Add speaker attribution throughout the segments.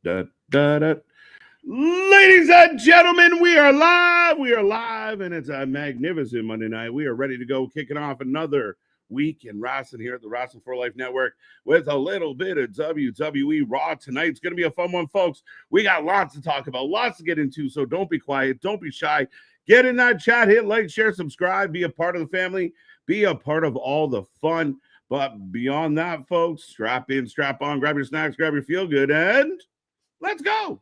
Speaker 1: Da, da, da. Ladies and gentlemen, we are live. We are live, and it's a magnificent Monday night. We are ready to go, kicking off another week in wrestling here at the Wrestling for Life Network with a little bit of WWE RAW tonight. It's going to be a fun one, folks. We got lots to talk about, lots to get into, so don't be quiet, don't be shy. Get in that chat, hit like, share, subscribe, be a part of the family, be a part of all the fun. But beyond that, folks, strap in, strap on, grab your snacks, grab your feel good, and let's go.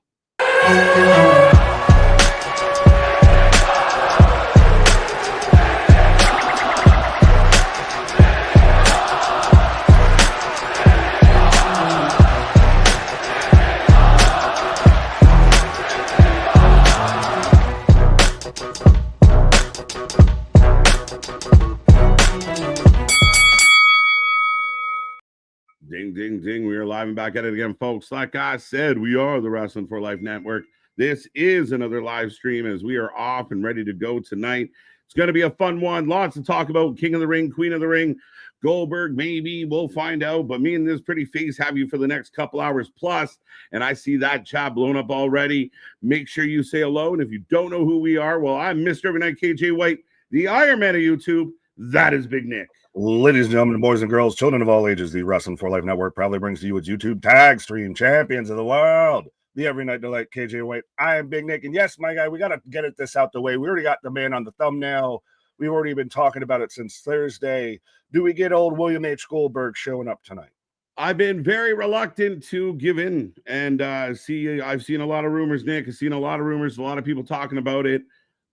Speaker 1: Ding, ding, ding. We are live and back at it again, folks. Like I said, we are the Wrestling for Life Network. This is another live stream as we are off and ready to go tonight. It's going to be a fun one. Lots to talk about. King of the Ring, Queen of the Ring, Goldberg, maybe. We'll find out. But me and this pretty face have you for the next couple hours plus. And I see that chat blown up already. Make sure you say hello. And if you don't know who we are, well, I'm Mr. Everynight KJ White, the Iron Man of YouTube. That is Big Nick.
Speaker 2: Ladies and gentlemen, boys and girls, children of all ages, the Wrestling for Life Network proudly brings to you its YouTube tag stream champions of the world, the Every Night Delight, KJ White. I am Big Nick, and yes, my guy, we got to get this out the way. We already got the man on the thumbnail. We've already been talking about it since Thursday. Do we get old William H. Goldberg showing up tonight?
Speaker 1: I've been very reluctant to give in, and I've seen a lot of rumors, Nick. I've seen a lot of rumors, a lot of people talking about it.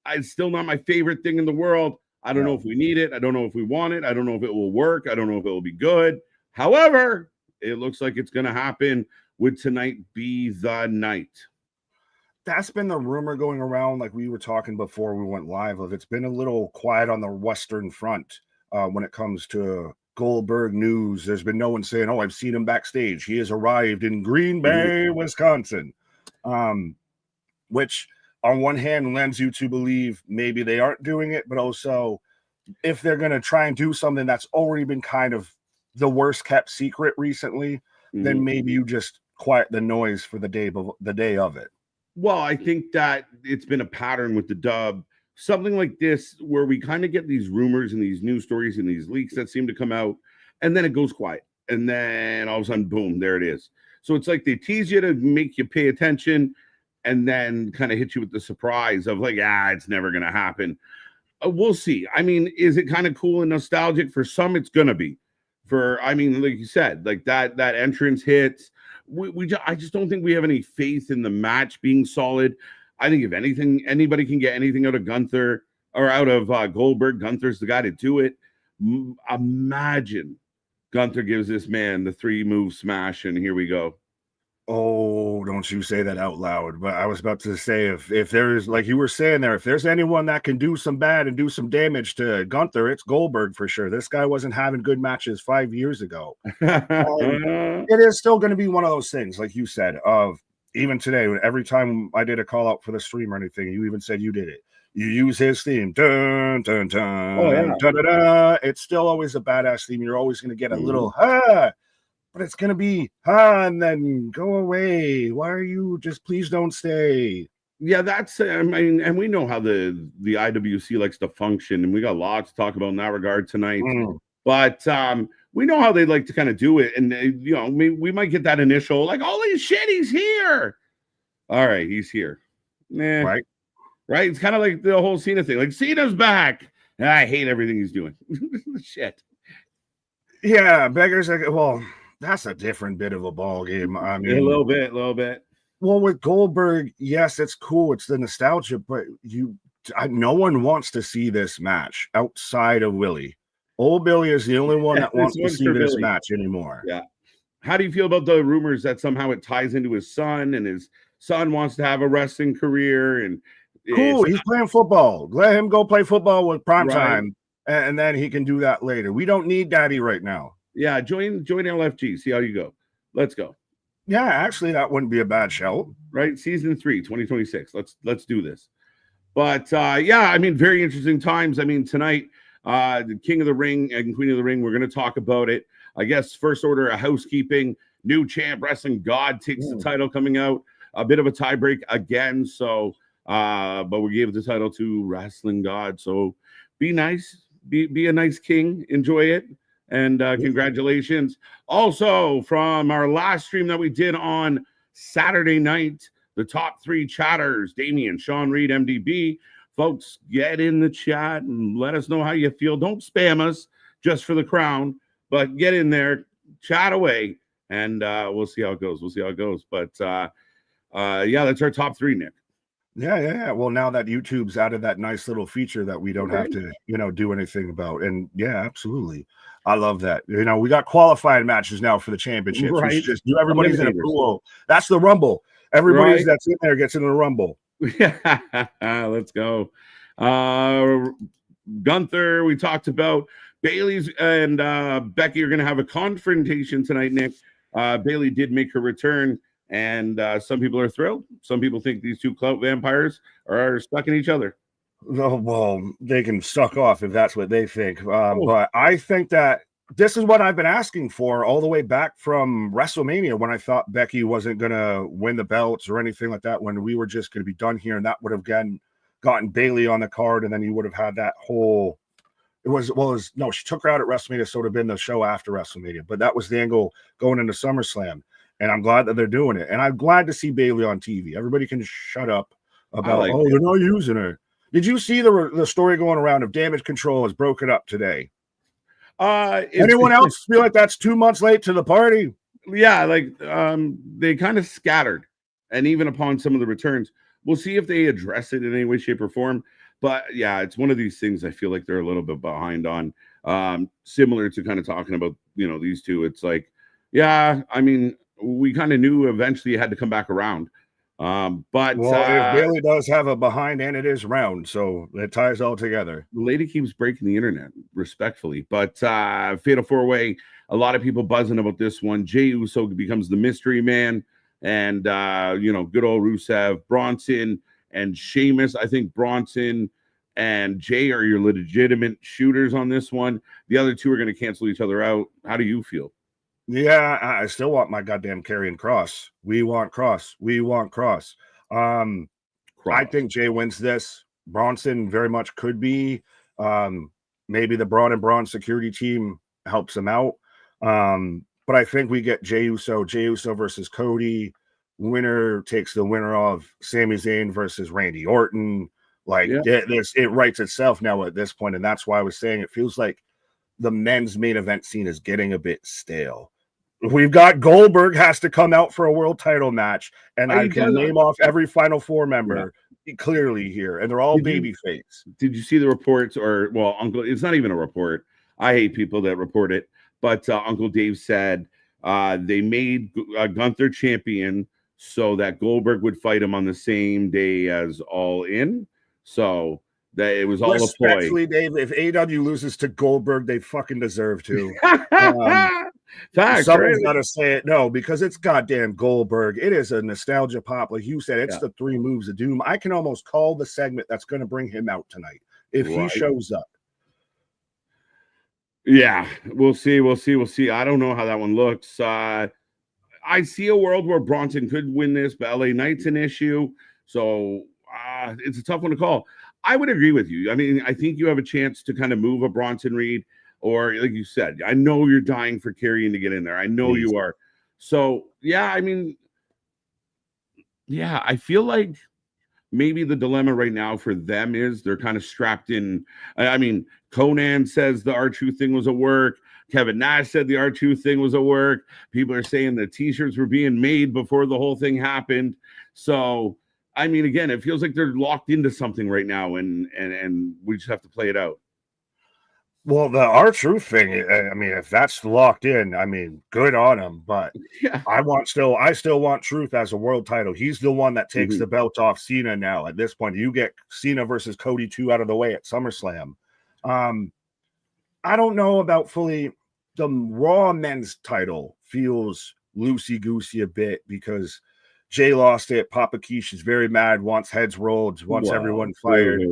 Speaker 1: It's still not my favorite thing in the world. I don't know if we need it. I don't know if we want it. I don't know if it will work. I don't know if it will be good. However, it looks like it's going to happen. Would tonight be the night?
Speaker 2: That's been the rumor going around, like we were talking before we went live, of it's been a little quiet on the Western front when it comes to Goldberg news. There's been no one saying, oh, I've seen him backstage. He has arrived in Green Bay, Wisconsin, which on one hand lends you to believe maybe they aren't doing it, but also if they're going to try and do something that's already been kind of the worst kept secret recently, then maybe you just quiet the noise for the day of it.
Speaker 1: Well, I think that it's been a pattern with the dub, something like this, where we kind of get these rumors and these news stories and these leaks that seem to come out, and then it goes quiet. And then all of a sudden, boom, there it is. So it's like they tease you to make you pay attention, and then kind of hit you with the surprise of like, it's never going to happen. We'll see. I mean, is it kind of cool and nostalgic? For some, it's going to be. Like you said, like that entrance hits. I just don't think we have any faith in the match being solid. I think if anything, anybody can get anything out of Gunther or out of Goldberg. Gunther's the guy to do it. Imagine Gunther gives this man the 3-move smash, and here we go.
Speaker 2: Oh, don't you say that out loud. But I was about to say, if there's, like you were saying there, if there's anyone that can do some bad and do some damage to Gunther, it's Goldberg for sure. This guy wasn't having good matches 5 years ago. It is still going to be one of those things, like you said, of even today, every time I did a call out for the stream or anything, you even said you did it. You use his theme. Dun, dun, dun,
Speaker 1: oh, yeah.
Speaker 2: Dun, dun, dun. It's still always a badass theme. You're always going to get a little, but it's going to be, and then go away. Why are you just, please don't stay.
Speaker 1: Yeah, that's, I mean, and we know how the IWC likes to function, and we got lots to talk about in that regard tonight. But we know how they like to kind of do it. And, we might get that initial, like, holy shit, he's here. All right, he's here. Right? It's kind of like the whole Cena thing. Like, Cena's back. I hate everything he's doing. Shit.
Speaker 2: Yeah, beggars, well, that's a different bit of a ball game. I mean,
Speaker 1: a little bit.
Speaker 2: Well, with Goldberg, yes, it's cool. It's the nostalgia, but no one wants to see this match outside of Willie. Old Billy is the only one that wants to see this match anymore.
Speaker 1: Yeah. How do you feel about the rumors that somehow it ties into his son, and his son wants to have a wrestling career? And
Speaker 2: cool, he's playing football. Let him go play football with prime time, and then he can do that later. We don't need daddy right now.
Speaker 1: Yeah, join LFG. See how you go. Let's go.
Speaker 2: Yeah, actually, that wouldn't be a bad shout.
Speaker 1: Right, season 3, 2026. Let's do this. But yeah, I mean, very interesting times. I mean, tonight, the King of the Ring and Queen of the Ring, we're going to talk about it. I guess first order of housekeeping. new champ, Wrestling God, takes the title coming out. A bit of a tiebreak again. So, but we gave the title to Wrestling God. So be nice, be a nice king, enjoy it. And congratulations. Also, from our last stream that we did on Saturday night, the top 3 chatters, Damian, Sean Reed, MDB. Folks, get in the chat and let us know how you feel. Don't spam us just for the crown, but get in there, chat away, and we'll see how it goes. But yeah, that's our top 3, Nick.
Speaker 2: Yeah. Well, now that YouTube's added that nice little feature that we don't have to, do anything about. And yeah, absolutely. I love that. We got qualifying matches now for the championships.
Speaker 1: Right.
Speaker 2: We should just do everybody's in a pool. That's the Rumble. Everybody's that's in there gets in the Rumble.
Speaker 1: Yeah, let's go. Gunther, we talked about. Bayley's and Becky are going to have a confrontation tonight, Nick. Bayley did make her return, and some people are thrilled. Some people think these two clout vampires are stuck in each other.
Speaker 2: Oh, well, they can suck off if that's what they think. But I think that this is what I've been asking for all the way back from WrestleMania, when I thought Becky wasn't going to win the belts or anything like that, when we were just going to be done here, and that would have gotten Bayley on the card, and then you would have had that whole she took her out at WrestleMania, so it would have been the show after WrestleMania, but that was the angle going into SummerSlam, and I'm glad that they're doing it, and I'm glad to see Bayley on TV. Everybody can shut up about they're not using her. Did you see the story going around of Damage Control has broken up today? Anyone else feel like that's 2 months late to the party?
Speaker 1: Yeah, they kind of scattered, and even upon some of the returns, we'll see if they address it in any way, shape, or form. But yeah, it's one of these things I feel like they're a little bit behind on. Similar to kind of talking about these two. It's like, yeah, I mean, we kind of knew eventually it had to come back around. But
Speaker 2: if Bayley does have a behind, and it is round, so it ties all together.
Speaker 1: The lady keeps breaking the internet, respectfully. But Fatal 4-Way, a lot of people buzzing about this one. Jey Uso becomes the mystery man, and good old Rusev, Bronson, and Sheamus. I think Bronson and Jey are your legitimate shooters on this one. The other two are going to cancel each other out. How do you feel?
Speaker 2: Yeah, I still want my goddamn Karrion Kross. We want Kross. I think Jey wins this. Bronson very much could be. Maybe the Braun and Braun security team helps him out. But I think we get Jey Uso versus Cody. Winner takes the winner of Sami Zayn versus Randy Orton. It writes itself now at this point, and that's why I was saying it feels like the men's main event scene is getting a bit stale. We've got Goldberg has to come out for a world title match, and I can name off every Final Four member clearly here, and they're all babyface.
Speaker 1: Did you see the reports? Uncle, it's not even a report. I hate people that report it, but Uncle Dave said they made Gunther champion so that Goldberg would fight him on the same day as All In. So that it was all a ploy.
Speaker 2: Respectfully, Dave, if AEW loses to Goldberg, they fucking deserve to. Someone's got to say it. No, because it's goddamn Goldberg. It is a nostalgia pop. Like you said, it's the 3 moves of doom. I can almost call the segment that's going to bring him out tonight if he shows up.
Speaker 1: Yeah, we'll see. I don't know how that one looks. I see a world where Bronson could win this, but LA Knight's an issue. So it's a tough one to call. I would agree with you. I mean, I think you have a chance to kind of move a Bronson Reed, or like you said, I know you're dying for Karrion to get in there. I know you are. So, yeah, I mean, I feel like maybe the dilemma right now for them is they're kind of strapped in. I mean, Conan says the R-Truth thing was a work. Kevin Nash said the R-Truth thing was a work. People are saying the t-shirts were being made before the whole thing happened. So, I mean, again, it feels like they're locked into something right now, and we just have to play it out.
Speaker 2: Well, the R-Truth thing, I mean, if that's locked in, I mean, good on him. But I still want Truth as a world title. He's the one that takes the belt off Cena now. At this point, you get Cena versus Cody 2 out of the way at SummerSlam. I don't know about fully. The Raw men's title feels loosey-goosey a bit because Jay lost it. Papa Keish is very mad, wants heads rolled, wants everyone fired.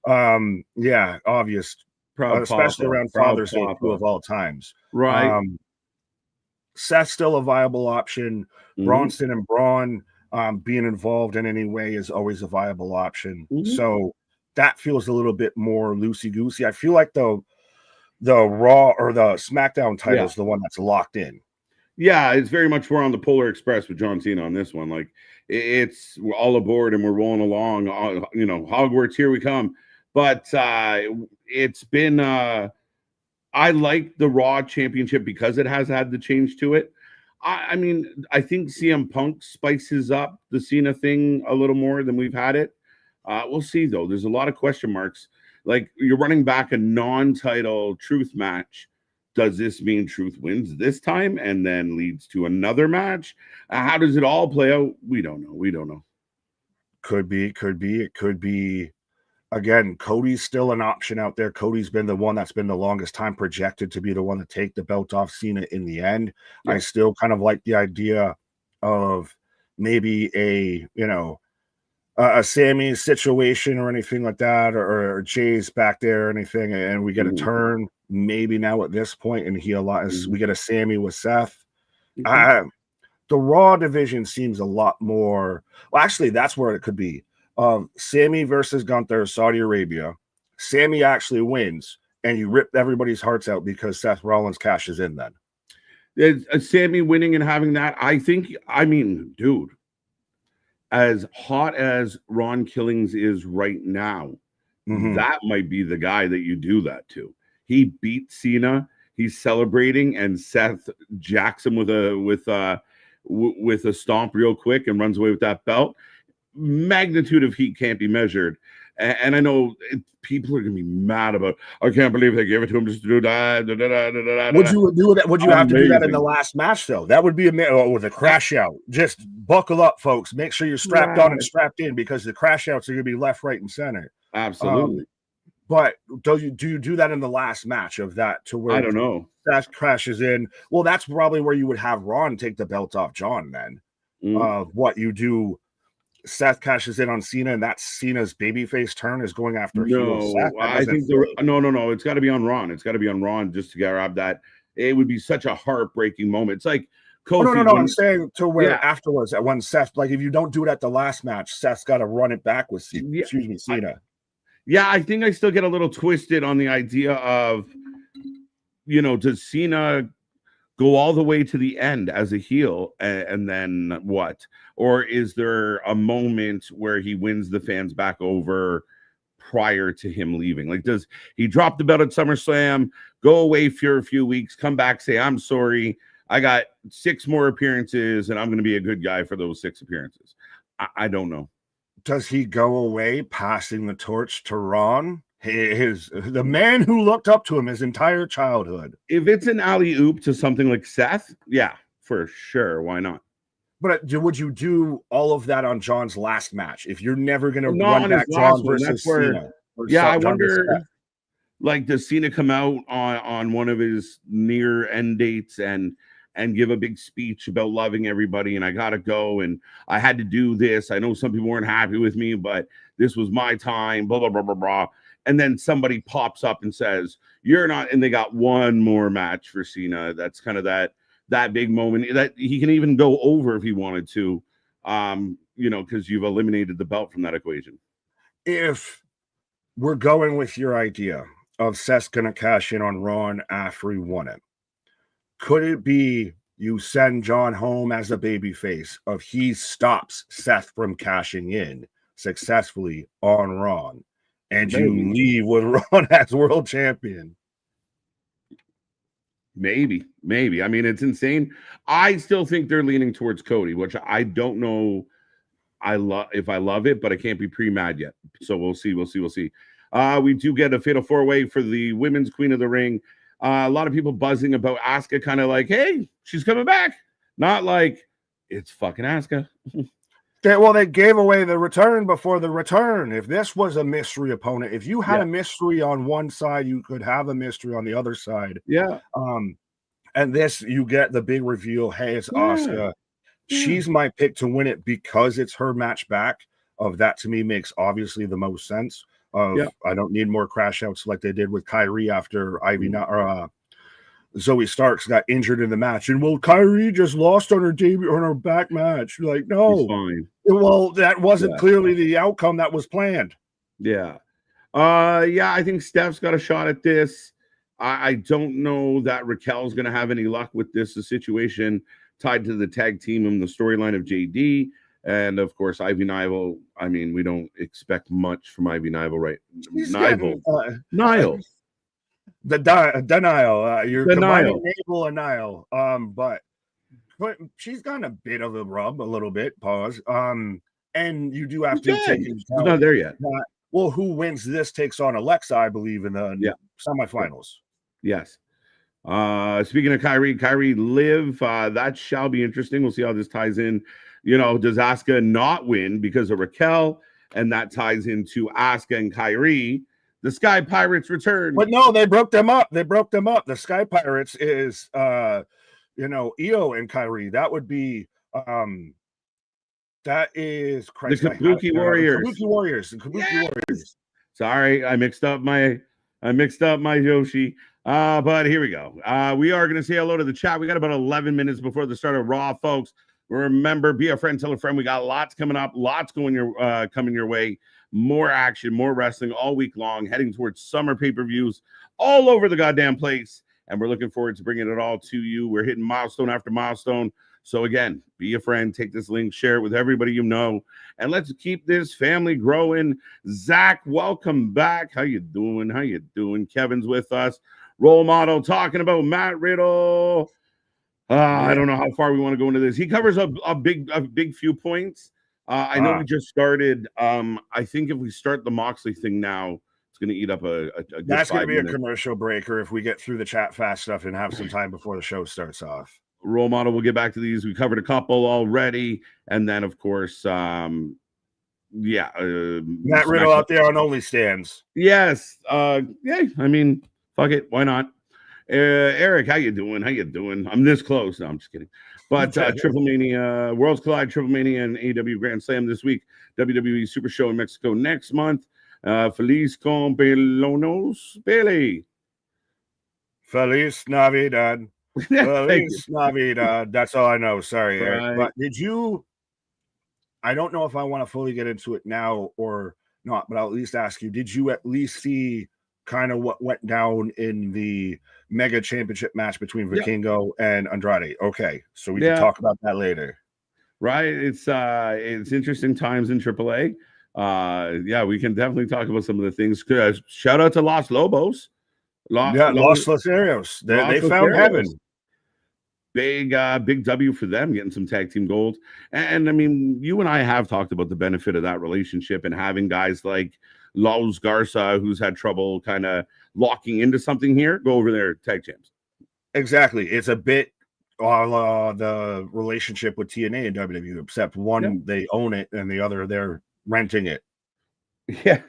Speaker 2: Obvious. Especially around Father's Day of all times.
Speaker 1: Right.
Speaker 2: Seth's still a viable option.
Speaker 1: Mhm.
Speaker 2: Bronson and Braun being involved in any way is always a viable option. So that feels a little bit more loosey-goosey. I feel like the Raw or the SmackDown title is the one that's locked in.
Speaker 1: Yeah, it's very much we're on the Polar Express with John Cena on this one. Like we're all aboard and we're rolling along. You know, Hogwarts, here we come. But it's been I like the Raw Championship because it has had the change to it. I mean, I think CM Punk spices up the Cena thing a little more than we've had it. We'll see, though. There's a lot of question marks. Like, you're running back a non-title Truth match. Does this mean Truth wins this time and then leads to another match? How does it all play out? We don't know.
Speaker 2: Could be. It could be. Again, Cody's still an option out there. Cody's been the one that's been the longest time projected to be the one to take the belt off Cena in the end. Yeah. I still kind of like the idea of maybe a Sammy situation or anything like that, or Jay's back there or anything, and we get a turn maybe now at this point, and we get a Sammy with Seth. The Raw division seems a lot more. Well, actually, that's where it could be. Sammy versus Gunther, Saudi Arabia. Sammy actually wins, and you rip everybody's hearts out because Seth Rollins cashes in then.
Speaker 1: Sammy winning and having that, I mean, dude, as hot as Ron Killings is right now, that might be the guy that you do that to. He beat Cena. He's celebrating, and Seth jacks him with a stomp real quick and runs away with that belt. Magnitude of heat can't be measured, and I know people are gonna be mad about. I can't believe they gave it to him just to do that.
Speaker 2: Would you do that? Would you have to do that in the last match though? That would be with a crash out. Just buckle up, folks. Make sure you're strapped on and strapped in because the crash outs are gonna be left, right, and center.
Speaker 1: Absolutely.
Speaker 2: But do you do that in the last match of that to where
Speaker 1: I don't know
Speaker 2: that crashes in? Well, that's probably where you would have Ron take the belt off John. Then what you do. Seth cashes in on Cena, and that's Cena's babyface turn is going after heel Seth.
Speaker 1: I think no. It's got to be on Ron. It's got to be on Ron just to grab that. It would be such a heartbreaking moment. It's like
Speaker 2: Kofi. No. I'm saying to where afterwards, when Seth, like if you don't do it at the last match, Seth's got to run it back with Cena.
Speaker 1: I think I still get a little twisted on the idea of, does Cena go all the way to the end as a heel and then what? Or is there a moment where he wins the fans back over prior to him leaving? Like, does he drop the belt at SummerSlam, go away for a few weeks, come back, say, I'm sorry, I got 6 more appearances and I'm going to be a good guy for those 6 appearances? I don't know.
Speaker 2: Does he go away passing the torch to Ron? The man who looked up to him his entire childhood.
Speaker 1: If it's an alley-oop to something like Seth, yeah, for sure. Why not?
Speaker 2: But would you do all of that on John's last match? If you're never going to run back John versus Cena?
Speaker 1: I wonder, like, does Cena come out on one of his near end dates and give a big speech about loving everybody and I got to go and I had to do this. I know some people weren't happy with me, but this was my time, blah, blah, blah, blah, blah. And then somebody pops up and says, you're not, and they got one more match for Cena. That's kind of that big moment that he can even go over if he wanted to, because you've eliminated the belt from that equation.
Speaker 2: If we're going with your idea of Seth's going to cash in on Ron after he won it, could it be you send John home as a babyface of he stops Seth from cashing in successfully on Ron? And you leave with Ron as world champion.
Speaker 1: Maybe. I mean, it's insane. I still think they're leaning towards Cody, which I don't know. If I love it, but I can't be pre-mad yet. So we'll see. We do get a fatal 4-way for the women's Queen of the Ring. A lot of people buzzing about Asuka, kind of like, hey, she's coming back. Not like it's fucking Asuka.
Speaker 2: They gave away the return before the return. If this was a mystery opponent, if you had a mystery on one side, you could have a mystery on the other side.
Speaker 1: Yeah.
Speaker 2: And this, you get the big reveal. Hey, it's Asuka. She's my pick to win it because it's her match back. Of that to me makes obviously the most sense. I don't need more crash outs like they did with Kyrie after Zoe Starks got injured in the match, and well, Kyrie just lost on her debut on her back match. Like, no,
Speaker 1: fine.
Speaker 2: Well, that wasn't clearly the outcome that was planned.
Speaker 1: Yeah. I think Steph's got a shot at this. I don't know that Raquel's going to have any luck with this situation tied to the tag team and the storyline of JD. And of course, Ivy Nile. I mean, we don't expect much from Ivy Nile, right? Nile.
Speaker 2: The denial. You're
Speaker 1: Denial.
Speaker 2: combining Navel and Nile. But she's gotten a bit of a rub, a little bit. Pause. And you do have to take into account.
Speaker 1: She's not there yet.
Speaker 2: Well, who wins this takes on Alexa, I believe, in the semifinals.
Speaker 1: Yes. Speaking of Kyrie Liv, that shall be interesting. We'll see how this ties in. You know, does Asuka not win because of Raquel? And that ties into Asuka and Kyrie. The Sky Pirates return.
Speaker 2: But no, they broke them up. The Sky Pirates is Io and Kyrie. That would be that is Christ,
Speaker 1: the Kabuki Warriors.
Speaker 2: The Kabuki Warriors.
Speaker 1: Sorry, I mixed up my Yoshi. But here we go. We are going to say hello to the chat. We got about 11 minutes before the start of Raw, folks. Remember, be a friend, tell a friend. We got lots coming up, lots coming your way. More action, more wrestling all week long, heading towards summer pay-per-views all over the goddamn place. And we're looking forward to bringing it all to you. We're hitting milestone after milestone. So again, be a friend, take this link, share it with everybody you know, and let's keep this family growing. Zach, welcome back. How you doing? Kevin's with us. Role model talking about Matt Riddle. I don't know how far we want to go into this. He covers a big few points. I know we just started. I think if we start the Moxley thing now, it's going to eat up a good
Speaker 2: That's going to be
Speaker 1: minutes.
Speaker 2: A commercial breaker if we get through the chat fast stuff and have some time before the show starts off.
Speaker 1: Role model, we'll get back to these. We covered a couple already. And then, of course, Matt
Speaker 2: Riddle out there on OnlyStans.
Speaker 1: Yes. I mean, fuck it. Why not? Eric, how you doing? I'm this close. No, I'm just kidding. But Triple Mania, Worlds Collide, Triple Mania, and AEW Grand Slam this week. WWE Super Show in Mexico next month. Feliz Cumpleaños, Bayley.
Speaker 2: Feliz Navidad. Feliz Navidad. That's all I know. Sorry, Eric. But I don't know if I want to fully get into it now or not, but I'll at least ask you, did you at least see kind of what went down in the Mega Championship match between Vikingo and Andrade? Okay, so we can talk about that later.
Speaker 1: Right, it's interesting times in AAA. We can definitely talk about some of the things. Shout out to Los Lobos.
Speaker 2: Los Loserios. They found heaven.
Speaker 1: Big W for them, getting some tag team gold. And I mean, you and I have talked about the benefit of that relationship and having guys like Los Garza, who's had trouble kind of locking into something here, go over there, tag champs.
Speaker 2: Exactly. It's a bit the relationship with TNA and WWE, except one they own it and the other they're renting it.
Speaker 1: Yeah.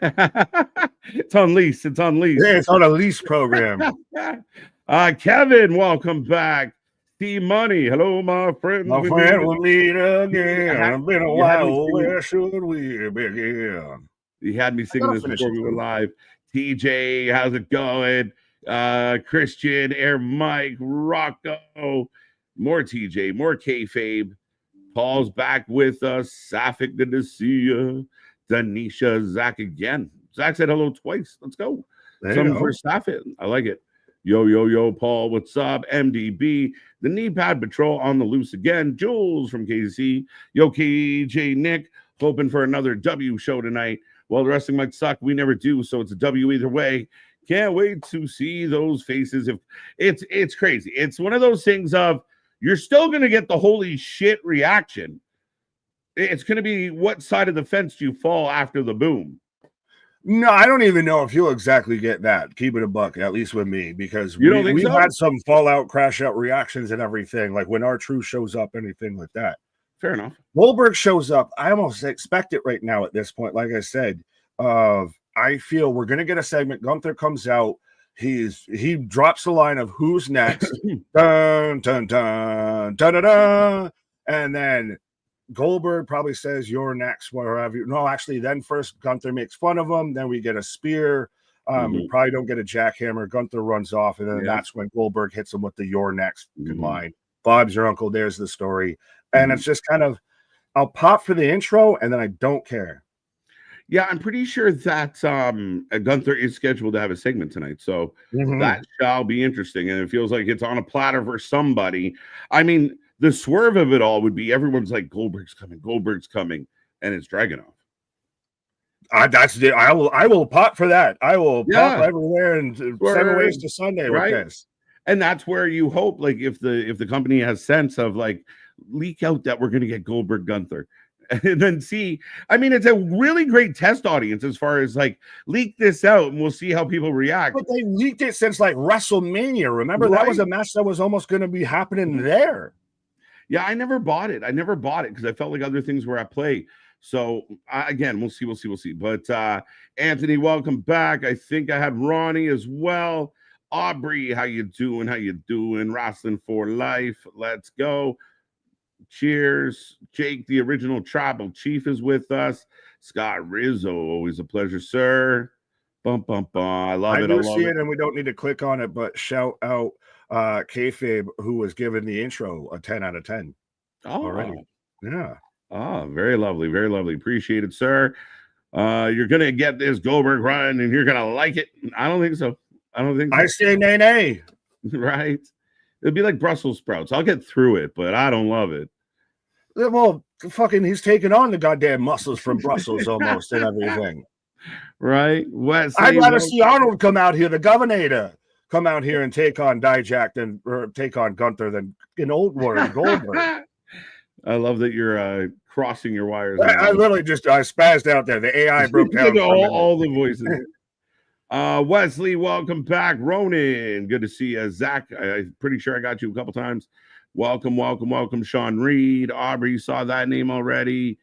Speaker 1: It's on lease.
Speaker 2: Yeah, it's on a lease program.
Speaker 1: Kevin, welcome back. Money. Hello, my friend.
Speaker 2: My friend, we'll meet again. It's been a while. Where should we begin?
Speaker 1: You had me singing this before we were live. TJ, how's it going? Christian, Air Mike, Rocco, more TJ, more kayfabe. Paul's back with us. Safik, good to see you. Danisha, Zach again. Zach said hello twice. Let's go. Something for Safik. I like it. Yo, Paul, what's up? MDB, the Knee Pad Patrol on the loose again. Jules from KC. Yo, KJ Nick, hoping for another W show tonight. Well, the wrestling might suck. We never do, so it's a W either way. Can't wait to see those faces. If it's crazy. It's one of those things of you're still going to get the holy shit reaction. It's going to be what side of the fence do you fall after the boom?
Speaker 2: No, I don't even know if you'll exactly get that. Keep it a buck, at least with me, because we've had some fallout, crash out reactions and everything. Like when R-Truth shows up, anything like that.
Speaker 1: Fair enough.
Speaker 2: Goldberg shows up. I almost expect it right now at this point. Like I said, I feel we're going to get a segment. Gunther comes out. He drops the line of who's next. Dun, dun, dun, dun, dun, dun. And then Goldberg probably says, you're next, whatever. No, actually, then first Gunther makes fun of him. Then we get a spear. We probably don't get a jackhammer. Gunther runs off, and then that's when Goldberg hits him with the "You're next" line. Bob's your uncle. There's the story, and it's just kind of, I'll pop for the intro, and then I don't care.
Speaker 1: Yeah, I'm pretty sure that Gunther is scheduled to have a segment tonight, so that shall be interesting. And it feels like it's on a platter for somebody. I mean, the swerve of it all would be everyone's like, Goldberg's coming, and it's Dragunov.
Speaker 2: That's it. I will pop for that. I will pop everywhere and 7 ways to Sunday with this.
Speaker 1: And that's where you hope, like, if the company has sense of like leak out that we're going to get Goldberg Gunther, and then see. I mean, it's a really great test audience as far as like leak this out and we'll see how people react.
Speaker 2: But they leaked it since like WrestleMania. Remember that was a match that was almost going to be happening there.
Speaker 1: Yeah, I never bought it because I felt like other things were at play. So again, we'll see. But Anthony, welcome back. I think I had Ronnie as well. Aubrey, how you doing? Wrestling for life. Let's go. Cheers. Jake, the original tribal chief, is with us. Scott Rizzo, always a pleasure, sir. Bum, bum, bum. I love it. I
Speaker 2: do see it, and we don't need to click on it, but shout out Kayfabe, who was given the intro a 10 out of 10 already. Yeah.
Speaker 1: Oh, very lovely. Very lovely. Appreciate it, sir. You're going to get this Goldberg run, and you're going to like it. I don't think so.
Speaker 2: I say nay.
Speaker 1: Right? It'd be like Brussels sprouts. I'll get through it, but I don't love it.
Speaker 2: Well, fucking, he's taking on the goddamn muscles from Brussels almost and everything.
Speaker 1: Right?
Speaker 2: I'd rather see Arnold come out here, the governor, come out here and take on Dijak or take on Gunther than an old word Goldberg.
Speaker 1: I love that you're crossing your wires.
Speaker 2: I literally just spazzed out there. The AI broke down.
Speaker 1: all the voices. Wesley, welcome back. Ronan, good to see you. Zach, I'm pretty sure I got you a couple times. Welcome. Sean Reed. Aubrey, you saw that name already.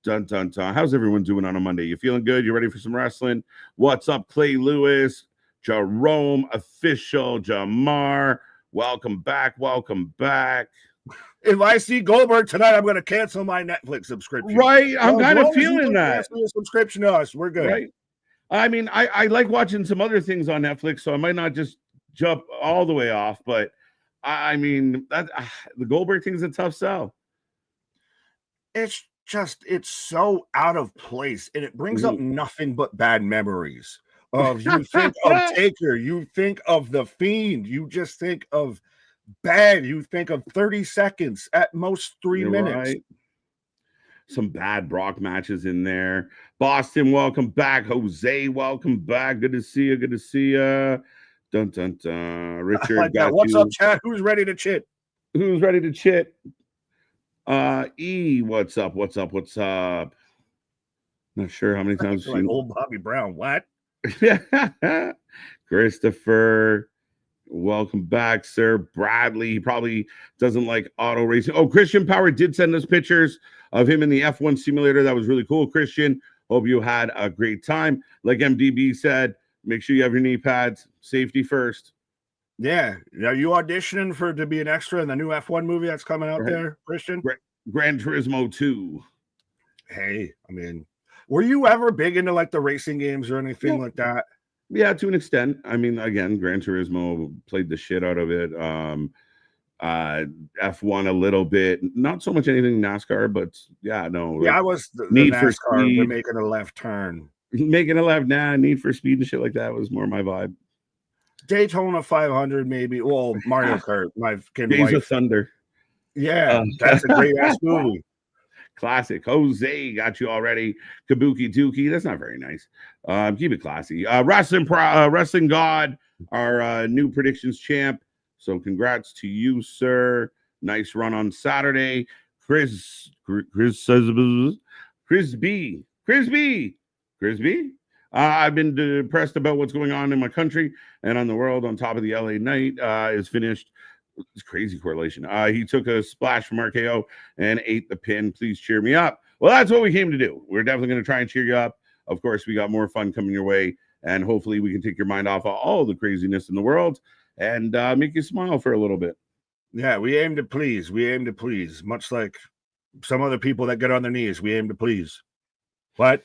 Speaker 1: Dun, dun, dun. How's everyone doing on a Monday? You feeling good? You ready for some wrestling? What's up, Clay Lewis? Jerome Official, Jamar. Welcome back.
Speaker 2: If I see Goldberg tonight, I'm going to cancel my Netflix subscription.
Speaker 1: Right? I'm kind of feeling that.
Speaker 2: Cancel your subscription to us. We're good.
Speaker 1: Right? I mean, I like watching some other things on Netflix, so I might not just jump all the way off, but I mean, the Goldberg thing is a tough sell.
Speaker 2: It's so out of place, and it brings up nothing but bad memories. You think of Taker, you think of The Fiend, you just think of bad, you think of 30 seconds, at most 3 minutes. Right.
Speaker 1: Some bad Brock matches in there. Boston, welcome back. Jose, welcome back. Good to see you. Dun, dun, dun. Richard,
Speaker 2: like got what's you. Up, chat? Who's ready to chit?
Speaker 1: E, what's up? Not sure how many times.
Speaker 2: Like old Bobby Brown. What?
Speaker 1: Christopher, welcome back, sir. Bradley, he probably doesn't like auto racing. Oh, Christian Power did send us pictures of him in the F1 simulator. That was really cool, Christian. Hope you had a great time. Like MDB said, make sure you have your knee pads. Safety first.
Speaker 2: Yeah. Are you auditioning to be an extra in the new F1 movie that's coming out there, Christian?
Speaker 1: Gran Turismo 2.
Speaker 2: Hey, I mean, were you ever big into like the racing games or anything like that?
Speaker 1: Yeah, to an extent. I mean, again, Gran Turismo played the shit out of it. F1 a little bit, not so much anything NASCAR, but yeah, no.
Speaker 2: Yeah, I was the Need NASCAR, for Speed, making a left turn.
Speaker 1: Making a left, Need for Speed and shit like that was more my vibe.
Speaker 2: Daytona 500, maybe. Well, Mario Kart, my kid.
Speaker 1: Days of Thunder.
Speaker 2: Yeah, that's a great ass movie.
Speaker 1: Classic. Jose got you already. Kabuki Dookie. That's not very nice. Keep it classy. Wrestling God, our new predictions champ. So congrats to you, sir. Nice run on Saturday. Chris B. I've been depressed about what's going on in my country and on the world. On top of the LA night is finished. It's crazy correlation. He took a splash from RKO and ate the pin. Please cheer me up. Well, that's what we came to do. We're definitely going to try and cheer you up. Of course, we got more fun coming your way, and hopefully we can take your mind off of all the craziness in the world and make you smile for a little bit.
Speaker 2: Yeah, we aim to please. Much like some other people that get on their knees. We aim to please. What?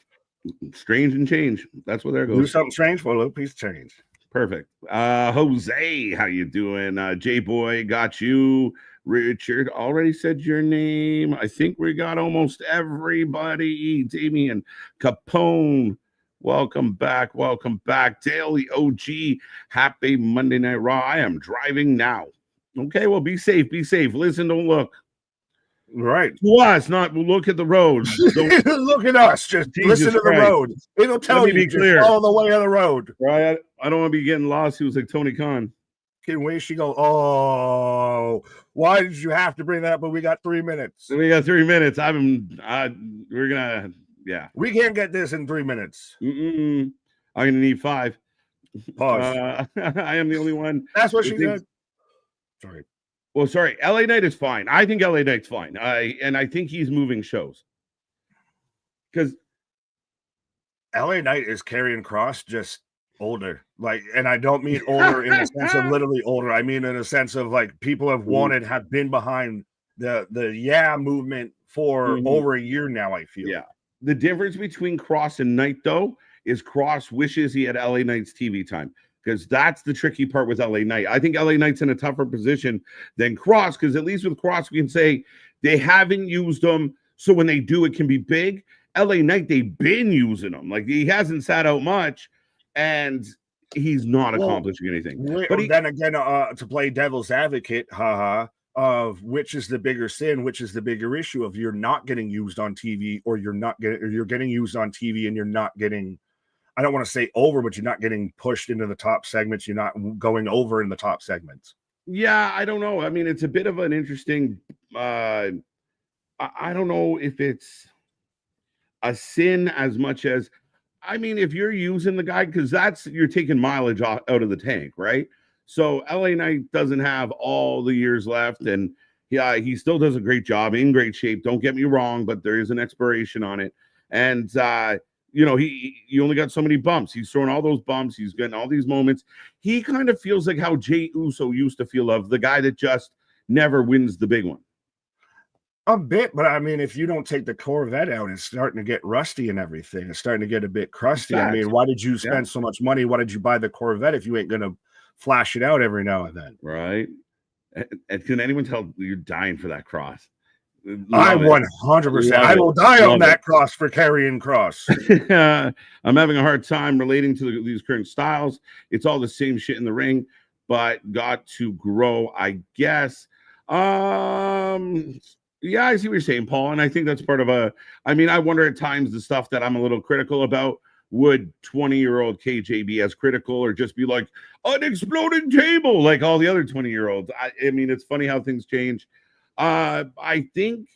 Speaker 1: Strange and change. That's what there goes.
Speaker 2: Do something strange for a little piece of change.
Speaker 1: Perfect. Jose, how you doing? J-Boy, got you. Richard already said your name. I think we got almost everybody. Damien Capone, welcome back. Welcome back. Daily OG, happy Monday Night Raw. I am driving now. Okay, well, be safe. Be safe. Listen, don't look.
Speaker 2: Right.
Speaker 1: To us, not look at the road.
Speaker 2: Look at us. Just listen to the road. It'll tell you.
Speaker 1: Be clear.
Speaker 2: Follow the way of the road.
Speaker 1: Right. I don't want to be getting lost. He was like Tony Khan.
Speaker 2: Can wait. She go, oh, why did you have to bring that up? But we got 3 minutes.
Speaker 1: We got 3 minutes. We're gonna, yeah.
Speaker 2: We can't get this in 3 minutes.
Speaker 1: I'm gonna need 5.
Speaker 2: Pause.
Speaker 1: I am the only one.
Speaker 2: That's what she said. Sorry.
Speaker 1: Well, sorry. LA Knight is fine. I think LA Knight's fine. I think he's moving shows. Because
Speaker 2: LA Knight is carrying Cross just older. Like, and I don't mean older in the sense of literally older. I mean in a sense of like people have been behind the movement for over a year now, I feel.
Speaker 1: Yeah. The difference between Cross and Knight, though, is Cross wishes he had LA Knight's TV time. Because that's the tricky part with LA Knight. I think LA Knight's in a tougher position than Cross, because at least with Cross, we can say they haven't used them. So when they do, it can be big. LA Knight, they've been using them. Like, he hasn't sat out much, and he's not accomplishing anything.
Speaker 2: But then again, to play devil's advocate, of which is the bigger sin, which is the bigger issue of you're not getting used on TV, or you're getting used on TV and you're not getting, I don't want to say over, but you're not getting pushed into the top segments. You're not going over in the top segments.
Speaker 1: Yeah, I don't know. I mean, it's a bit of an interesting, I don't know if it's a sin as much as, I mean, if you're using the guy, because you're taking mileage out of the tank, right? So LA Knight doesn't have all the years left, and yeah, he still does a great job, in great shape. Don't get me wrong, but there is an expiration on it. And, you only got so many bumps. He's throwing all those bumps. He's getting all these moments. He kind of feels like how Jey Uso used to feel of the guy that just never wins the big one.
Speaker 2: A bit, but I mean, if you don't take the Corvette out, it's starting to get rusty and everything. It's starting to get a bit crusty. I mean, why did you spend so much money? Why did you buy the Corvette if you ain't going to flash it out every now and then?
Speaker 1: Right. And can anyone tell you're dying for that cross?
Speaker 2: I 100%. I will die on that cross for carrying Cross.
Speaker 1: I'm having a hard time relating to these current styles. It's all the same shit in the ring, but got to grow, I guess. Yeah, I see what you're saying, Paul, and I think that's part of I wonder at times the stuff that I'm a little critical about, would 20-year-old KJ be as critical, or just be like an exploding table like all the other 20-year-olds? I mean, it's funny how things change. I think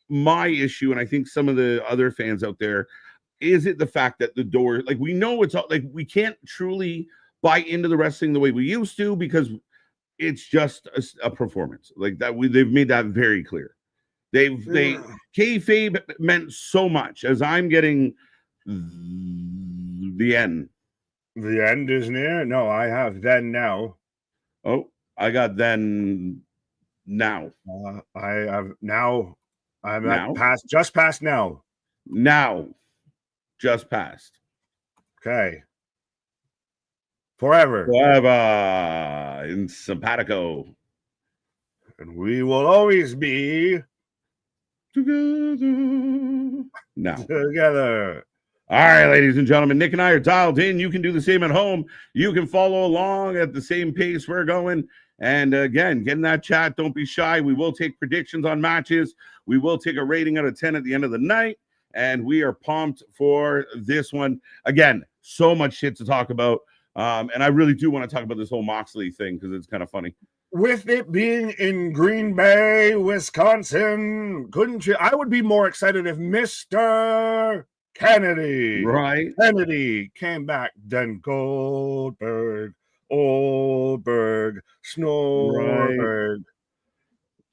Speaker 1: my issue, and I think some of the other fans out there, is it the fact that the door, like, we know it's all, like, we can't truly buy into the wrestling the way we used to, because it's just a performance like that. They've made that very clear. Kayfabe meant so much, as I'm getting the end.
Speaker 2: The end is near. No, I have then now.
Speaker 1: Oh, I got then now.
Speaker 2: I have now. I'm
Speaker 1: now?
Speaker 2: Just past now.
Speaker 1: Now, just past.
Speaker 2: Okay. Forever
Speaker 1: in simpatico,
Speaker 2: and we will always be
Speaker 1: together. Now,
Speaker 2: together.
Speaker 1: All right, ladies and gentlemen, Nick and I are dialed in. You can do the same at home. You can follow along at the same pace we're going. And again, get in that chat. Don't be shy. We will take predictions on matches. We will take a rating out of 10 at the end of the night. And we are pumped for this one. Again, so much shit to talk about. And I really do want to talk about this whole Moxley thing, because it's kind of funny.
Speaker 2: With it being in Green Bay, Wisconsin, couldn't you? I would be more excited if Mr. Kennedy came back than Goldberg, Oldberg, Snorberg.
Speaker 1: Right.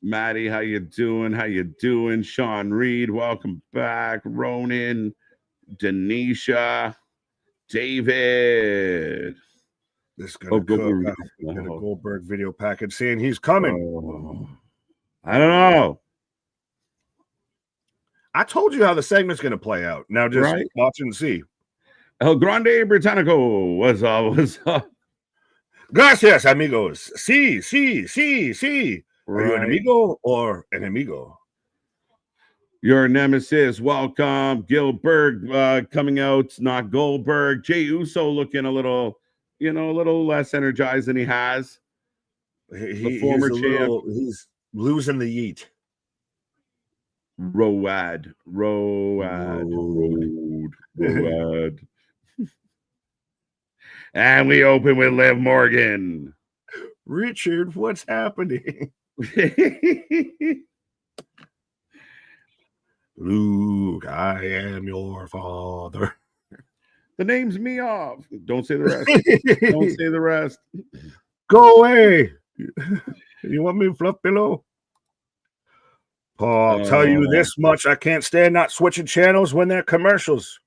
Speaker 1: Maddie, how you doing? Sean Reed, welcome back. Ronan, Denisha, David.
Speaker 2: This guy got a Goldberg video package saying he's coming.
Speaker 1: I don't know.
Speaker 2: I told you how the segment's going to play out. Now just watch and see.
Speaker 1: El Grande Britannico was
Speaker 2: Gracias, amigos. Sí. Are you an amigo or an amigo?
Speaker 1: Your nemesis. Welcome. Goldberg coming out, not Goldberg. Jey Uso looking a little less energized than he has.
Speaker 2: The former champ. He's losing the yeet.
Speaker 1: Road. And we open with Liv Morgan.
Speaker 2: Richard, what's happening? Luke, I am your father.
Speaker 1: The name's me off. Don't say the rest.
Speaker 2: Go away. You want me to fluff pillow? Paul, I'll tell you this much. I can't stand not switching channels when they're commercials.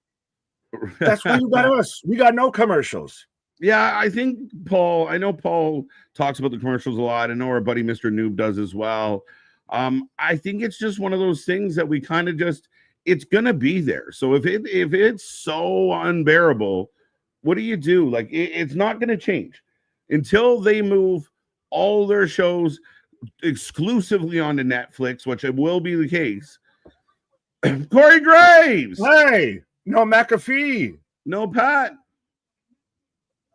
Speaker 2: That's why you got us. We got no commercials.
Speaker 1: Yeah, I think I know Paul talks about the commercials a lot. I know our buddy Mr. Noob does as well. I think it's just one of those things that we kind of it's gonna be there. So if it's so unbearable, what do you do? Like it's not gonna change until they move all their shows exclusively onto Netflix, which it will be the case. Corey Graves.
Speaker 2: Hey, no McAfee.
Speaker 1: No Pat.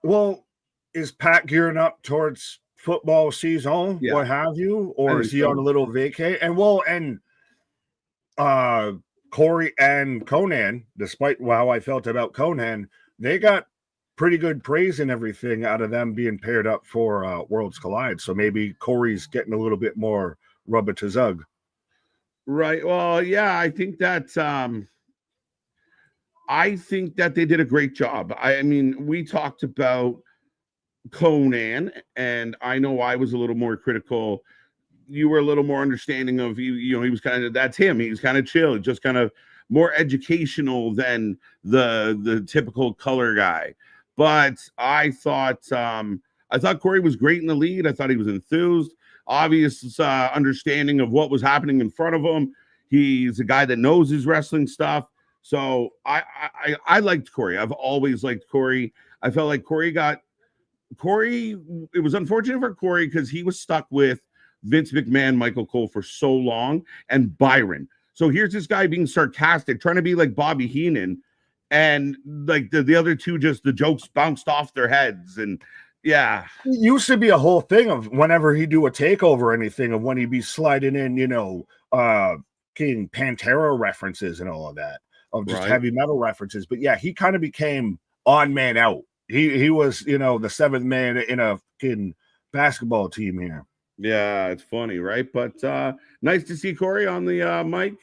Speaker 2: Well, is Pat gearing up towards football season, what have you? Or is he on a little vacay? And Corey and Conan, despite how I felt about Conan, they got pretty good praise and everything out of them being paired up for Worlds Collide. So maybe Corey's getting a little bit more rubber to zug.
Speaker 1: Right. Well, yeah, I think that they did a great job. I mean, we talked about Conan, and I know I was a little more critical. You were a little more understanding of he was kind of, that's him. He's kind of chill, just kind of more educational than the typical color guy. But I thought Corey was great in the lead. I thought he was enthused, obvious understanding of what was happening in front of him. He's a guy that knows his wrestling stuff. So I liked Corey. I've always liked Corey. I felt like Corey, it was unfortunate for Corey because he was stuck with Vince McMahon, Michael Cole for so long, and Byron. So here's this guy being sarcastic, trying to be like Bobby Heenan, and like the other two, just the jokes bounced off their heads. And yeah,
Speaker 2: it used to be a whole thing of whenever he'd do a takeover or anything, of when he'd be sliding in, King Pantera references and all of that, of just heavy metal references. But yeah, he kind of became on man out. He was, the seventh man in a fucking basketball team here.
Speaker 1: Yeah, it's funny, right? But nice to see Corey on the mic.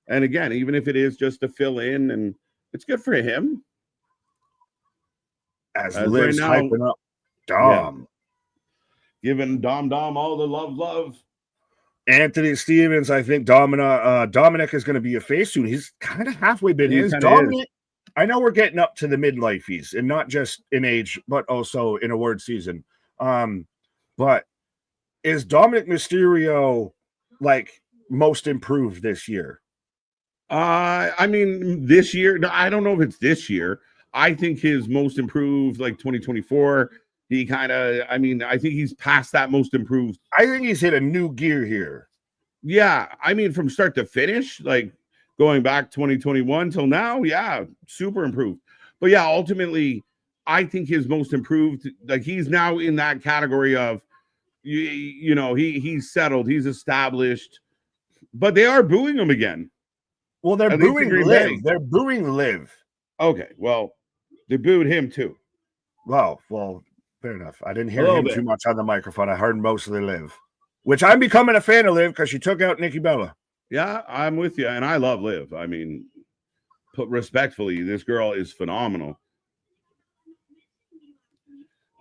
Speaker 1: And again, even if it is just to fill in, and it's good for him.
Speaker 2: As Liv's right now, hyping up Dom.
Speaker 1: Yeah. Giving Dom all the love.
Speaker 2: Anthony Stevens, I think Dominic is going to be a face soon. He's kind of halfway been his. Dominic, I know we're getting up to the midlifeies, and not just in age, but also in award season. But is Dominic Mysterio like most improved this year?
Speaker 1: I mean, this year, I don't know if it's this year. I think his most improved, like 2024. He kind of, I think he's past that most improved.
Speaker 2: I think he's hit a new gear here.
Speaker 1: Yeah, I mean, from start to finish, like going back 2021 till now, yeah, super improved. But yeah, ultimately, I think his most improved, like he's now in that category of, he's settled, he's established, but they are booing him again.
Speaker 2: Well, they're booing Liv. They're booing Liv.
Speaker 1: Okay, well, they booed him too.
Speaker 2: Well, fair enough. I didn't hear him too much on the microphone. I heard mostly Liv, which I'm becoming a fan of Liv because she took out Nikki Bella.
Speaker 1: Yeah, I'm with you, and I love Liv. I mean, put respectfully, this girl is phenomenal.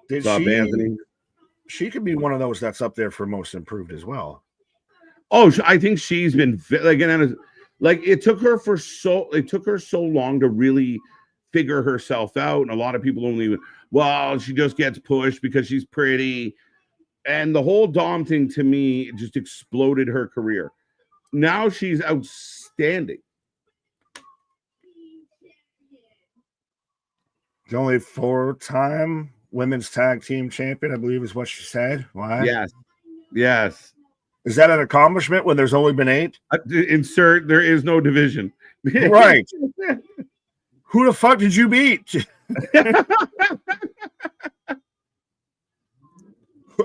Speaker 2: What's up, Anthony? She could be one of those that's up there for most improved as well.
Speaker 1: Oh, I think she's been it took her so long to really figure herself out, and a lot of people only, she just gets pushed because she's pretty, and the whole Dom thing to me just exploded her career. Now she's outstanding.
Speaker 2: The only 4-time women's tag team champion, I believe, is what she said. Why?
Speaker 1: Yes.
Speaker 2: Is that an accomplishment when there's only been 8?
Speaker 1: Insert, there is no division.
Speaker 2: Right. Who the fuck did you beat?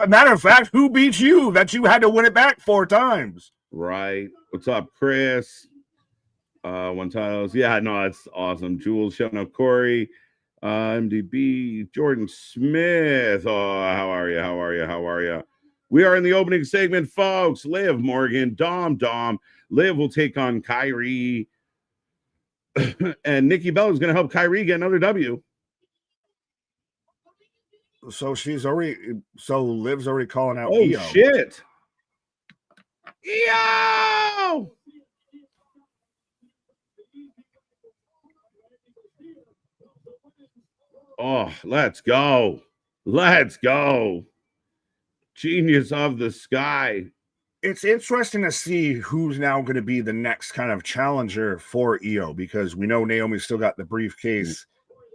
Speaker 2: Matter of fact, who beat you that you had to win it back 4 times?
Speaker 1: Right. What's up, Chris? 1 titles. Yeah, no, that's awesome. Jules, shouting out Corey. MDB, Jordan Smith. Oh, how are you? We are in the opening segment, folks. Liv Morgan, Dom. Liv will take on Kyrie. And Nikki Bella is going to help Kyrie get another W.
Speaker 2: So Liv's already calling out
Speaker 1: Oh,
Speaker 2: Io.
Speaker 1: Shit. Io! Oh, let's go. Genius of the sky.
Speaker 2: It's interesting to see who's now going to be the next kind of challenger for Io, because we know Naomi's still got the briefcase.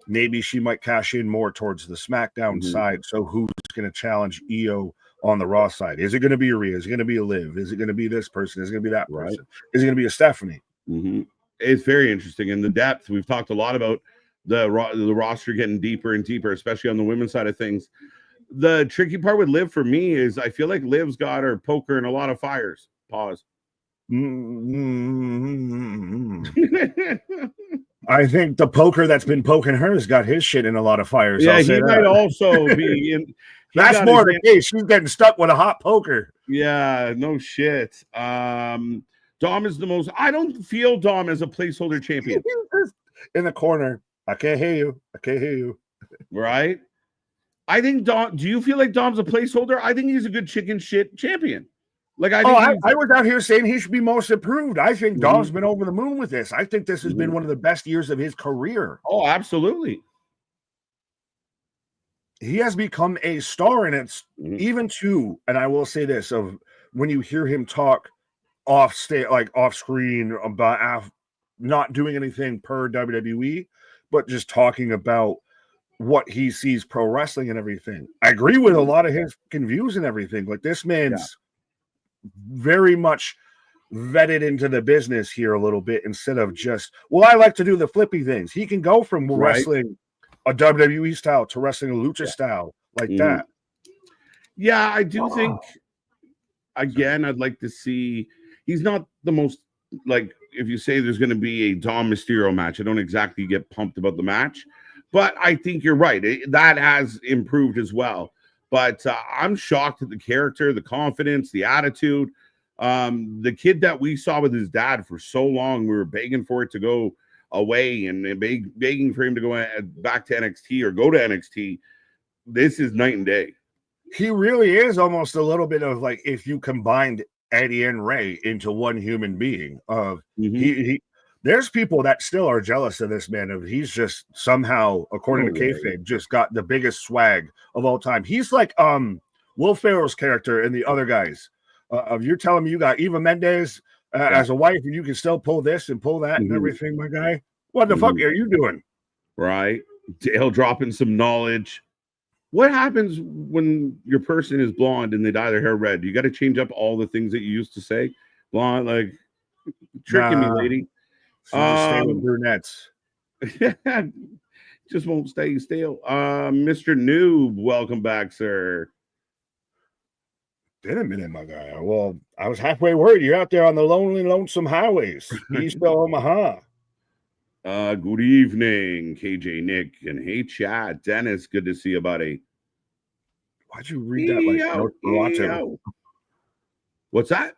Speaker 2: Maybe she might cash in more towards the SmackDown side. So who's going to challenge Io on the Raw side? Is it going to be Rhea? Is it going to be a Liv? Is it going to be this person? Is it going to be that person? Is it going to be a Stephanie?
Speaker 1: It's very interesting. And the depth, we've talked a lot about the roster getting deeper and deeper, especially on the women's side of things. The tricky part with Liv for me is I feel like Liv's got her poker in a lot of fires. Pause.
Speaker 2: I think the poker that's been poking her has got his shit in a lot of fires.
Speaker 1: Yeah, he might also be in.
Speaker 2: That's more the case. She's getting stuck with a hot poker.
Speaker 1: Yeah, no shit. Dom is the most. I don't feel Dom as a placeholder champion.
Speaker 2: In the corner. I can't hear you.
Speaker 1: Right? I think Dom. Do you feel like Dom's a placeholder? I think he's a good chicken shit champion. Like I
Speaker 2: was out here saying he should be most improved. I think Dom's been over the moon with this. I think this has been one of the best years of his career.
Speaker 1: Oh, absolutely.
Speaker 2: He has become a star, and it's even too. And I will say this: of when you hear him talk off screen about not doing anything per WWE, but just talking about what he sees pro wrestling and everything. I agree with a lot of his views and everything. Like this man's very much vetted into the business here a little bit instead of just, well, I like to do the flippy things. He can go from wrestling a WWE style to wrestling a lucha style like that.
Speaker 1: Yeah, I do think, again, I'd like to see, he's not the most, like, if you say there's going to be a Dom Mysterio match, I don't exactly get pumped about the match, but I think you're right. That has improved as well. But I'm shocked at the character, the confidence, the attitude. The kid that we saw with his dad for so long, we were begging for it to go away and begging for him to go back to NXT or go to NXT. This is night and day.
Speaker 2: He really is almost a little bit of like if you combined Eddie and Ray into one human being. There's people that still are jealous of this man. Of he's just somehow, according to kayfabe, just got the biggest swag of all time. He's like Will Ferrell's character and the other guys. You're telling me you got Eva Mendes as a wife, and you can still pull this and pull that and everything, my guy. What the fuck are you doing?
Speaker 1: Right, Dale dropping some knowledge. What happens when your person is blonde and they dye their hair red? You got to change up all the things that you used to say. Blonde, like tricking me, lady.
Speaker 2: Stay with brunettes.
Speaker 1: Just won't stay still. Mr. Noob, welcome back, sir.
Speaker 2: Been a minute, my guy. Well, I was halfway worried. You're out there on the lonely, lonesome highways, east of Omaha.
Speaker 1: Good evening, KJ Nick, and hey, Chad. Dennis, good to see you, buddy.
Speaker 2: Why'd you read that like Nosferatu?
Speaker 1: What's that?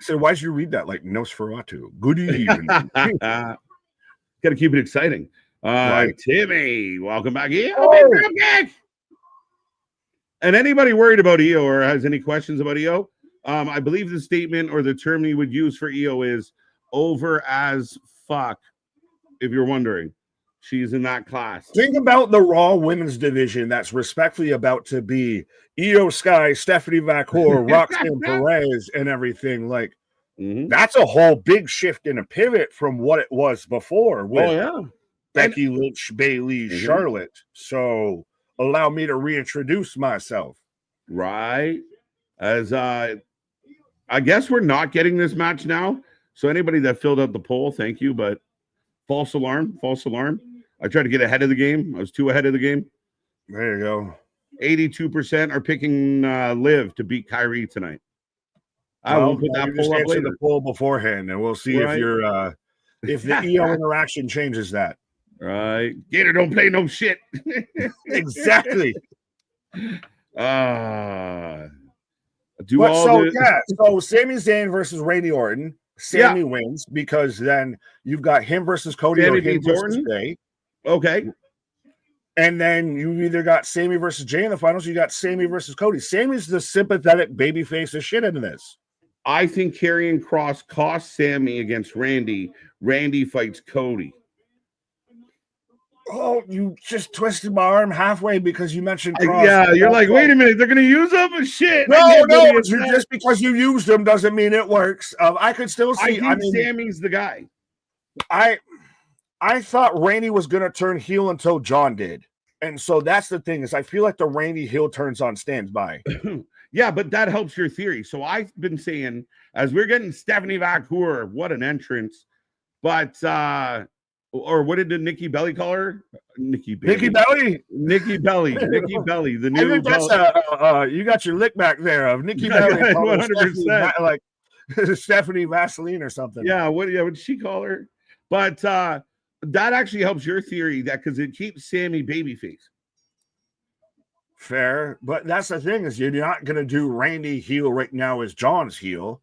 Speaker 2: So why'd you read that like Nosferatu? Good evening.
Speaker 1: Got to keep it exciting. Right. Timmy, welcome back. And anybody worried about EO or has any questions about EO? I believe the statement or the term you would use for EO is over as fuck. If you're wondering, she's in that class.
Speaker 2: Think about the Raw women's division that's respectfully about to be Io Sky, Stephanie McMahon, Roxanne Perez, and everything. Like, that's a whole big shift and a pivot from what it was before with Becky Lynch, Bayley, Charlotte. So allow me to reintroduce myself.
Speaker 1: Right. As I guess we're not getting this match now. So anybody that filled out the poll, thank you. But false alarm. I tried to get ahead of the game. I was too ahead of the game.
Speaker 2: There you go.
Speaker 1: 82% are picking Liv to beat Kyrie tonight. I
Speaker 2: Well,
Speaker 1: will put that poll up
Speaker 2: answer
Speaker 1: later.
Speaker 2: the poll beforehand, and we'll see if you're if the EO interaction changes that.
Speaker 1: Right. Gator don't play no shit.
Speaker 2: Exactly.
Speaker 1: So
Speaker 2: Sami Zayn versus Randy Orton. Sami wins because then you've got him versus Cody
Speaker 1: Sami
Speaker 2: or him
Speaker 1: beats
Speaker 2: versus
Speaker 1: Orton?
Speaker 2: Jay.
Speaker 1: Okay.
Speaker 2: And then you either got Sami versus Jay in the finals, you got Sami versus Cody. Sami's the sympathetic babyface of shit into this.
Speaker 1: I think Karrion Kross cost Sami against Randy. Randy fights Cody.
Speaker 2: Oh, you just twisted my arm halfway because you mentioned Kross.
Speaker 1: Yeah, you're like, wait a minute, they're going to use them? Shit.
Speaker 2: No, just because you used them doesn't mean it works. I could still see.
Speaker 1: I think Sami's the guy.
Speaker 2: I thought Randy was going to turn heel until John did. And so that's the thing is I feel like the Randy heel turns on stands by.
Speaker 1: Yeah, but that helps your theory. So I've been saying, as we're getting Stephanie Vacour, what an entrance. But, or what did Nikki Belly call her? Nikki Belly. The new.
Speaker 2: I think that's you got your lick back there of Nikki Belly.
Speaker 1: 100%.
Speaker 2: Like Stephanie Vaseline or something.
Speaker 1: Yeah, what did she call her? But that actually helps your theory that because it keeps Sami babyface.
Speaker 2: Fair, but that's the thing is you're not going to do Randy heel right now as John's heel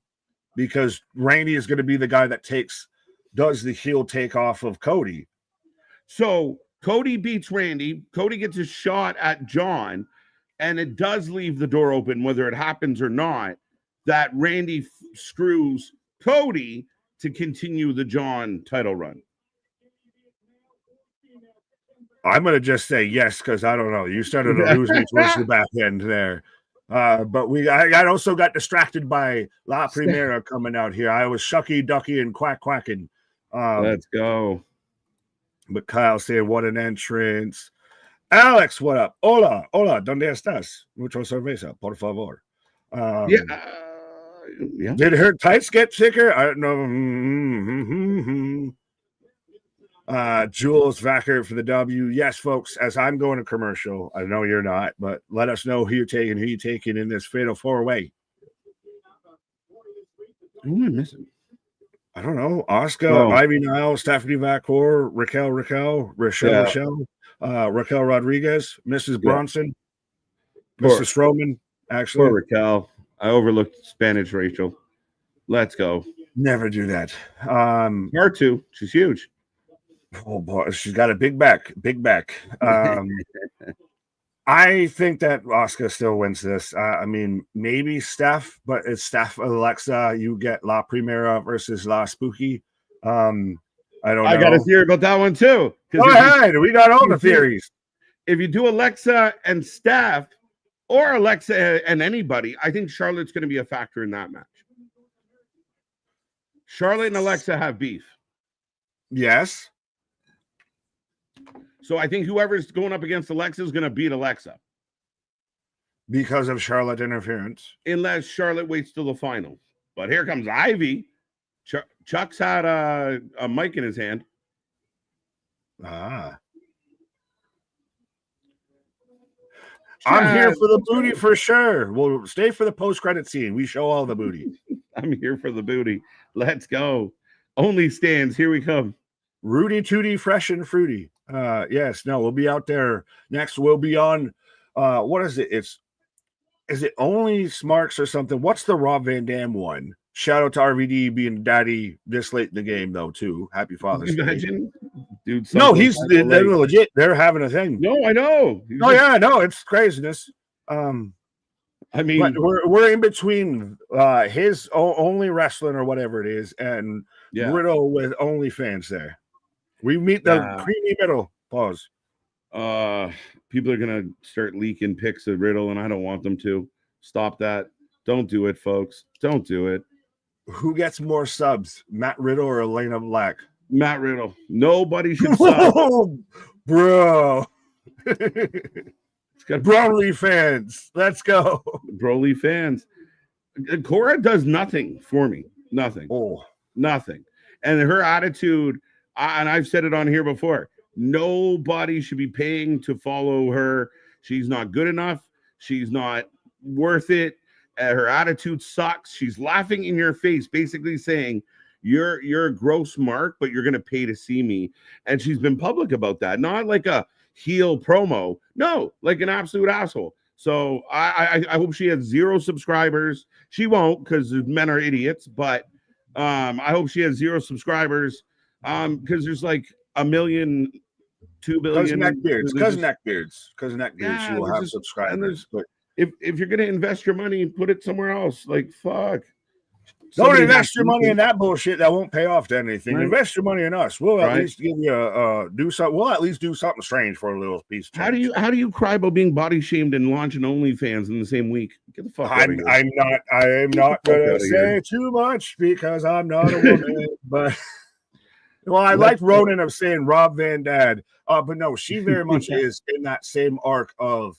Speaker 2: because Randy is going to be the guy that does the heel takeoff of Cody.
Speaker 1: So Cody beats Randy. Cody gets a shot at John, and it does leave the door open, whether it happens or not, that Randy screws Cody to continue the John title run.
Speaker 2: I'm going to just say yes because I don't know. You started to lose me towards the back end there. But I also got distracted by La Primera coming out here. I was shucky, ducky, and quacking.
Speaker 1: Let's go.
Speaker 2: But Kyle saying, what an entrance. Alex, what up? Hola, ¿dónde estás? Mucho cerveza, por favor.
Speaker 1: Yeah.
Speaker 2: Did her tights get thicker? I don't know. Jules Vacker for the W. Yes, folks, as I'm going to commercial, I know you're not, but let us know who you're taking in this fatal four-way.
Speaker 1: Who am I missing?
Speaker 2: I don't know. Oscar, Ivy Nile, Stephanie Vacour, Raquel, Rochelle, Raquel Rodriguez, Mrs. Bronson, Mrs. Strowman, actually.
Speaker 1: Poor Raquel. I overlooked Spanish Rachel. Let's go.
Speaker 2: Never do that.
Speaker 1: Her too. She's huge.
Speaker 2: Oh boy, she's got a big back. I think that Asuka still wins this. I mean, maybe Steph, but it's Steph Alexa. You get La Primera versus La Spooky. I don't know.
Speaker 1: I got a theory about that one too.
Speaker 2: Go ahead. We got all the theories.
Speaker 1: If you do Alexa and Steph, or Alexa and anybody, I think Charlotte's going to be a factor in that match. Charlotte and Alexa have beef.
Speaker 2: Yes.
Speaker 1: So I think whoever's going up against Alexa is going to beat Alexa.
Speaker 2: Because of Charlotte interference.
Speaker 1: Unless Charlotte waits till the final. But here comes Ivy. Chuck's had a mic in his hand.
Speaker 2: I'm here for the booty for sure. We'll stay for the post-credit scene. We show all the booty.
Speaker 1: I'm here for the booty. Let's go. Only stands. Here we come.
Speaker 2: Rudy Tooty, fresh and fruity. Yes, no, we'll be out there next. We'll be on what is it? Is it only Smarks or something? What's the Rob Van Dam one? Shout out to RVD being daddy this late in the game, though, too. Happy Father's Day.
Speaker 1: Dude,
Speaker 2: no, they're legit. They're having a thing.
Speaker 1: No, I know.
Speaker 2: Yeah, no, it's craziness.
Speaker 1: I mean,
Speaker 2: but we're in between his only wrestling or whatever it is, and Riddle with OnlyFans there. We meet the creamy middle. Pause.
Speaker 1: People are gonna start leaking pics of Riddle, and I don't want them to. Stop that. Don't do it, folks. Don't do it.
Speaker 2: Who gets more subs, Matt Riddle or Elena Black?
Speaker 1: Matt Riddle. Nobody should suck.
Speaker 2: Oh, bro.
Speaker 1: It's got
Speaker 2: Broly fans. Let's go.
Speaker 1: Broly fans. Cora does nothing for me. Nothing.
Speaker 2: Oh,
Speaker 1: Nothing. And her attitude, and I've said it on here before, nobody should be paying to follow her. She's not good enough. She's not worth it. Her attitude sucks. She's laughing in your face, basically saying, you're a gross mark, but you're going to pay to see me. And she's been public about that. Not like a heel promo. No, like an absolute asshole. So I hope she has 0 subscribers. She won't, because men are idiots, but I hope she has 0 subscribers because there's like 1 million, 2 billion.
Speaker 2: Cousin neckbeards. She will have subscribers. But
Speaker 1: if you're gonna invest your money, put it somewhere else. Like fuck.
Speaker 2: Don't invest your money in that bullshit that won't pay off to anything. Right. Invest your money in us. We'll at least give you do something. We'll at least do something strange for a little piece.
Speaker 1: How do you cry about being body shamed and launching OnlyFans in the same week? Get the fuck out of here.
Speaker 2: I am not gonna say too much because I'm not a woman. But well, I like Ronan of saying Rob Van Dad. But no, she very much is in that same arc of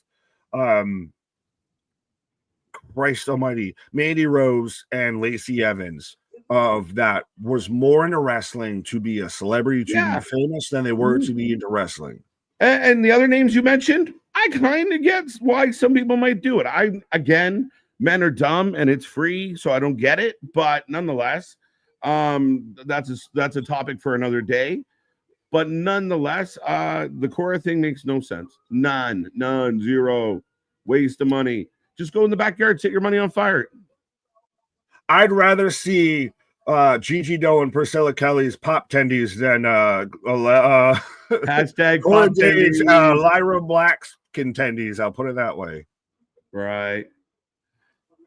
Speaker 2: Christ almighty, Mandy Rose and Lacey Evans of that was more into wrestling to be a celebrity, to be famous than they were to be into wrestling.
Speaker 1: And the other names you mentioned, I kind of get why some people might do it. Again, men are dumb and it's free, so I don't get it. But nonetheless, that's a topic for another day. But nonetheless, the Cora thing makes no sense. None, 0. Waste of money. Just go in the backyard, set your money on fire.
Speaker 2: I'd rather see Gigi Doe and Priscilla Kelly's pop tendies than
Speaker 1: hashtag pop tendies.
Speaker 2: Lyra Black's contendies. I'll put it that way.
Speaker 1: Right.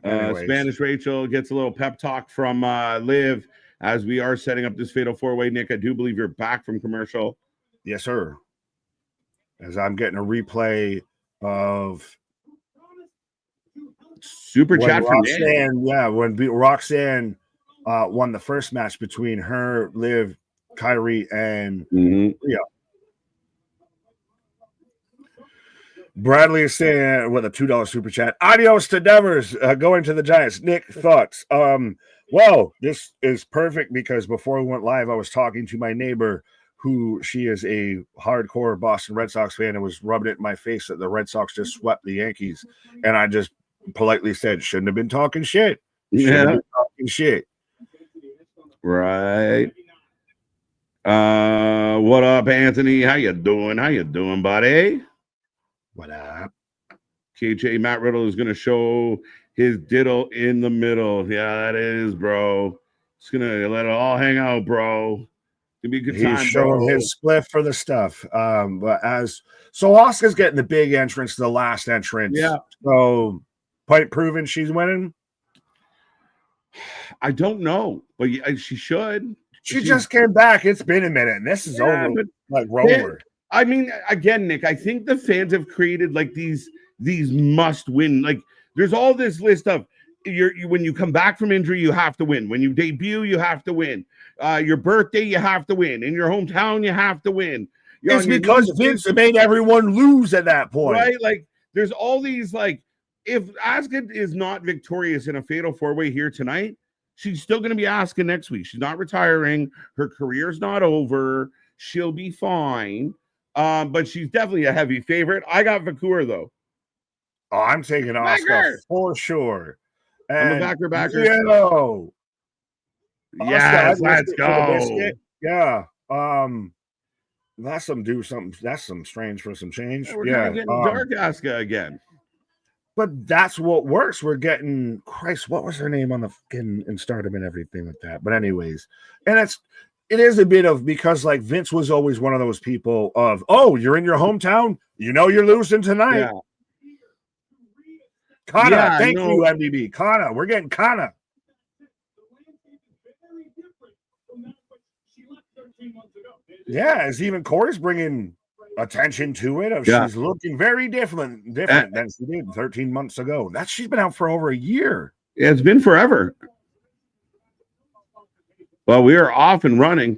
Speaker 1: Spanish Rachel gets a little pep talk from Liv as we are setting up this fatal 4-way. Nick, I do believe you're back from commercial.
Speaker 2: Yes, sir. As I'm getting a replay of
Speaker 1: super chat from
Speaker 2: Roxanne. Yeah, when Roxanne won the first match between her, Liv, Kyrie, and Bradley is saying with a $2 super chat, adios to Devers, going to the Giants. Nick, thoughts? Well, this is perfect because before we went live, I was talking to my neighbor who she is a hardcore Boston Red Sox fan and was rubbing it in my face that the Red Sox just swept the Yankees. And I just politely said, shouldn't have been talking shit.
Speaker 1: Right. What up, Anthony? How you doing, buddy?
Speaker 2: What up?
Speaker 1: KJ, Matt Riddle is going to show his diddle in the middle. Yeah, that is, bro. It's going to let it all hang out, bro. It'll be a good time,
Speaker 2: He's showing his spliff for the stuff. But Oscar's getting the big entrance, the last entrance.
Speaker 1: Yeah.
Speaker 2: So point proven she's winning.
Speaker 1: I don't know, but she should.
Speaker 2: She just came back. It's been a minute, and this is over like roller.
Speaker 1: I mean, again, Nick, I think the fans have created like these must win. Like there's all this list of when you come back from injury, you have to win. When you debut, you have to win. Your birthday, you have to win. In your hometown, you have to win.
Speaker 2: It's because Vince made everyone lose at that point.
Speaker 1: Right? Like there's all these like if Asuka is not victorious in a fatal 4-way here tonight, she's still going to be Asuka next week. She's not retiring. Her career's not over. She'll be fine. But she's definitely a heavy favorite. I got Vakura though.
Speaker 2: Oh, I'm taking Asuka for sure.
Speaker 1: And I'm a backer.
Speaker 2: Yes,
Speaker 1: let's go.
Speaker 2: Yeah. That's some strange for some change.
Speaker 1: We're getting dark Asuka again.
Speaker 2: But that's what works. We're getting Christ. What was her name on the in Stardom and everything like that? But anyways, and it is a bit of because like Vince was always one of those people of you're in your hometown, you're losing tonight. Yeah. Kana, thank you, MDB. Kana, we're getting Kana. Yeah, as even Corey's bringing attention to it. She's looking very different than she did 13 months ago. She's been out for over a year.
Speaker 1: Yeah, it's been forever. Well, we are off and running.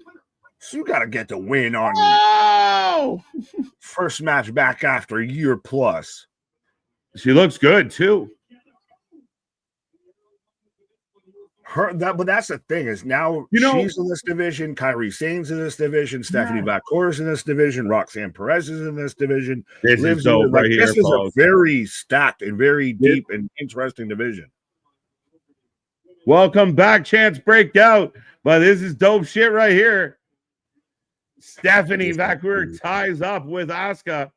Speaker 2: So you got to get the win on first match back after a year plus.
Speaker 1: She looks good too.
Speaker 2: But that's the thing is now she's in this division. Kyrie Sane's in this division. Stephanie Vacour's in this division. Roxanne Perez is in this division.
Speaker 1: This is dope right here.
Speaker 2: This is a very stacked and very deep and interesting division.
Speaker 1: Welcome back, Chance Breakout. But this is dope shit right here. Stephanie Vacour ties up with Asuka.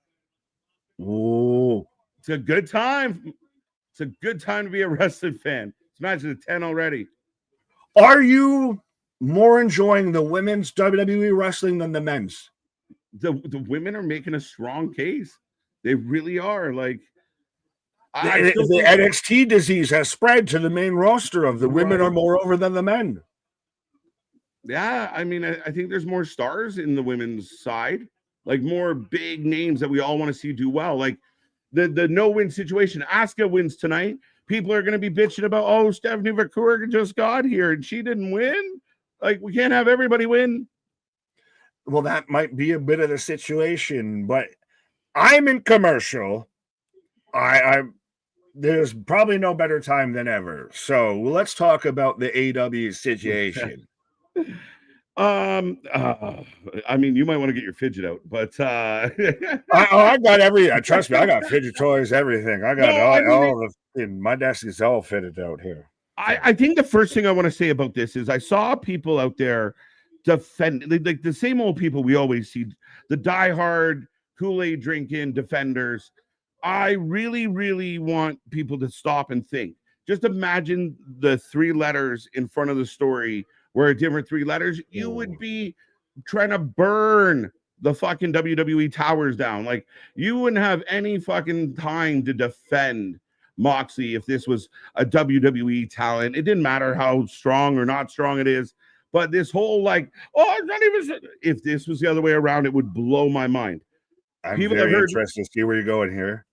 Speaker 2: Ooh.
Speaker 1: It's a good time. It's a good time to be a wrestling fan. This match is a 10 already.
Speaker 2: Are you more enjoying the women's WWE wrestling than the men's?
Speaker 1: The women are making a strong case. They really are. Like
Speaker 2: the NXT disease has spread to the main roster of the women are more over than the men.
Speaker 1: Yeah, I mean, I think there's more stars in the women's side, like more big names that we all want to see do well. Like the no-win situation. Asuka wins tonight. People are going to be bitching about, oh, Stephanie Vacour just got here and she didn't win. Like, we can't have everybody win.
Speaker 2: Well, that might be a bit of the situation, but I'm in commercial. There's probably no better time than ever. So let's talk about the AW situation.
Speaker 1: I mean, you might want to get your fidget out, but
Speaker 2: I got everything. Trust me, I got fidget toys, everything. I got my desk is all fitted out here.
Speaker 1: I think the first thing I want to say about this is I saw people out there defend like the same old people we always see, the diehard Kool-Aid drinking defenders. I really, really want people to stop and think. Just imagine the 3 letters in front of the story were different 3 letters. You would be trying to burn the fucking WWE towers down. Like, you wouldn't have any fucking time to defend Moxley if this was a WWE talent. It didn't matter how strong or not strong it is. But this whole like, oh, it's not even. If this was the other way around, it would blow my mind.
Speaker 2: I'm very interested to see where you're going here.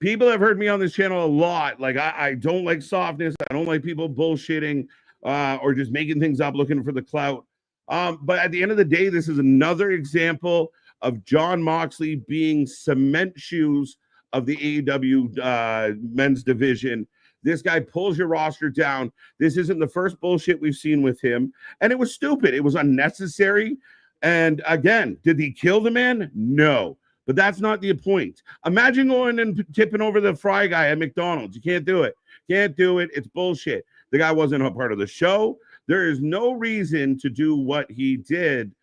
Speaker 1: People have heard me on this channel a lot. Like, I don't like softness. I don't like people bullshitting or just making things up, looking for the clout. But at the end of the day, this is another example of Jon Moxley being cement shoes of the AEW men's division. This guy pulls your roster down. This isn't the first bullshit we've seen with him. And it was stupid. It was unnecessary. And again, did he kill the man? No. But that's not the point. Imagine going and tipping over the fry guy at McDonald's. You can't do it. Can't do it. It's bullshit. The guy wasn't a part of the show. There is no reason to do what he did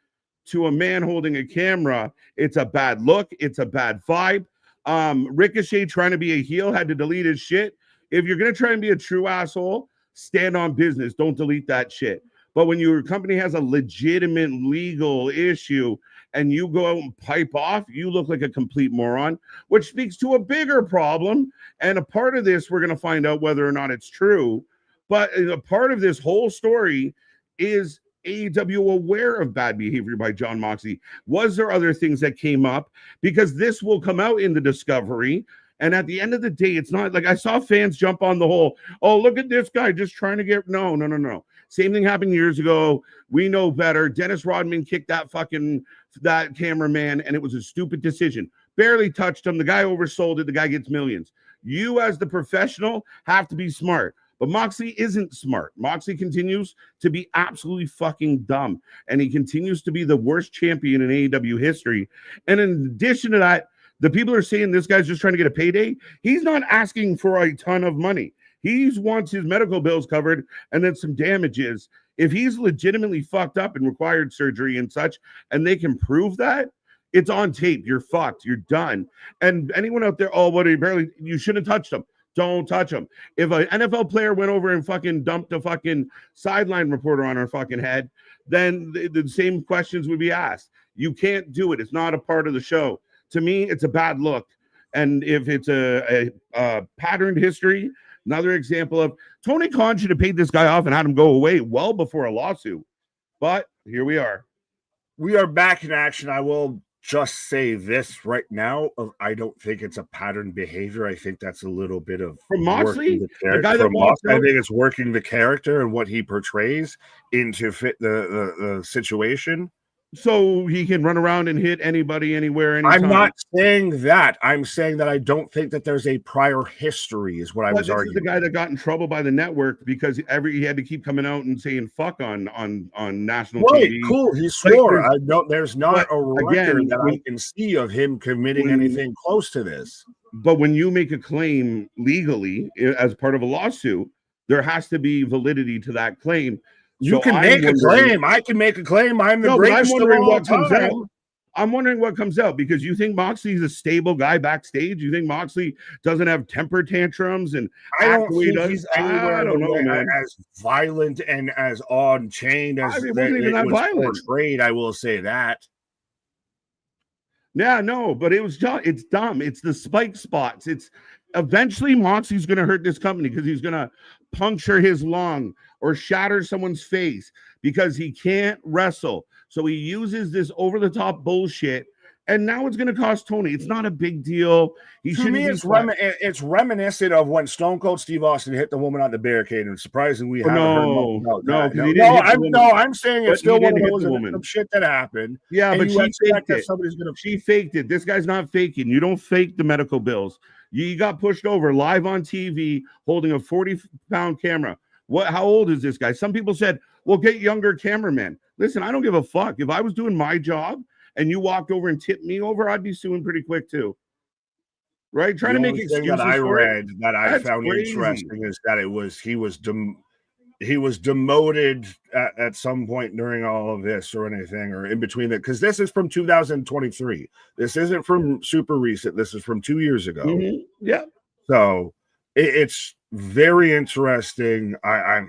Speaker 1: to a man holding a camera. It's a bad look. It's a bad vibe. Ricochet trying to be a heel had to delete his shit. If you're going to try and be a true asshole, stand on business. Don't delete that shit. But when your company has a legitimate legal issue and you go out and pipe off, you look like a complete moron, which speaks to a bigger problem. And a part of this, we're going to find out whether or not it's true. But a part of this whole story is AEW aware of bad behavior by Jon Moxley. Was there other things that came up? Because this will come out in the discovery. And at the end of the day, it's not like I saw fans jump on the whole, oh, look at this guy just trying to get, no. Same thing happened years ago. We know better. Dennis Rodman kicked that cameraman, and it was a stupid decision. Barely touched him. The guy oversold it. The guy gets millions. You as the professional have to be smart. But Moxley isn't smart. Moxley continues to be absolutely fucking dumb. And he continues to be the worst champion in AEW history. And in addition to that, the people are saying this guy's just trying to get a payday. He's not asking for a ton of money. He wants his medical bills covered and then some damages. If he's legitimately fucked up and required surgery and such, and they can prove that, it's on tape. You're fucked. You're done. And anyone out there, you shouldn't have touched him. Don't touch him. If an NFL player went over and fucking dumped a fucking sideline reporter on her fucking head, then the same questions would be asked. You can't do it. It's not a part of the show. To me, it's a bad look. And if it's a patterned history, another example of Tony Khan should have paid this guy off and had him go away well before a lawsuit. But here we are.
Speaker 2: We are back in action. I will just say this right now. I don't think it's a patterned behavior. I think that's a little bit of
Speaker 1: from Moxley.
Speaker 2: I think it's working the character and what he portrays into fit the situation.
Speaker 1: So he can run around and hit anybody, anywhere, anytime.
Speaker 2: I'm not saying that. I'm saying that I don't think that there's a prior history, is what I was arguing.
Speaker 1: This is the guy that got in trouble by the network because he had to keep coming out and saying "fuck" on national TV.
Speaker 2: Cool. He swore. I don't. There's not a record that I can see of him committing anything close to this.
Speaker 1: But when you make a claim legally as part of a lawsuit, there has to be validity to that claim.
Speaker 2: You can make a claim. I can make a claim. I'm the greatest of all time.
Speaker 1: I'm wondering what comes out, because you think Moxley's a stable guy backstage. You think Moxley doesn't have temper tantrums and
Speaker 2: I don't think he's anywhere as violent and as on-chain as it was portrayed. I will say that.
Speaker 1: Yeah, no, but it's dumb. It's the spike spots. It's eventually Moxley's going to hurt this company because he's going to puncture his lung or shatter someone's face because he can't wrestle. So he uses this over-the-top bullshit, and now it's going to cost Tony. It's not a big deal.
Speaker 2: To me, it's reminiscent of when Stone Cold Steve Austin hit the woman on the barricade, and surprisingly, we haven't heard about that. I'm saying it's still one of those shit that happened.
Speaker 1: Yeah, but she faked it. This guy's not faking. You don't fake the medical bills. You got pushed over live on TV holding a 40-pound camera. How old is this guy? Some people said, well, get younger cameramen. Listen, I don't give a fuck. If I was doing my job and you walked over and tipped me over, I'd be suing pretty quick too. Right? Trying to make excuses.
Speaker 2: That I read that I found interesting is that he was demoted at some point during all of this or anything, or in between that, because this is from 2023. This isn't from super recent. This is from 2 years ago.
Speaker 1: Mm-hmm. Yeah.
Speaker 2: So it's very interesting. I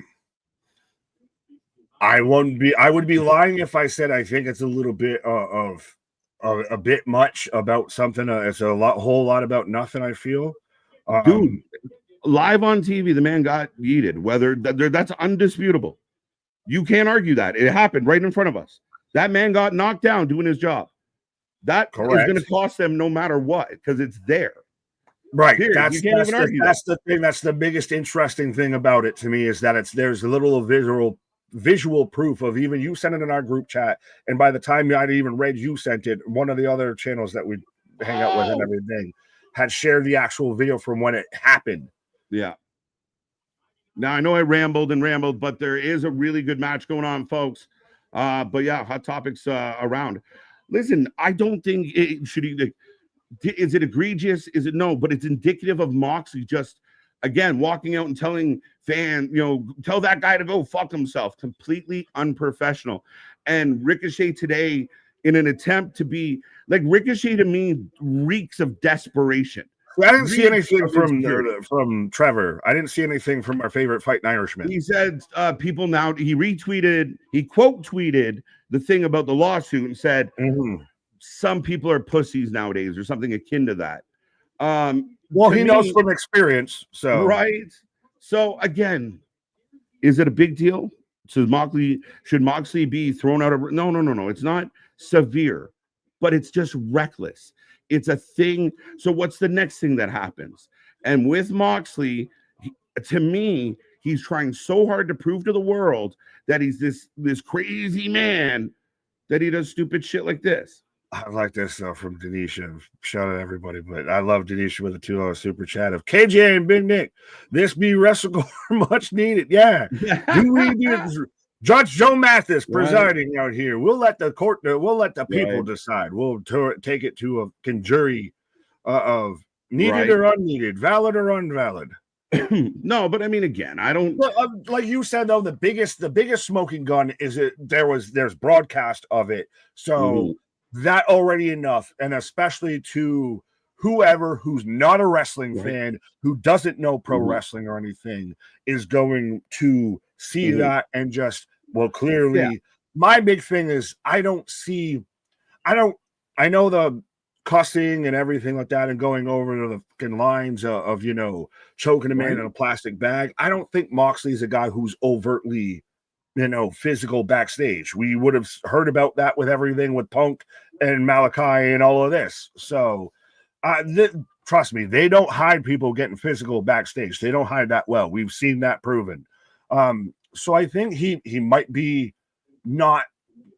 Speaker 2: would be lying if I said I think it's a little bit of a bit much about something. It's whole lot about nothing, I feel.
Speaker 1: Dude, live on TV, the man got yeeted. That's undisputable. You can't argue that. It happened right in front of us. That man got knocked down doing his job. That is going to cost them no matter what, because it's there.
Speaker 2: Right. That's the thing. That's the biggest interesting thing about it to me, is that there's a little visual proof of even you sent it in our group chat. And by the time I'd even read you sent it, one of the other channels that we hang out with and everything had shared the actual video from when it happened.
Speaker 1: Yeah. Now I know I rambled, but there is a really good match going on, folks. But yeah, hot topics around. Listen, I don't think it should either. Is it egregious? Is it no? But it's indicative of Moxley just, again, walking out and telling fans, tell that guy to go fuck himself. Completely unprofessional. And Ricochet today, in an attempt to be like, Ricochet to me reeks of desperation.
Speaker 2: I didn't see anything from Trevor. I didn't see anything from our favorite Fighting Irishman.
Speaker 1: He said people now, he quote tweeted the thing about the lawsuit and said, some people are pussies nowadays, or something akin to that.
Speaker 2: Well, he knows from experience. So
Speaker 1: right. So again, is it a big deal? Should Moxley be thrown out of? No. It's not severe, but it's just reckless. It's a thing. So what's the next thing that happens? And with Moxley, to me, he's trying so hard to prove to the world that he's this crazy man that he does stupid shit like this.
Speaker 2: I like this stuff from Denisha. Shout out everybody, but I love Denisha with a $2 super chat of KJ and Big Nick. This be WrestleCore much needed. Yeah. Judge Joe Mathis presiding out here. We'll let the court, we'll let the people decide. We'll take it to a jury of needed or unneeded, valid or invalid.
Speaker 1: No, but I mean, again, I don't
Speaker 2: like you said though. The biggest smoking gun is there's broadcast of it, so that already enough, and especially to whoever who's not a wrestling fan, who doesn't know pro wrestling or anything, is going to see that and just clearly. My big thing is I know the cussing and everything like that and going over the fucking lines of choking a man in a plastic bag. I don't think Moxley's a guy who's overtly physical backstage. We would have heard about that with everything with Punk and Malachi and all of this. So trust me, they don't hide people getting physical backstage. They don't hide that well. We've seen that proven. So I think he might be not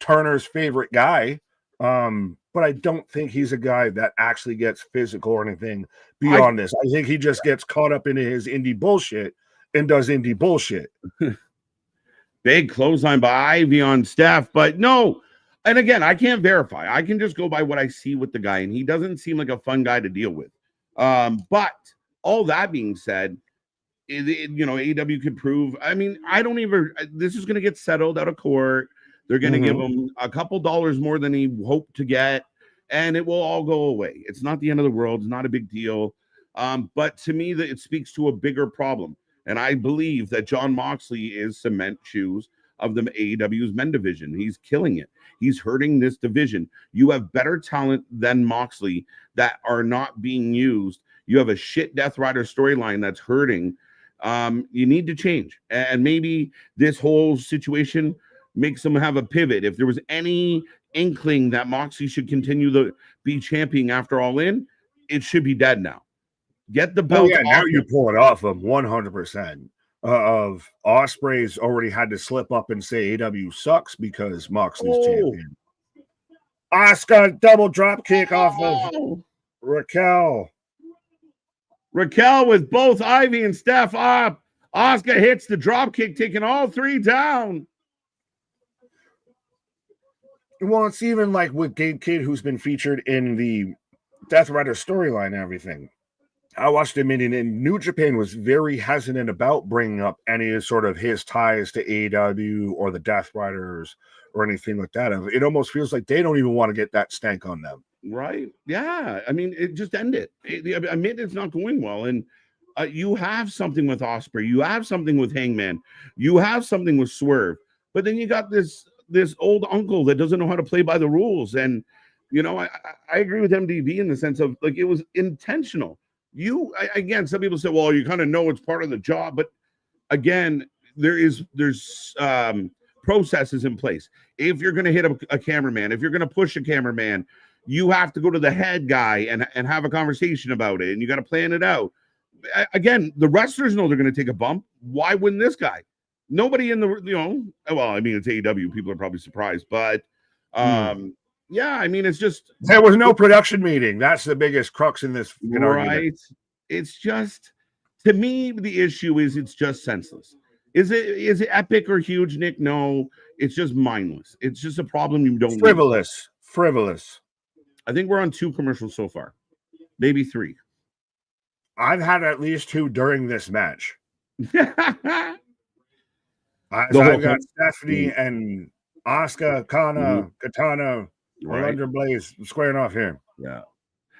Speaker 2: Turner's favorite guy. But I don't think he's a guy that actually gets physical or anything beyond this. I think he just gets caught up into his indie bullshit and does indie bullshit.
Speaker 1: Big clothesline by Ivy on Steph, but no. And again, I can't verify. I can just go by what I see with the guy, and he doesn't seem like a fun guy to deal with. But all that being said, AEW could prove. I mean, I don't even. This is going to get settled out of court. They're going to give him a couple dollars more than he hoped to get, and it will all go away. It's not the end of the world. It's not a big deal. But to me, that it speaks to a bigger problem. And I believe that John Moxley is cement shoes of the AEW's men division. He's killing it. He's hurting this division. You have better talent than Moxley that are not being used. You have a shit Death Rider storyline that's hurting. You need to change. And maybe this whole situation makes them have a pivot. If there was any inkling that Moxley should continue to be champion after All In, it should be dead now. Get the belt.
Speaker 2: Oh, yeah, now you pull it off of 100%. Of Ospreay's already had to slip up and say AEW sucks because Moxley's champion. Asuka double drop kick off of Raquel.
Speaker 1: Raquel with both Ivy and Steph up. Asuka hits the drop kick, taking all three down.
Speaker 2: Well, it's even like with Gabe Kidd, who's been featured in the Death Rider storyline and everything. I watched him in New Japan was very hesitant about bringing up any sort of his ties to AEW or the Death Riders or anything like that. It almost feels like they don't even want to get that stank on them.
Speaker 1: Right. Yeah. I mean, it just ended. I mean, it's not going well. And you have something with Ospreay. You have something with Hangman. You have something with Swerve. But then you got this old uncle that doesn't know how to play by the rules. And, I agree with MDB in the sense of, like, it was intentional. Again, some people say, well, you kind of know it's part of the job. But, again, there's processes in place. If you're going to hit a cameraman, if you're going to push a cameraman, you have to go to the head guy and have a conversation about it, and you got to plan it out. Again, the wrestlers know they're going to take a bump. Why wouldn't this guy? Nobody in the, well, I mean, it's AEW. People are probably surprised, but yeah, I mean, it's just.
Speaker 2: There was no production meeting. That's the biggest crux in this
Speaker 1: right.
Speaker 2: argument.
Speaker 1: It's just, to me, the issue is it's just senseless. Is it epic or huge, Nick? No, it's just mindless. It's just a problem you don't
Speaker 2: frivolous.
Speaker 1: I think we're on 2 commercials so far, maybe 3.
Speaker 2: I've had at least 2 during this match. I've got Stephanie and Asuka, Katana, Thunder Blaze squaring off here.
Speaker 1: Yeah.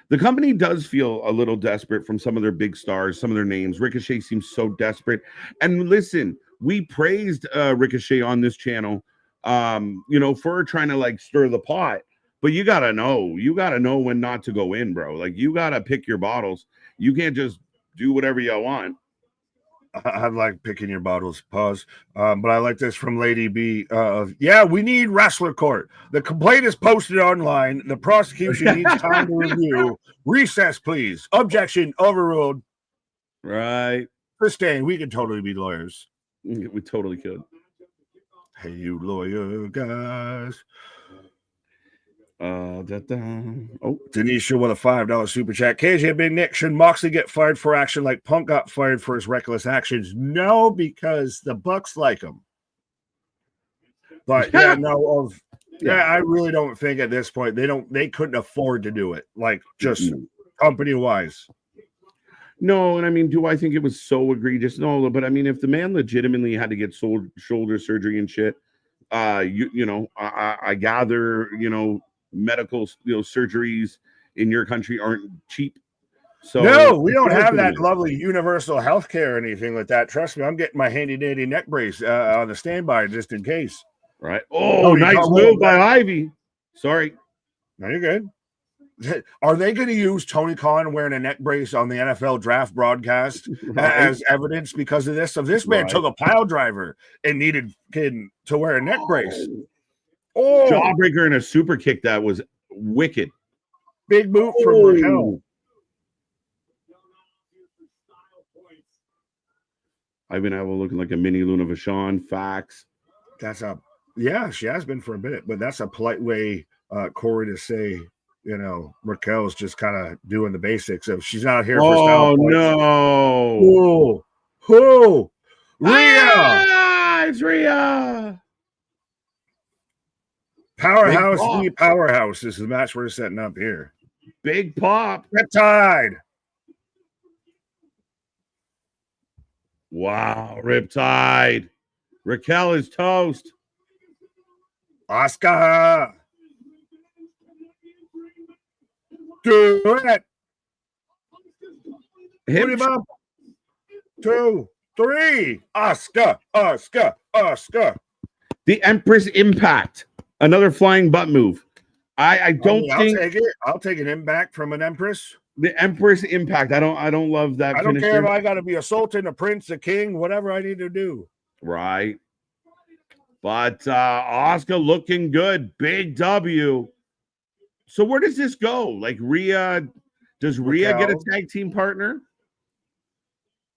Speaker 1: The company does feel a little desperate from some of their big stars, some of their names. Ricochet seems so desperate. And listen, we praised Ricochet on this channel, for trying to like stir the pot. But you gotta know when not to go in, bro. Like, you gotta pick your bottles. You can't just do whatever you want.
Speaker 2: I like picking your bottles. Pause. But I like this from Lady B. We need wrestler court. The complaint is posted online. The prosecution needs time to review. Recess, please. Objection overruled.
Speaker 1: Right.
Speaker 2: Sustained. We could totally be lawyers.
Speaker 1: We totally could.
Speaker 2: Hey, you lawyer guys. Denisha with a $5 super chat. KJ Big Nick, should Moxley get fired for action like Punk got fired for his reckless actions? No, because the Bucks like him. But I really don't think at this point they couldn't afford to do it, like just company wise.
Speaker 1: No, and I mean, do I think it was so egregious? No, but I mean, if the man legitimately had to get shoulder surgery and shit, I gather, medical surgeries in your country aren't cheap. So
Speaker 2: no, we don't have that lovely universal health care or anything like that. Trust me, I'm getting my handy dandy neck brace on the standby just in case.
Speaker 1: Right. Oh, nice move by Ivy. Sorry.
Speaker 2: No, you're good. Are they going to use Tony Khan wearing a neck brace on the NFL draft broadcast as evidence because of this? So this man took a pile driver and needed to wear a neck brace. Oh,
Speaker 1: jawbreaker and a super kick that was wicked.
Speaker 2: Big move from Raquel.
Speaker 1: Ivan Neville looking like a mini Luna Vachon. Facts.
Speaker 2: That's a Yeah, she has been for a minute, but that's a polite way, Corey, to say, Raquel's just kind of doing the basics of she's not here for style
Speaker 1: Oh
Speaker 2: points.
Speaker 1: no!
Speaker 2: Who? Rhea!
Speaker 1: It's Rhea!
Speaker 2: Powerhouse v. Powerhouse is the match we're setting up here.
Speaker 1: Big pop.
Speaker 2: Riptide.
Speaker 1: Wow, Riptide. Raquel is toast.
Speaker 2: Asuka. Do it. Put him up. 2, 3. Asuka.
Speaker 1: The Empress Impact. Another flying butt move. I don't think
Speaker 2: I'll take it. I'll take an impact from an Empress.
Speaker 1: The Empress Impact. I don't love that.
Speaker 2: I don't care if I got to be a sultan, a prince, a king, whatever I need to do.
Speaker 1: Right. But Asuka looking good. Big W. So where does this go? Like Rhea, does Rhea get a tag team partner?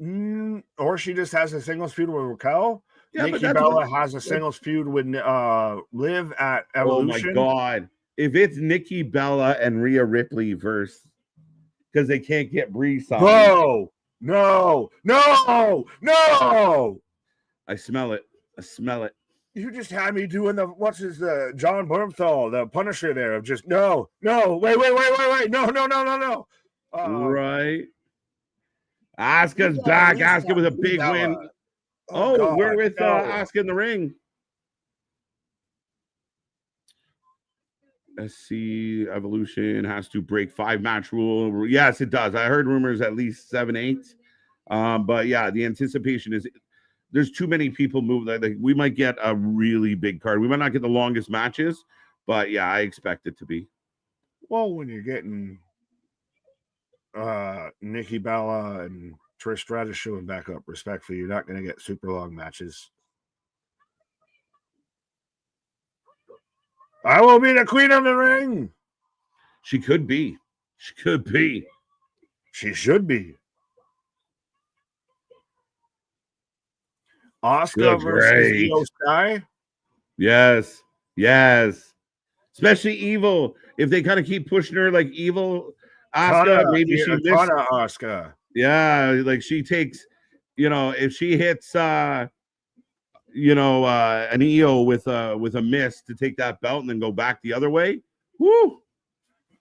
Speaker 2: Or she just has a singles feud with Raquel.
Speaker 1: Yeah,
Speaker 2: Nikki Bella has a singles feud with Liv at Evolution.
Speaker 1: Oh my God. If it's Nikki Bella and Rhea Ripley versus, because they can't get Bree signed.
Speaker 2: No.
Speaker 1: I smell it.
Speaker 2: You just had me doing the John Bernthal, the Punisher there of just no, wait, no.
Speaker 1: Right. Asuka's back. Asuka with a big win. Oh, we're with Asuka in the ring. SC Evolution has to break 5-match rule. Yes, it does. I heard rumors at least 7, 8. But yeah, the anticipation is there's too many people move. Like we might get a really big card. We might not get the longest matches, but yeah, I expect it to be.
Speaker 2: Well, when you're getting Nikki Bella and Trish Stratus showing back up, respectfully, you're not going to get super long matches. I will be the queen of the ring.
Speaker 1: She could be. She
Speaker 2: should be. Asuka versus Io Sky.
Speaker 1: Yes. Especially Evil. If they kind of keep pushing her like Evil Asuka, maybe she misses
Speaker 2: Asuka.
Speaker 1: Yeah, like she takes, if she hits an EO with a miss to take that belt and then go back the other way. Woo!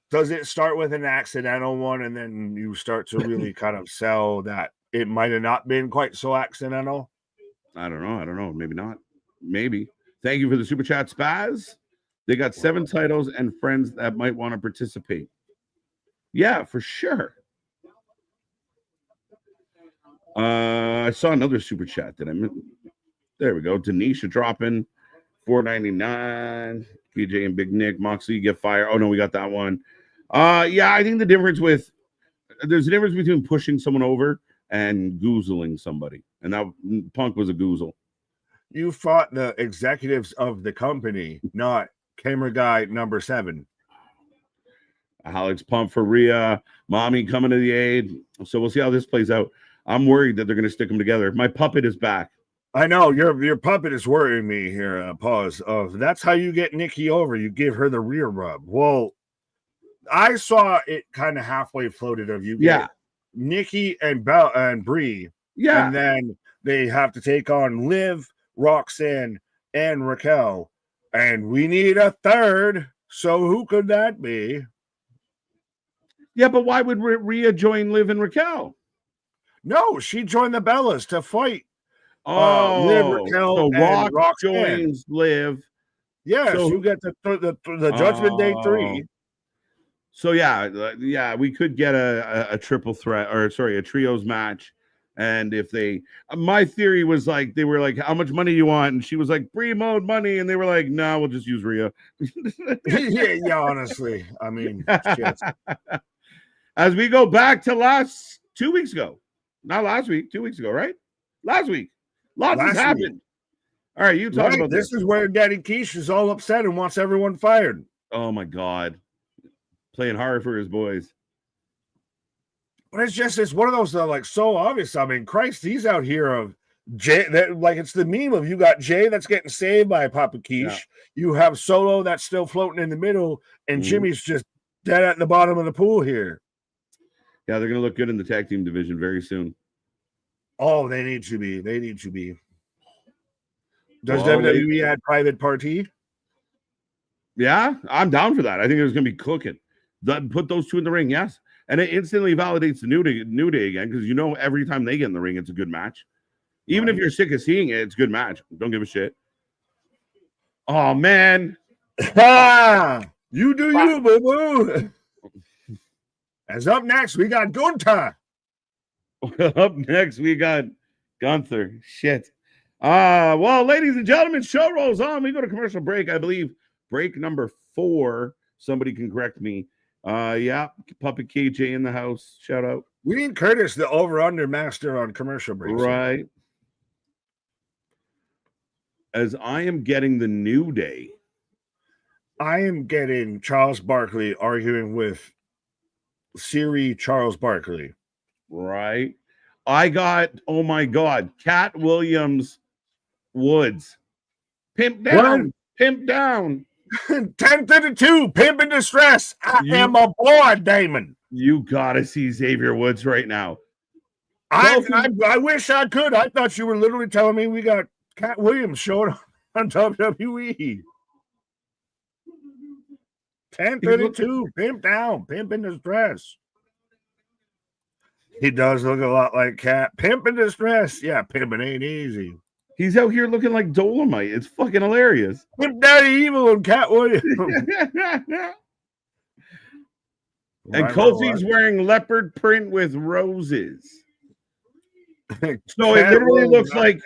Speaker 2: Does it start with an accidental one and then you start to really kind of sell that it might have not been quite so accidental?
Speaker 1: I don't know. Maybe not. Maybe. Thank you for the super chat, Spaz. They got 7 titles and friends that might want to participate. Yeah, for sure. I saw another super chat that I meant. There we go. Denisha dropping $4.99. PJ and Big Nick. Moxley get fired. Oh no, we got that one. Yeah, I think there's a difference between pushing someone over and goozling somebody. And that Punk was a goozle.
Speaker 2: You fought the executives of the company, not camera guy number 7.
Speaker 1: Alex pumped for Rhea. Mommy coming to the aid. So we'll see how this plays out. I'm worried that they're going to stick them together. My puppet is back.
Speaker 2: I know your puppet is worrying me here. Pause. That's how you get Nikki over. You give her the rear rub. Well, I saw it kind of halfway floated of you.
Speaker 1: Yeah.
Speaker 2: Nikki and Belle and Brie.
Speaker 1: Yeah.
Speaker 2: And then they have to take on Liv, Roxanne, and Raquel. And we need a third. So who could that be?
Speaker 1: Yeah, but why would Rhea join Liv and Raquel?
Speaker 2: No, she joined the Bellas to fight.
Speaker 1: Liv,
Speaker 2: Raquel,
Speaker 1: so
Speaker 2: and
Speaker 1: Rock joins Liv.
Speaker 2: Yeah, so you get the Judgment Day 3.
Speaker 1: So yeah, we could get a triple threat, or sorry, a trios match. And if my theory was like, they were like, how much money you want? And she was like, Brie mode money. And they were like, no, we'll just use Rhea.
Speaker 2: yeah, honestly. I mean, shit.
Speaker 1: As we go back to 2 weeks ago, not last week, 2 weeks ago, right? Last week. Lots has happened. All right, you talk about this.
Speaker 2: This is where Daddy Quiche is all upset and wants everyone fired.
Speaker 1: Oh my God. Playing hard for his boys.
Speaker 2: But it's one of those like so obvious. I mean, Christ, he's out here of Jay, like it's the meme of you got Jay that's getting saved by Papa Quiche.
Speaker 1: Yeah.
Speaker 2: You have Solo that's still floating in the middle, and Jimmy's just dead at the bottom of the pool here.
Speaker 1: Yeah, they're gonna look good in the tag team division very soon.
Speaker 2: Oh, they need to be. They need to be. Does WWE add Private Party?
Speaker 1: Yeah, I'm down for that. I think it's gonna be cooking. Put those two in the ring, yes, and it instantly validates the New Day again because every time they get in the ring, it's a good match. Even if you're sick of seeing it, it's a good match. Don't give a shit. Oh man,
Speaker 2: you do you, boo boo. As up next, we got Gunther.
Speaker 1: Up next, we got Gunther. Shit. Well, ladies and gentlemen, show rolls on. We go to commercial break. I believe break number 4. Somebody can correct me. Yeah, Puppet KJ in the house. Shout out.
Speaker 2: We need Curtis, the over-under master on commercial breaks.
Speaker 1: Right. As I am getting the New Day.
Speaker 2: I am getting Charles Barkley arguing with Siri Charles Barkley.
Speaker 1: Right. I got, oh my God, Cat Williams Woods. Pimp down. What? Pimp down.
Speaker 2: 10-32, Pimp in Distress. I am aboard, Damon.
Speaker 1: You gotta see Xavier Woods right now.
Speaker 2: I wish I could. I thought you were literally telling me we got Cat Williams showing up on WWE. 10-32, Pimp down, Pimp in Distress. He does look a lot like Cat. Pimp in Distress. Yeah, pimping ain't easy.
Speaker 1: He's out here looking like Dolomite. It's fucking hilarious.
Speaker 2: Pimp Daddy Evil and Cat Williams.
Speaker 1: And Kofi's wearing leopard print with roses. So it literally looks like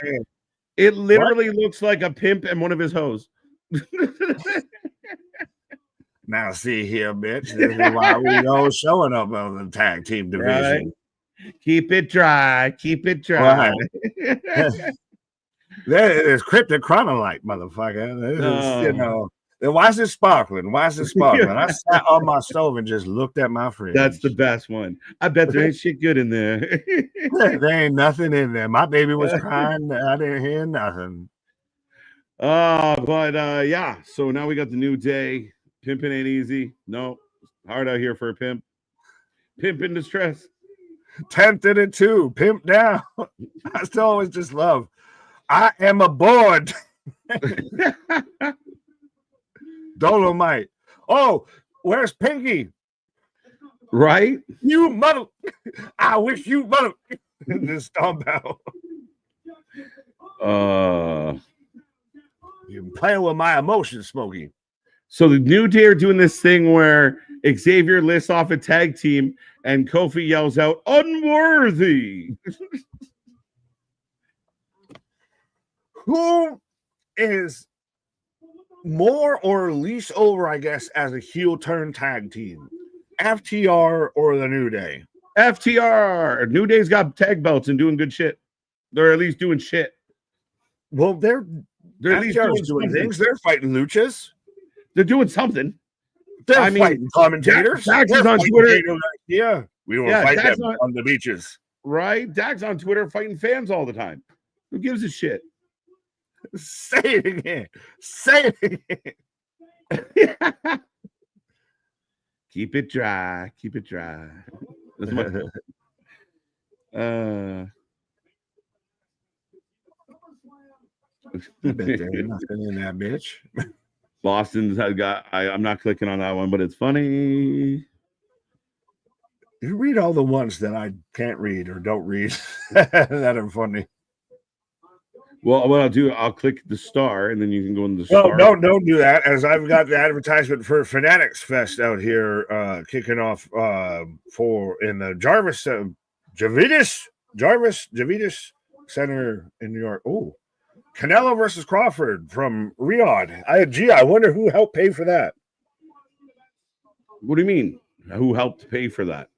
Speaker 1: looks like a pimp and one of his hoes.
Speaker 2: Now see here, bitch. This is why we all showing up on the tag team division.
Speaker 1: Right. Keep it dry. Keep it dry.
Speaker 2: Right. That is cryptic chronolite, motherfucker. Why is it sparkling? Why is it sparkling? I sat on my stove and just looked at my fridge.
Speaker 1: That's the best one. I bet there ain't shit good in there.
Speaker 2: There ain't nothing in there. My baby was crying. I didn't hear nothing.
Speaker 1: But yeah. So now we got the New Day. Pimping ain't easy. No, hard out here for a pimp. Pimp in distress.
Speaker 2: 10-2, Pimp down. I still always just love. I am aboard. Dolomite. Oh, where's Pinky?
Speaker 1: Right?
Speaker 2: You mother. I wish you mother. Just stomp out. You're playing with my emotions, Smokey.
Speaker 1: So the New Day are doing this thing where Xavier lists off a tag team and Kofi yells out, unworthy.
Speaker 2: Who is more or least over, I guess, as a heel turn tag team? FTR or the New Day?
Speaker 1: FTR. New Day's got tag belts and doing good shit. They're at least doing shit.
Speaker 2: Well, they're at least doing things. They're fighting luchas.
Speaker 1: They're doing something.
Speaker 2: They're fighting commentators.
Speaker 1: Dax is on Twitter.
Speaker 2: Yeah, we will fight them on the beaches.
Speaker 1: Right? Dax on Twitter fighting fans all the time. Who gives a shit?
Speaker 2: Say it again. Say it again.
Speaker 1: Keep it dry. Keep it dry. That's my nothing
Speaker 2: in that bitch.
Speaker 1: Boston's got. I'm not clicking on that one, but it's funny.
Speaker 2: You read all the ones that I can't read or don't read that are funny.
Speaker 1: Well, what I'll do, I'll click the star, and then you can go in the
Speaker 2: star.
Speaker 1: No,
Speaker 2: don't do that, as I've got the advertisement for Fanatics Fest out here kicking off for in the Javitas Center in New York. Oh, Canelo versus Crawford from Riyadh. I wonder who helped pay for that.
Speaker 1: What do you mean? Who helped pay for that?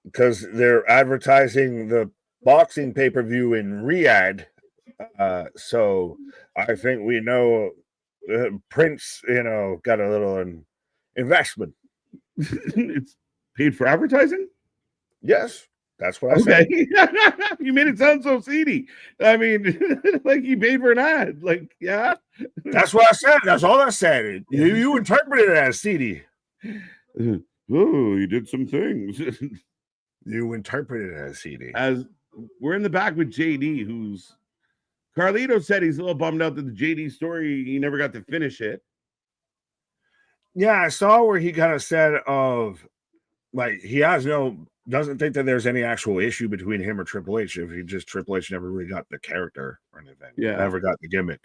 Speaker 2: Because they're advertising the boxing pay-per-view in Riyadh. So I think we know Prince, got a little investment.
Speaker 1: It's paid for advertising?
Speaker 2: Yes. That's what I said.
Speaker 1: You made it sound so seedy. I mean, like he paid for an ad. Like, yeah.
Speaker 2: That's what I said. That's all I said. You interpreted it as seedy.
Speaker 1: Oh, you did some things.
Speaker 2: You interpreted it as seedy.
Speaker 1: As we're in the back with JD, who's Carlito said he's a little bummed out that the JD story, he never got to finish it.
Speaker 2: Yeah, I saw where he kind of said of like he doesn't think that there's any actual issue between him or Triple H. If he just Triple H never really got the character or anything.
Speaker 1: Yeah.
Speaker 2: Never got the gimmick.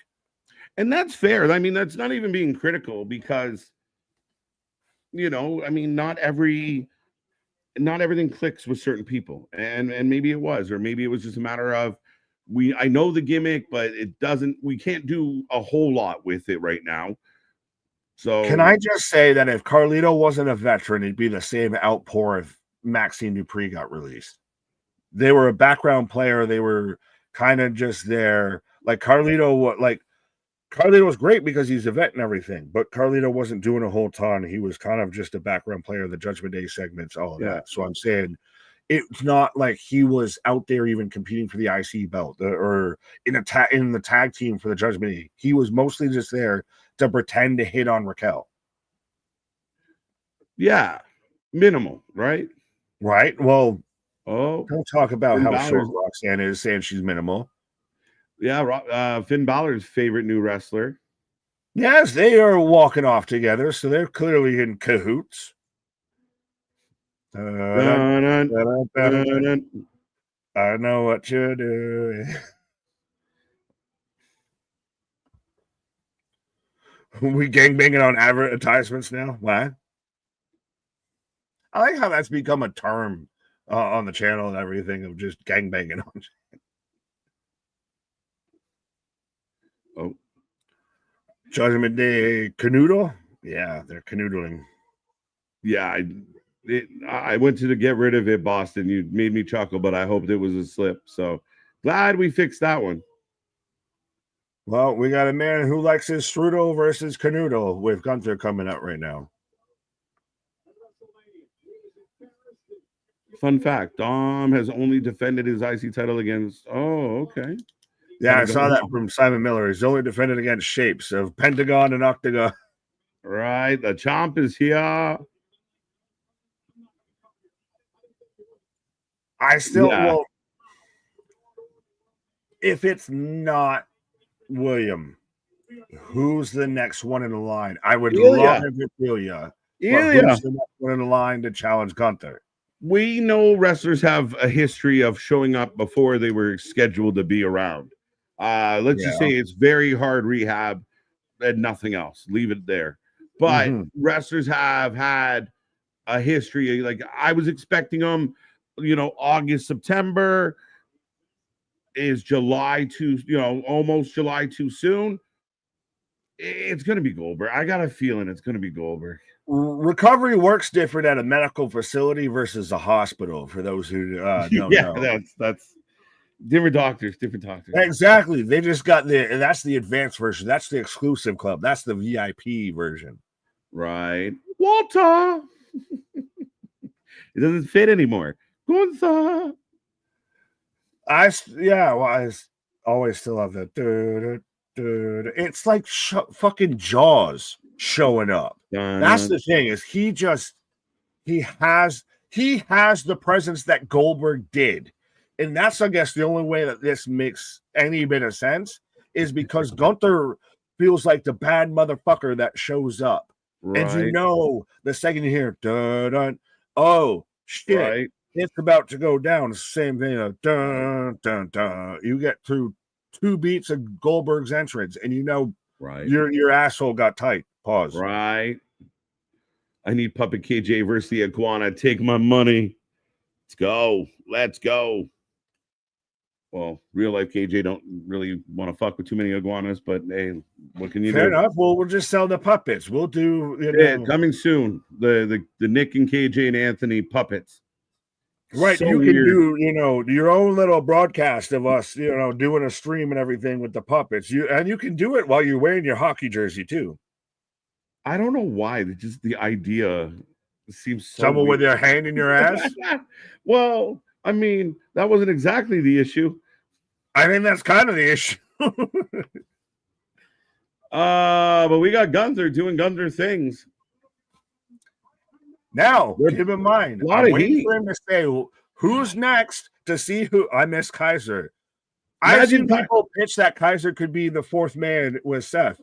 Speaker 1: And that's fair. I mean, that's not even being critical because, you know, I mean, not everything clicks with certain people. And maybe it was, or maybe it was just a matter of I know the gimmick, but we can't do a whole lot with it right now. So
Speaker 2: can I just say that if Carlito wasn't a veteran, it'd be the same outpour if Maxine Dupree got released. They were a background player. They were kind of just there. Like Carlito was great because he's a vet and everything, but Carlito wasn't doing a whole ton. He was kind of just a background player, the Judgment Day segments, all of that. So I'm saying it's not like he was out there even competing for the IC belt or in the tag team for the Judgment Day. He was mostly just there to pretend to hit on Raquel.
Speaker 1: Yeah, minimal, right?
Speaker 2: Right. Well,
Speaker 1: don't
Speaker 2: talk about how short Roxanne is, saying she's minimal.
Speaker 1: Yeah, Finn Balor's favorite new wrestler.
Speaker 2: Yes, they are walking off together, so they're clearly in cahoots. I know what you're doing. We gangbanging on advertisements now. What? I like how that's become a term on the channel and everything of just gangbanging on.
Speaker 1: Oh,
Speaker 2: Judgment Day canoodle? Yeah, they're canoodling.
Speaker 1: Yeah, I went to get rid of it, Boston. You made me chuckle, but I hoped it was a slip. So glad we fixed that one.
Speaker 2: Well, we got a man who likes his strudel versus canoodle with Gunther coming out right now.
Speaker 1: Fun fact, Dom has only defended his IC title against... Oh, okay.
Speaker 2: Yeah, I saw that from Simon Miller. He's only defended against shapes of Pentagon and Octagon.
Speaker 1: Right, the Chomp is here.
Speaker 2: I still will. If it's not William, who's the next one in the line? I would love if it's Ilya. Who's the next one in the line to challenge Gunther?
Speaker 1: We know wrestlers have a history of showing up before they were scheduled to be around. Let's just say it's very hard rehab and nothing else. Leave it there. But wrestlers have had a history. Like I was expecting them, August, September. Is July almost July too soon? It's going to be Goldberg. I got a feeling it's going to be Goldberg.
Speaker 2: Recovery works different at a medical facility versus a hospital. For those who don't know,
Speaker 1: that's different doctors.
Speaker 2: Exactly. They just got that's the advanced version. That's the exclusive club. That's the VIP version.
Speaker 1: Right, Walter. It doesn't fit anymore. Gunther.
Speaker 2: I always still have that. It's like fucking Jaws showing up. That's the thing is he has the presence that Goldberg did, and that's I guess the only way that this makes any bit of sense is because Gunther feels like the bad motherfucker that shows up, and the second you hear oh shit. Right. It's about to go down. Same thing. Dun, dun, dun. You get to 2 beats of Goldberg's entrance, and your asshole got tight. Pause.
Speaker 1: Right. I need Puppet KJ versus the Iguana. Take my money. Let's go. Well, real life KJ don't really want to fuck with too many iguanas, but hey, what can you do?
Speaker 2: Fair enough. Well, we'll just sell the puppets. We'll do.
Speaker 1: Coming soon. The Nick and KJ and Anthony puppets.
Speaker 2: Right, so you can do, your own little broadcast of us, doing a stream and everything with the puppets. You can do it while you're wearing your hockey jersey too.
Speaker 1: I don't know why. Just the idea seems so
Speaker 2: someone
Speaker 1: weird.
Speaker 2: with their hand in your ass.
Speaker 1: Well, I mean, that wasn't exactly the issue.
Speaker 2: I mean, that's kind of the issue.
Speaker 1: But we got Gunther doing Gunther things.
Speaker 2: Now, keep in mind, I'm waiting for him to say who's next to see who. I miss Kaiser. I've seen people pitch that Kaiser could be the fourth man with Seth.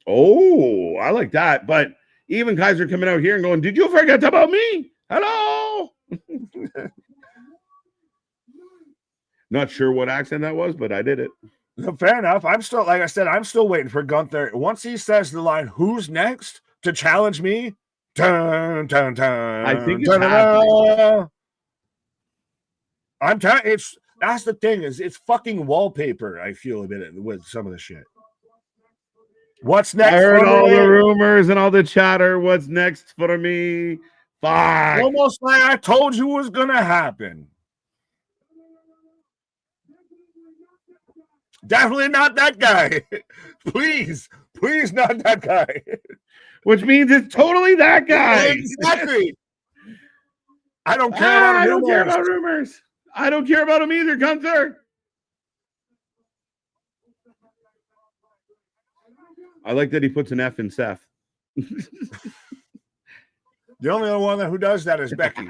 Speaker 1: Oh, I like that. But even Kaiser coming out here and going, "Did you forget about me? Hello." Not sure what accent that was, but I did it.
Speaker 2: Fair enough. I'm still, like I said, I'm still waiting for Gunther. Once he says the line, "Who's next to challenge me?" Dun, dun, dun,
Speaker 1: I think
Speaker 2: dun, dun, I'm telling it's that's the thing is it's fucking wallpaper. I feel a bit with some of the shit. What's next?
Speaker 1: I heard all the rumors and all the chatter. What's next for me? Fuck.
Speaker 2: Almost like I told you was gonna happen. Definitely not that guy. Please not that guy.
Speaker 1: Which means it's totally that guy.
Speaker 2: Exactly. I don't care about rumors.
Speaker 1: I don't care about rumors. I don't care about him either, Gunther. I like that he puts an F in Seth.
Speaker 2: The only other one who does that is Becky.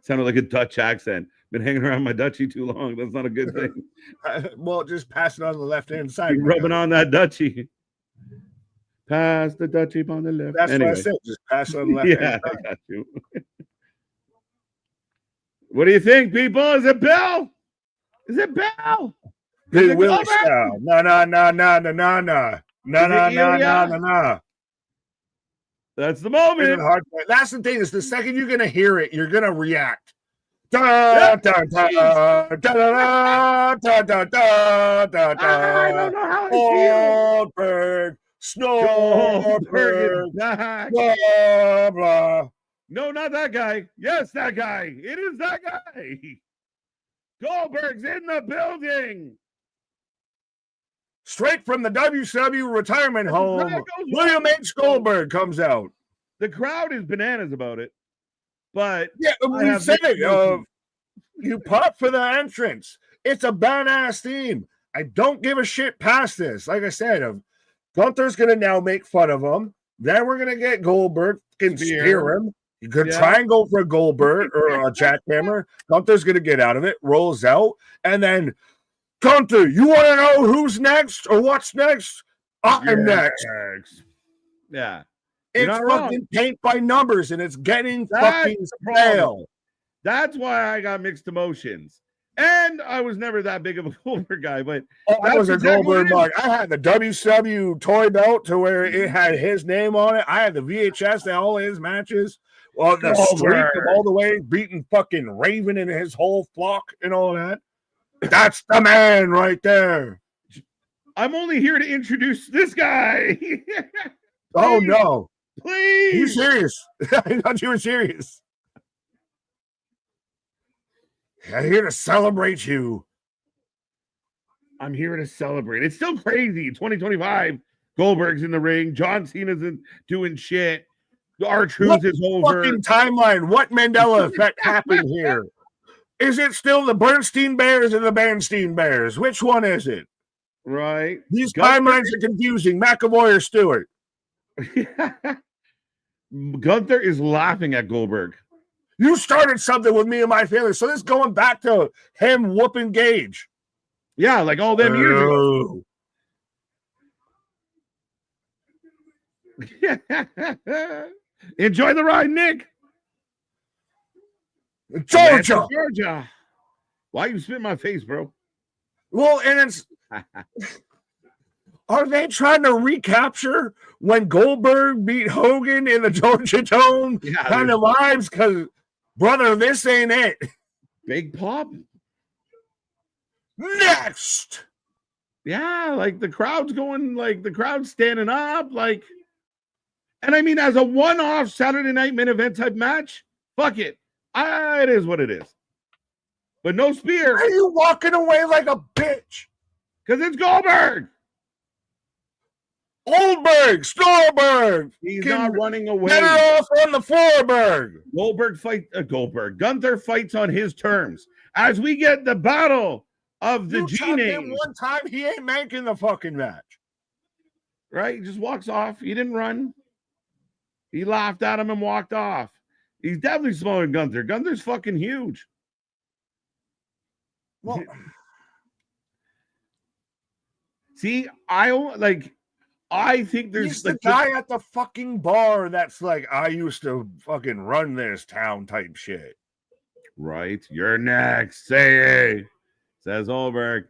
Speaker 1: Sounded like a Dutch accent. Been hanging around my Dutchie too long. That's not a good thing.
Speaker 2: Well, just pass it on the left-hand side.
Speaker 1: You're rubbing on that Dutchie. Pass the Dutchie on the left.
Speaker 2: That's what I said. Just pass it on the left-hand side.
Speaker 1: I got you. What do you think, people? Is it Bill? Is it Bill?
Speaker 2: Big Willie style. No.
Speaker 1: That's the moment.
Speaker 2: That's the thing is the second you're gonna hear it, you're gonna react. I don't know
Speaker 1: how
Speaker 2: Goldberg, Goldberg, blah blah.
Speaker 1: No, not that guy. Yes, that guy. It is that guy. Goldberg's in the building.
Speaker 2: Straight from the WCW retirement home, William H. Goldberg comes out.
Speaker 1: The crowd is bananas about it. But
Speaker 2: yeah, we said it. You pop for the entrance. It's a badass theme. I don't give a shit past this. Like I said, Gunther's going to now make fun of him. Then we're going to get Goldberg can spear him. You could try and go for a Goldberg or a jackhammer. Gunther's going to get out of it, rolls out, and then Gunther, you want to know who's next or what's next? I'm next.
Speaker 1: Yeah.
Speaker 2: It's fucking paint by numbers, and it's getting fucking stale.
Speaker 1: That's why I got mixed emotions. And I was never that big of a Goldberg guy, but
Speaker 2: I was a Goldberg mug. I had the WCW toy belt to where it had his name on it. I had the VHS that all his matches. Well, the streak of all the way beating fucking Raven and his whole flock and all that. That's the man right there.
Speaker 1: I'm only here to introduce this guy.
Speaker 2: Oh no.
Speaker 1: Please.
Speaker 2: Are you serious? I thought you were serious. I'm here to celebrate you.
Speaker 1: I'm here to celebrate. It's still crazy. 2025. Goldberg's in the ring. John Cena's doing shit. R-Truth is over.
Speaker 2: Fucking timeline. What Mandela effect happened here? Is it still the Bernstein Bears and the Bernstein Bears? Which one is it?
Speaker 1: Right.
Speaker 2: These timelines are confusing. McAvoy or Stewart?
Speaker 1: Gunther is laughing at Goldberg.
Speaker 2: You started something with me and my family. So this is going back to him whooping Gage.
Speaker 1: Yeah, like all them years ago. Enjoy the ride, Nick. Georgia. Why you spit in my face, bro?
Speaker 2: Well, and it's are they trying to recapture when Goldberg beat Hogan in the Georgia Dome kind of vibes? Because, brother, this ain't it.
Speaker 1: Big pop.
Speaker 2: Next.
Speaker 1: Yeah, like the crowd's going, like the crowd's standing up, like, and I mean, as a one-off Saturday night main event type match, fuck it. It is what it is. But no spear.
Speaker 2: Why are you walking away like a bitch?
Speaker 1: Because it's Goldberg.
Speaker 2: Goldberg, Stolberg.
Speaker 1: He's not running away.
Speaker 2: Get it off on the Forberg.
Speaker 1: Goldberg. Gunther fights on his terms. As we get the battle of the G-names.
Speaker 2: One time, he ain't making the fucking match.
Speaker 1: Right? He just walks off. He didn't run. He laughed at him and walked off. He's definitely smaller than Gunther. Gunther's fucking huge.
Speaker 2: Well,
Speaker 1: see, I think there's
Speaker 2: he's the guy at the fucking bar that's like, I used to fucking run this town type shit.
Speaker 1: Right. You're next. Say, says Goldberg.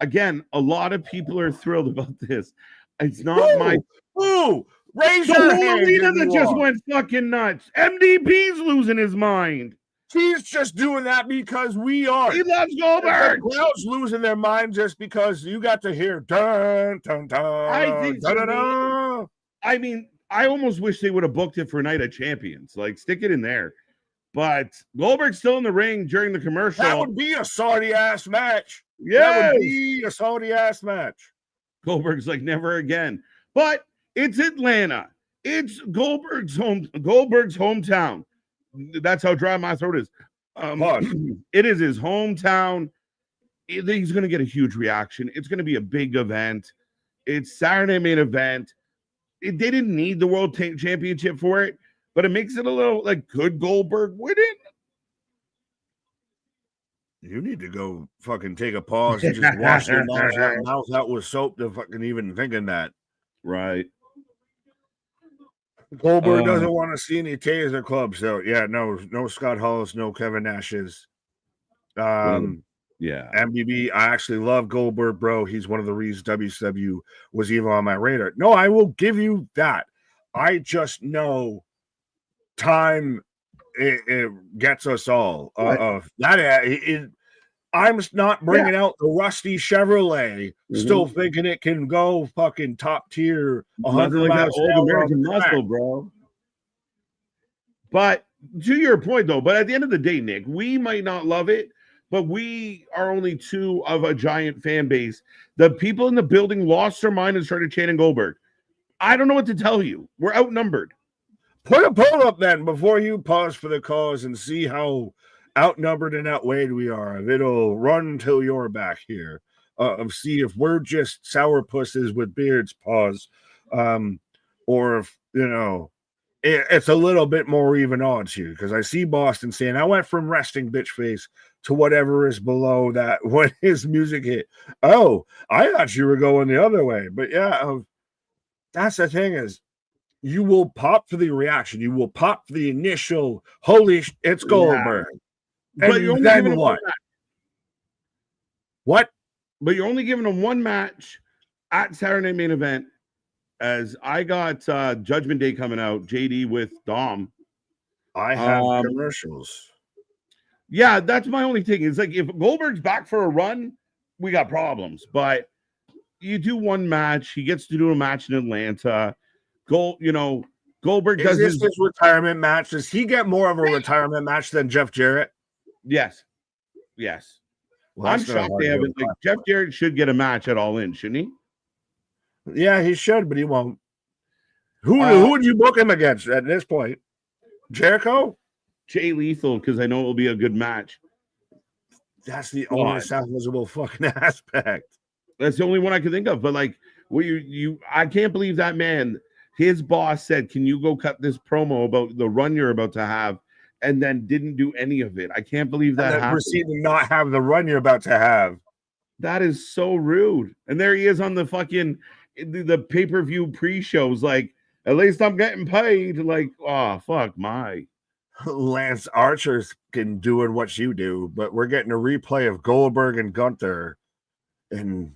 Speaker 1: Again, a lot of people are thrilled about this. It's not my.
Speaker 2: Ooh, raise
Speaker 1: the
Speaker 2: your
Speaker 1: whole
Speaker 2: hand.
Speaker 1: arena that just went fucking nuts. MDP's losing his mind.
Speaker 2: He's just doing that because we are.
Speaker 1: He loves Goldberg.
Speaker 2: The crowd's losing their mind just because you got to hear dun dun dun.
Speaker 1: I think
Speaker 2: dun, dun, dun.
Speaker 1: I mean, I almost wish they would have booked it for Night of Champions. Like, stick it in there. But Goldberg's still in the ring during the commercial.
Speaker 2: That would be a Saudi ass match.
Speaker 1: Yeah,
Speaker 2: that would be a Saudi ass match.
Speaker 1: Goldberg's like, never again. But it's Atlanta. It's Goldberg's hometown. That's how dry my throat is. It is his hometown. He's going to get a huge reaction. It's going to be a big event. It's Saturday main event. They didn't need the World Championship for it, but it makes it a little like, could Goldberg win it?
Speaker 2: You need to go fucking take a pause and just wash your mouth out with soap to fucking even thinking that.
Speaker 1: Right.
Speaker 2: Goldberg doesn't want to see any Taser clubs, so yeah, no Scott Halls, no Kevin Nash's.
Speaker 1: Yeah.
Speaker 2: MBB, I actually love Goldberg, bro. He's one of the reasons WCW was even on my radar. No, I will give you that. I just know time it gets us all. I'm not bringing out the rusty Chevrolet, still thinking it can go fucking top tier. 100
Speaker 1: like that old American muscle, bro. But to your point, though, but at the end of the day, Nick, we might not love it, but we are only two of a giant fan base. The people in the building lost their mind and started chanting Goldberg. I don't know what to tell you. We're outnumbered.
Speaker 2: Put a poll up then before you pause for the cause and see how outnumbered and outweighed we are. It'll run until you're back here. See if we're just sourpusses with beards, pause. Or if, it's a little bit more even odds here, because I see Boston saying, I went from resting bitch face to whatever is below that when his music hit. Oh, I thought you were going the other way. But yeah, that's the thing is, you will pop for the reaction. You will pop for the initial, holy it's Goldberg.
Speaker 1: Yeah.
Speaker 2: And
Speaker 1: but you're
Speaker 2: then what? What?
Speaker 1: But you're only giving them one match at Saturday main event, as I got Judgment Day coming out, JD with Dom.
Speaker 2: I have commercials.
Speaker 1: Yeah, that's my only thing. It's like, if Goldberg's back for a run, we got problems. But you do one match. He gets to do a match in Atlanta. Goldberg does
Speaker 2: his retirement match. Does he get more of a retirement match than Jeff Jarrett?
Speaker 1: Yes. Well, I'm shocked they haven't. Like, Jeff Jarrett should get a match at All In, shouldn't he?
Speaker 2: Yeah, he should, but he won't. Who would you book him against at this point? Jericho?
Speaker 1: Jay Lethal, because I know it will be a good match.
Speaker 2: That's the only salvageable fucking aspect.
Speaker 1: That's the only one I can think of. But like, I can't believe that man. His boss said, "Can you go cut this promo about the run you're about to have?" And then didn't do any of it. I can't believe that happened.
Speaker 2: Proceed to not have the run you're about to have.
Speaker 1: That is so rude. And there he is on the fucking the pay-per-view pre-shows. Like, at least I'm getting paid. Like, oh fuck my.
Speaker 2: Lance Archer's can doing what you do, but we're getting a replay of Goldberg and Gunther, and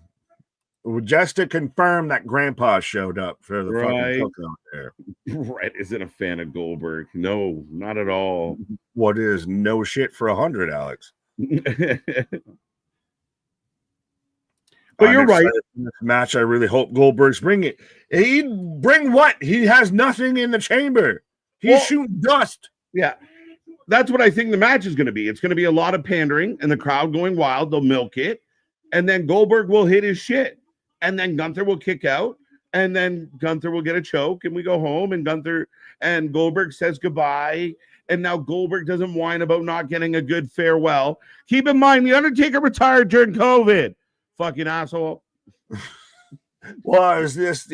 Speaker 2: just to confirm that Grandpa showed up for the fucking cookout there.
Speaker 1: Brett isn't a fan of Goldberg. No, not at all.
Speaker 2: What is no shit for 100, Alex?
Speaker 1: But you're right.
Speaker 2: This match, I really hope Goldberg's bring it. He'd bring what? He has nothing in the chamber. He's shooting dust.
Speaker 1: Yeah. That's what I think the match is going to be. It's going to be a lot of pandering and the crowd going wild. They'll milk it. And then Goldberg will hit his shit. And then Gunther will kick out. And then Gunther will get a choke and we go home and Gunther and Goldberg says goodbye. And now Goldberg doesn't whine about not getting a good farewell. Keep in mind, The Undertaker retired during COVID. Fucking asshole.
Speaker 2: Well, is this,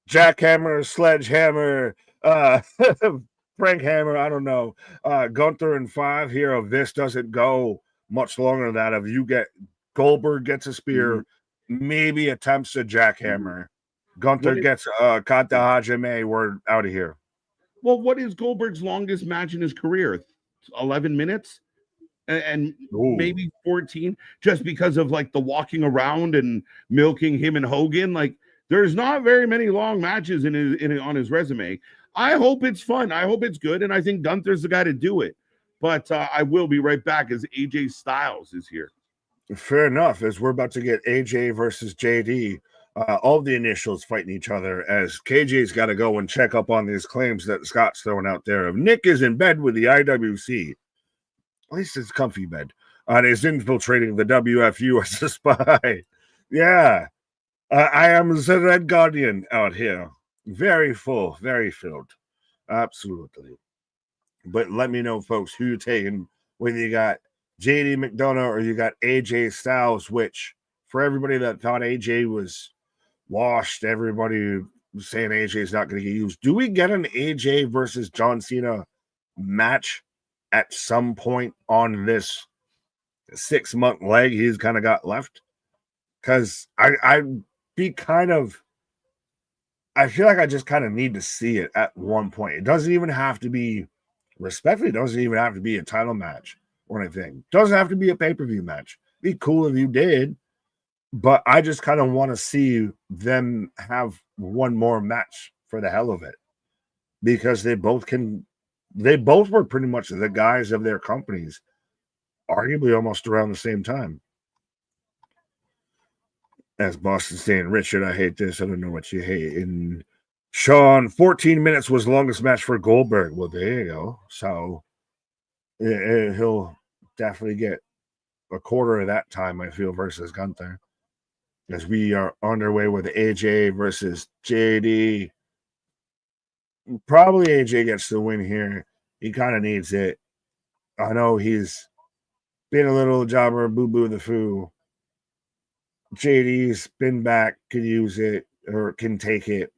Speaker 2: jackhammer, sledgehammer, Frank Hammer, I don't know. Gunther and 5 here of this doesn't go much longer than that. If you get Goldberg gets a spear, maybe attempts a jackhammer. Gunther gets Kata Hajime, we're out of here.
Speaker 1: Well, what is Goldberg's longest match in his career? 11 minutes? And maybe 14, just because of like the walking around and milking him and Hogan. Like, there's not very many long matches on his resume. I hope it's fun. I hope it's good. And I think Gunther's the guy to do it. But I will be right back as AJ Styles is here.
Speaker 2: Fair enough, as we're about to get AJ versus JD. All the initials fighting each other as KJ's got to go and check up on these claims that Scott's throwing out there. If Nick is in bed with the IWC, at least it's a comfy bed, and is infiltrating the WFU as a spy. Yeah. I am the Red Guardian out here. Very full, very filled. Absolutely. But let me know, folks, who you're taking, whether you got JD McDonough or you got AJ Styles, which for everybody that thought AJ was washed, everybody was saying AJ is not going to get used. Do we get an AJ versus John Cena match at some point on this 6-month leg he's kind of got left? Because I'd be kind of, I feel like I just kind of need to see it at one point. It doesn't even have to be, respectfully, it doesn't even have to be a title match or anything. It doesn't have to be a pay-per-view match. It'd be cool if you did, but I just kind of want to see them have one more match for the hell of it, because they both were pretty much the guys of their companies, arguably almost around the same time. As Boston saying, Richard, I hate this. I don't know what you hate. And Sean, 14 minutes was the longest match for Goldberg. Well, there you go. So he'll definitely get a quarter of that time, I feel, versus Gunther. As we are underway with AJ versus JD. Probably AJ gets the win here. He kind of needs it. I know he's been a little jobber, boo-boo the foo. JD's been back, can use it, or can take it.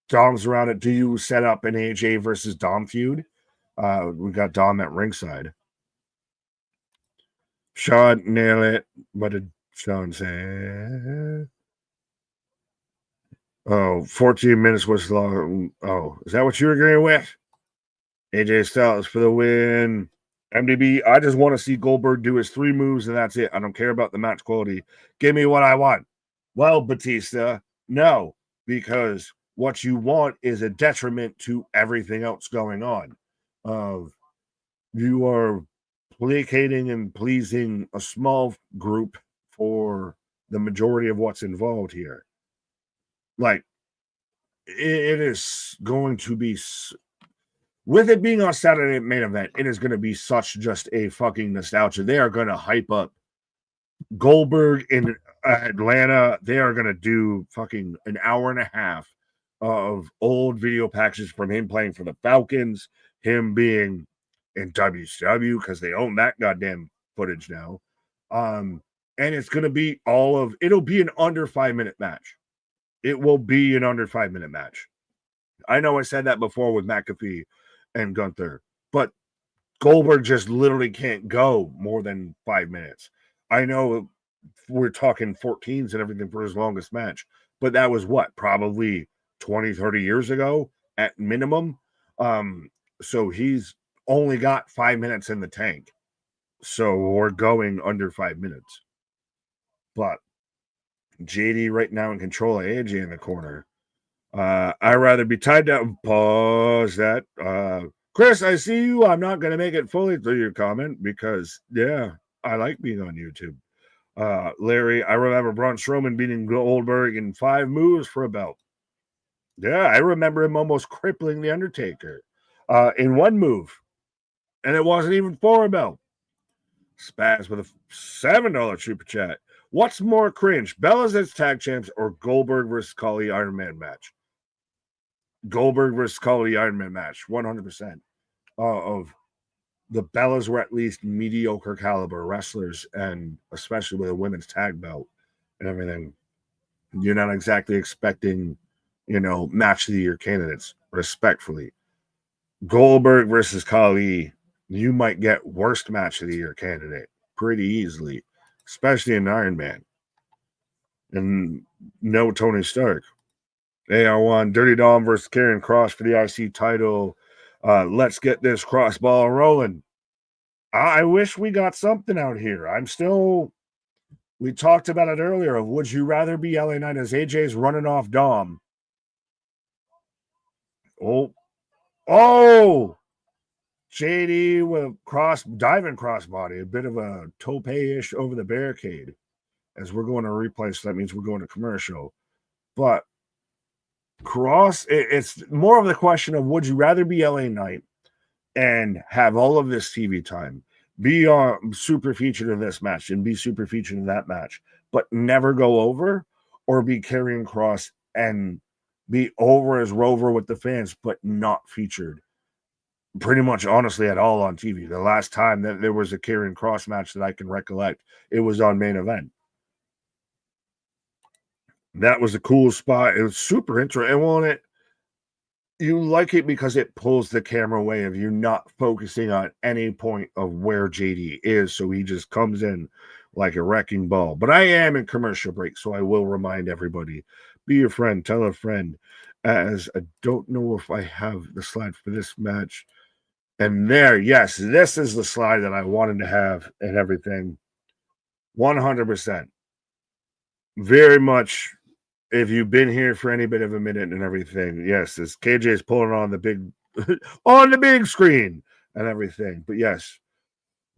Speaker 2: Dom's around it. Do you set up an AJ versus Dom feud? We got Dom at ringside. Sean, nail it. What did Sean say? Oh, 14 minutes was long. Oh, is that what you're agreeing with? AJ Styles for the win. MDB, I just want to see Goldberg do his 3 moves and that's it. I don't care about the match quality. Give me what I want. Well, Batista, no, because what you want is a detriment to everything else going on. You are placating and pleasing a small group for the majority of what's involved here. Like, it is going to be... With it being on Saturday main event, it is going to be such just a fucking nostalgia. They are going to hype up Goldberg in Atlanta. They are going to do fucking an hour and a half of old video packages from him playing for the Falcons, him being in WCW because they own that goddamn footage now. And it's going to be it'll be an under 5-minute match. It will be an under 5-minute match. I know I said that before with McAfee and Gunther, but Goldberg just literally can't go more than 5 minutes. I know we're talking 14s and everything for his longest match, but that was probably 20, 30 years ago at minimum. So he's only got 5 minutes in the tank. So we're going under 5 minutes. But JD right now in control of AJ in the corner. I'd rather be tied down. Pause that. Chris, I see you. I'm not going to make it fully through your comment because, yeah, I like being on YouTube. Larry, I remember Braun Strowman beating Goldberg in 5 moves for a belt. Yeah, I remember him almost crippling The Undertaker in 1 move. And it wasn't even for a belt. Spaz with a $7 super chat. What's more cringe, Bella's as tag champs or Goldberg versus Khali Iron Man match? Goldberg versus Khali Iron Man match, 100%. Of the Bellas were at least mediocre caliber wrestlers, and especially with a women's tag belt and everything. You're not exactly expecting, match of the year candidates, respectfully. Goldberg versus Khali, you might get worst match of the year candidate pretty easily, especially in Iron Man. And no Tony Stark. AR1, Dirty Dom versus Karrion Kross for the IC title. Let's get this cross ball rolling. I wish we got something out here. We talked about it earlier of would you rather be LA Knight as AJ's running off Dom? Oh, JD with diving crossbody, a bit of a tope-ish over the barricade as we're going to replay, so that means we're going to commercial. But Kross, it's more of the question of would you rather be LA Knight and have all of this TV time, be super featured in this match and be super featured in that match, but never go over, or be Karrion Kross and be over as Rover with the fans, but not featured pretty much honestly at all on TV. The last time that there was a Karrion Kross match that I can recollect, it was on Main Event. That was a cool spot. It was super interesting. And you like it because it pulls the camera away of you not focusing on any point of where JD is. So he just comes in like a wrecking ball. But I am in commercial break, so I will remind everybody, be a friend, tell a friend, as I don't know if I have the slide for this match. And yes, this is the slide that I wanted to have and everything. 100%. Very much, if you've been here for any bit of a minute and everything, yes, this KJ is pulling on the big screen and everything. But yes,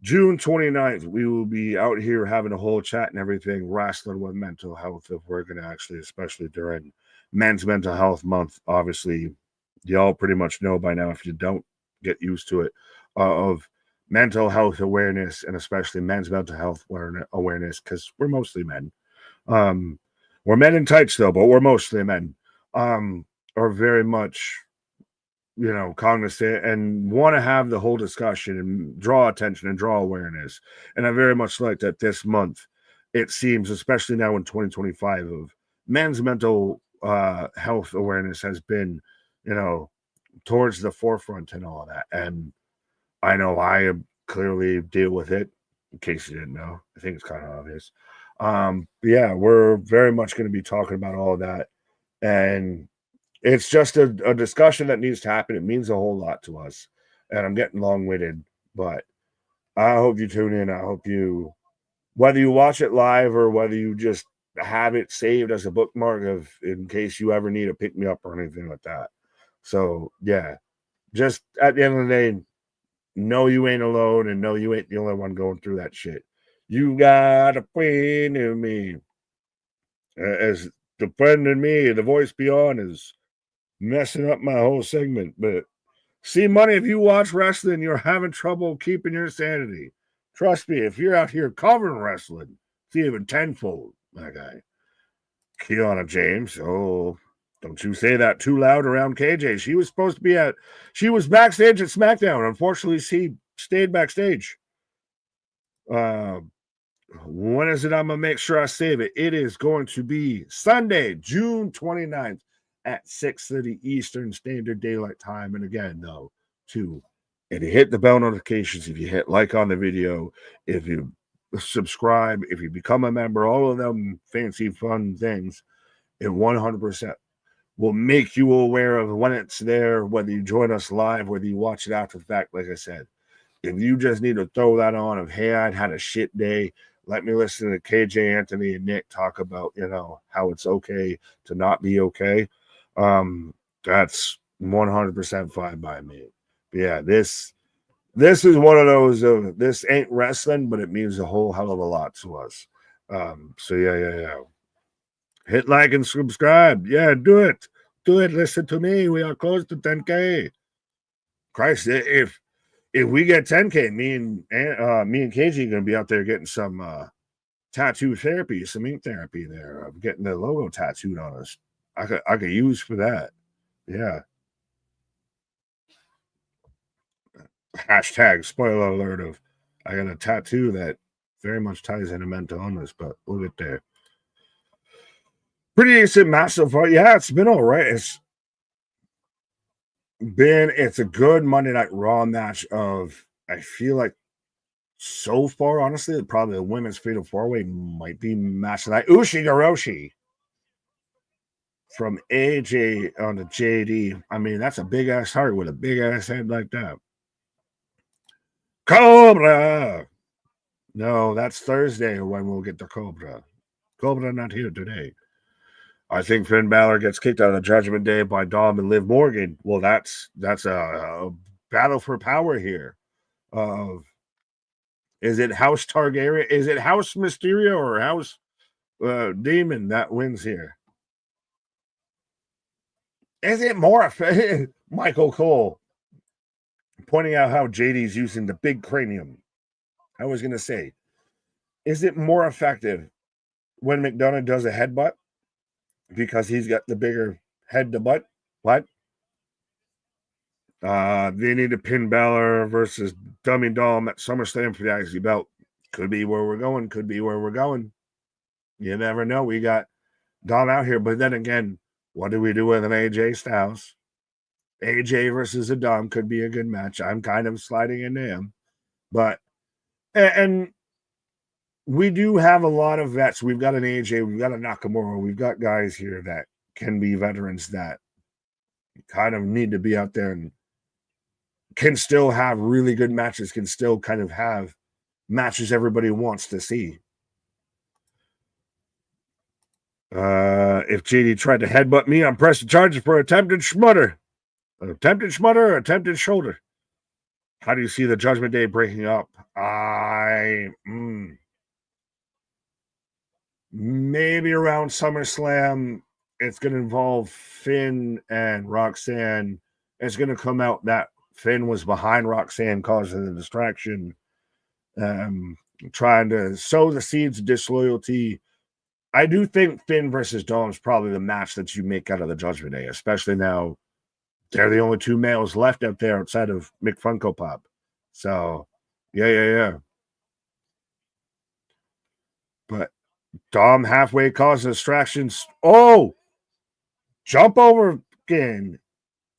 Speaker 2: June 29th, we will be out here having a whole chat and everything, wrestling with mental health. If we're going to actually, especially during Men's Mental Health Month, obviously, y'all pretty much know by now, if you don't, get used to it, of mental health awareness, and especially men's mental health awareness, because we're mostly men. We're men in tights though, but we're mostly men. Are very much, cognizant and want to have the whole discussion and draw attention and draw awareness. And I very much like that this month, it seems, especially now in 2025, of men's mental health awareness has been, towards the forefront and all that. And I know I clearly deal with it, in case you didn't know. I think it's kind of obvious. Yeah, we're very much going to be talking about all of that. And it's just a discussion that needs to happen. It means a whole lot to us. And I'm getting long-winded, but I hope you tune in. I hope you, whether you watch it live or whether you just have it saved as a bookmark in case you ever need a pick-me-up or anything like that. So, yeah, just at the end of the day, know you ain't alone and know you ain't the only one going through that shit. You got a friend in me. As the friend in me, the voice beyond is messing up my whole segment. But see, money, if you watch wrestling, you're having trouble keeping your sanity. Trust me, if you're out here covering wrestling, it's even tenfold, my guy. Kiana James, oh, don't you say that too loud around KJ. She was supposed to be she was backstage at SmackDown. Unfortunately, she stayed backstage. When is it? I'm going to make sure I save it. It is going to be Sunday, June 29th at 6:30 Eastern Standard Daylight Time. And again, though, if you hit the bell notifications, if you hit like on the video, if you subscribe, if you become a member, all of them fancy fun things, it 100% will make you aware of when it's there, whether you join us live, whether you watch it after the fact. Like I said, if you just need to throw that on of, hey, I'd had a shit day, let me listen to KJ, Anthony, and Nick talk about, how it's okay to not be okay. That's 100% fine by me. But yeah, this is one of those this ain't wrestling, but it means a whole hell of a lot to us. So yeah. Hit like and subscribe. Yeah, do it. Listen to me. We are close to 10K. Christ, if we get 10K, me and KG are gonna be out there getting some tattoo therapy, some ink therapy there of getting the logo tattooed on us. I could use for that. Yeah. Hashtag spoiler alert of I got a tattoo that very much ties into mental illness, but look at there. Pretty decent, massive. Yeah, it's been all right. It's a good Monday Night Raw match of, I feel like so far, honestly, probably the women's fatal four-way might be match tonight. Ushigoroshi from AJ on the JD. I mean, that's a big ass heart with a big ass head like that. Cobra. No, that's Thursday when we'll get the Cobra. Cobra not here today. I think Finn Balor gets kicked out of the Judgment Day by Dom and Liv Morgan. Well, that's a battle for power here. Is it House Targaryen? Is it House Mysterio or House Demon that wins here? Is it more Michael Cole pointing out how JD's using the big cranium? I was going to say, is it more effective when McDonough does a headbutt because he's got the bigger head to butt? What? They need to pin Balor versus Dummy Dom at SummerSlam for the IC belt. Could be where we're going. Could be where we're going. You never know. We got Dom out here. But then again, what do we do with an AJ Styles? AJ versus a Dom could be a good match. I'm kind of sliding into him. But, and we do have a lot of vets. We've got an AJ. We've got a Nakamura. We've got guys here that can be veterans that kind of need to be out there and can still have really good matches, can still kind of have matches everybody wants to see. If JD tried to headbutt me, I'm pressing charges for attempted schmutter. Attempted schmutter or attempted shoulder. How do you see the Judgment Day breaking up? Maybe around SummerSlam, it's going to involve Finn and Roxanne. It's going to come out that Finn was behind Roxanne causing the distraction, trying to sow the seeds of disloyalty. I do think Finn versus Dom is probably the match that you make out of the Judgment Day, especially now they're the only two males left out there outside of Mick Funko Pop. So, yeah. But Dom halfway causing distractions. Oh! Jump over again.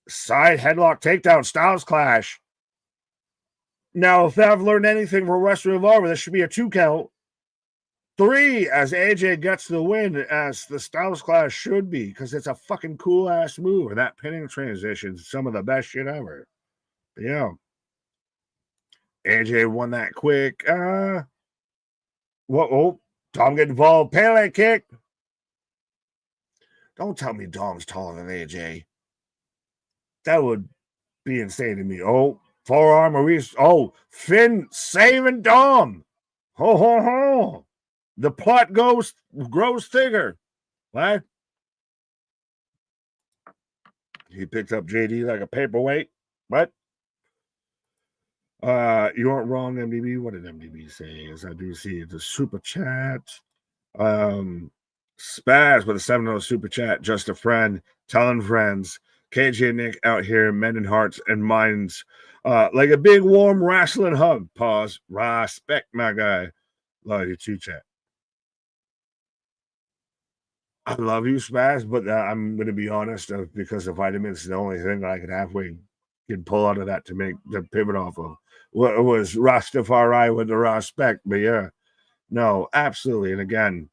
Speaker 2: Side headlock takedown. Styles clash. Now, if I've learned anything from Wrestling Evolver, this should be a 2 count. 3 as AJ gets the win, as the Styles clash should be, because it's a fucking cool ass move. And that pinning transition is some of the best shit ever. Yeah. AJ won that quick. Dom get involved. Pele kick. Don't tell me Dom's taller than AJ. That would be insane to me. Oh, forearm release. Oh, Finn saving Dom. Ho, ho, ho. The plot grows thicker. What? He picked up JD like a paperweight. What? You aren't wrong, MDB. What did MDB say? As I do see the super chat. Spaz with a $7 super chat. Just a friend. Telling friends. KJ and Nick out here mending hearts and minds. Like a big warm wrestling hug. Pause. Respect, my guy. Love you too, chat. I love you, Spaz, but I'm going to be honest, because the vitamins is the only thing that I could halfway can pull out of that to make the pivot off of. What was Rastafari with the respect, but yeah, no, absolutely. And again,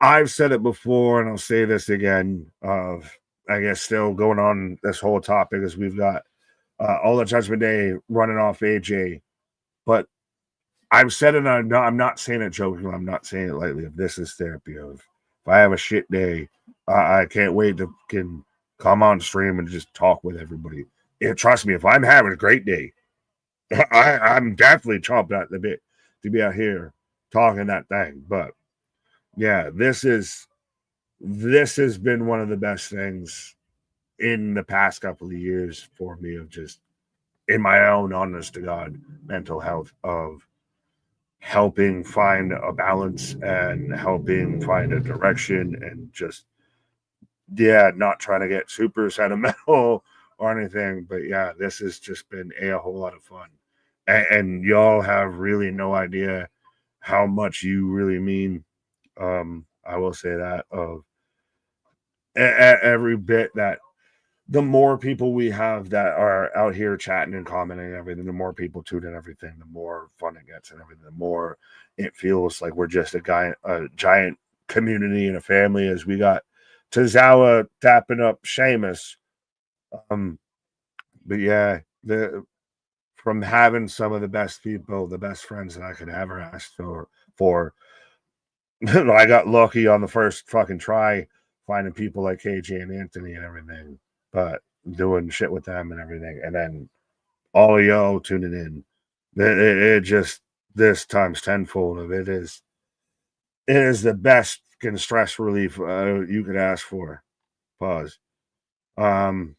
Speaker 2: I've said it before, and I'll say this again. I guess still going on this whole topic is we've got all the Judgment Day running off AJ, but I've said it. I'm not saying it jokingly. I'm not saying it lightly. If this is therapy, if I have a shit day, I can't wait to can come on stream and just talk with everybody. Trust me, if I'm having a great day, I'm definitely chomping at the bit to be out here talking that thing. But yeah, this has been one of the best things in the past couple of years for me, of just in my own honest to God mental health, of helping find a balance and helping find a direction, and just not trying to get super sentimental or anything, but yeah, this has just been a whole lot of fun, and y'all have really no idea how much you really mean. I will say that of every bit, that the more people we have that are out here chatting and commenting and everything, the more people tune in everything, the more fun it gets and everything, the more it feels like we're just a giant community and a family, as we got Tozawa tapping up Sheamus. But yeah, from having some of the best people, the best friends that I could ever ask for I got lucky on the first fucking try finding people like KJ and Anthony and everything, but doing shit with them and everything, and then all of y'all tuning in, it just, this times tenfold of it is the best fucking stress relief you could ask for. Pause. I'm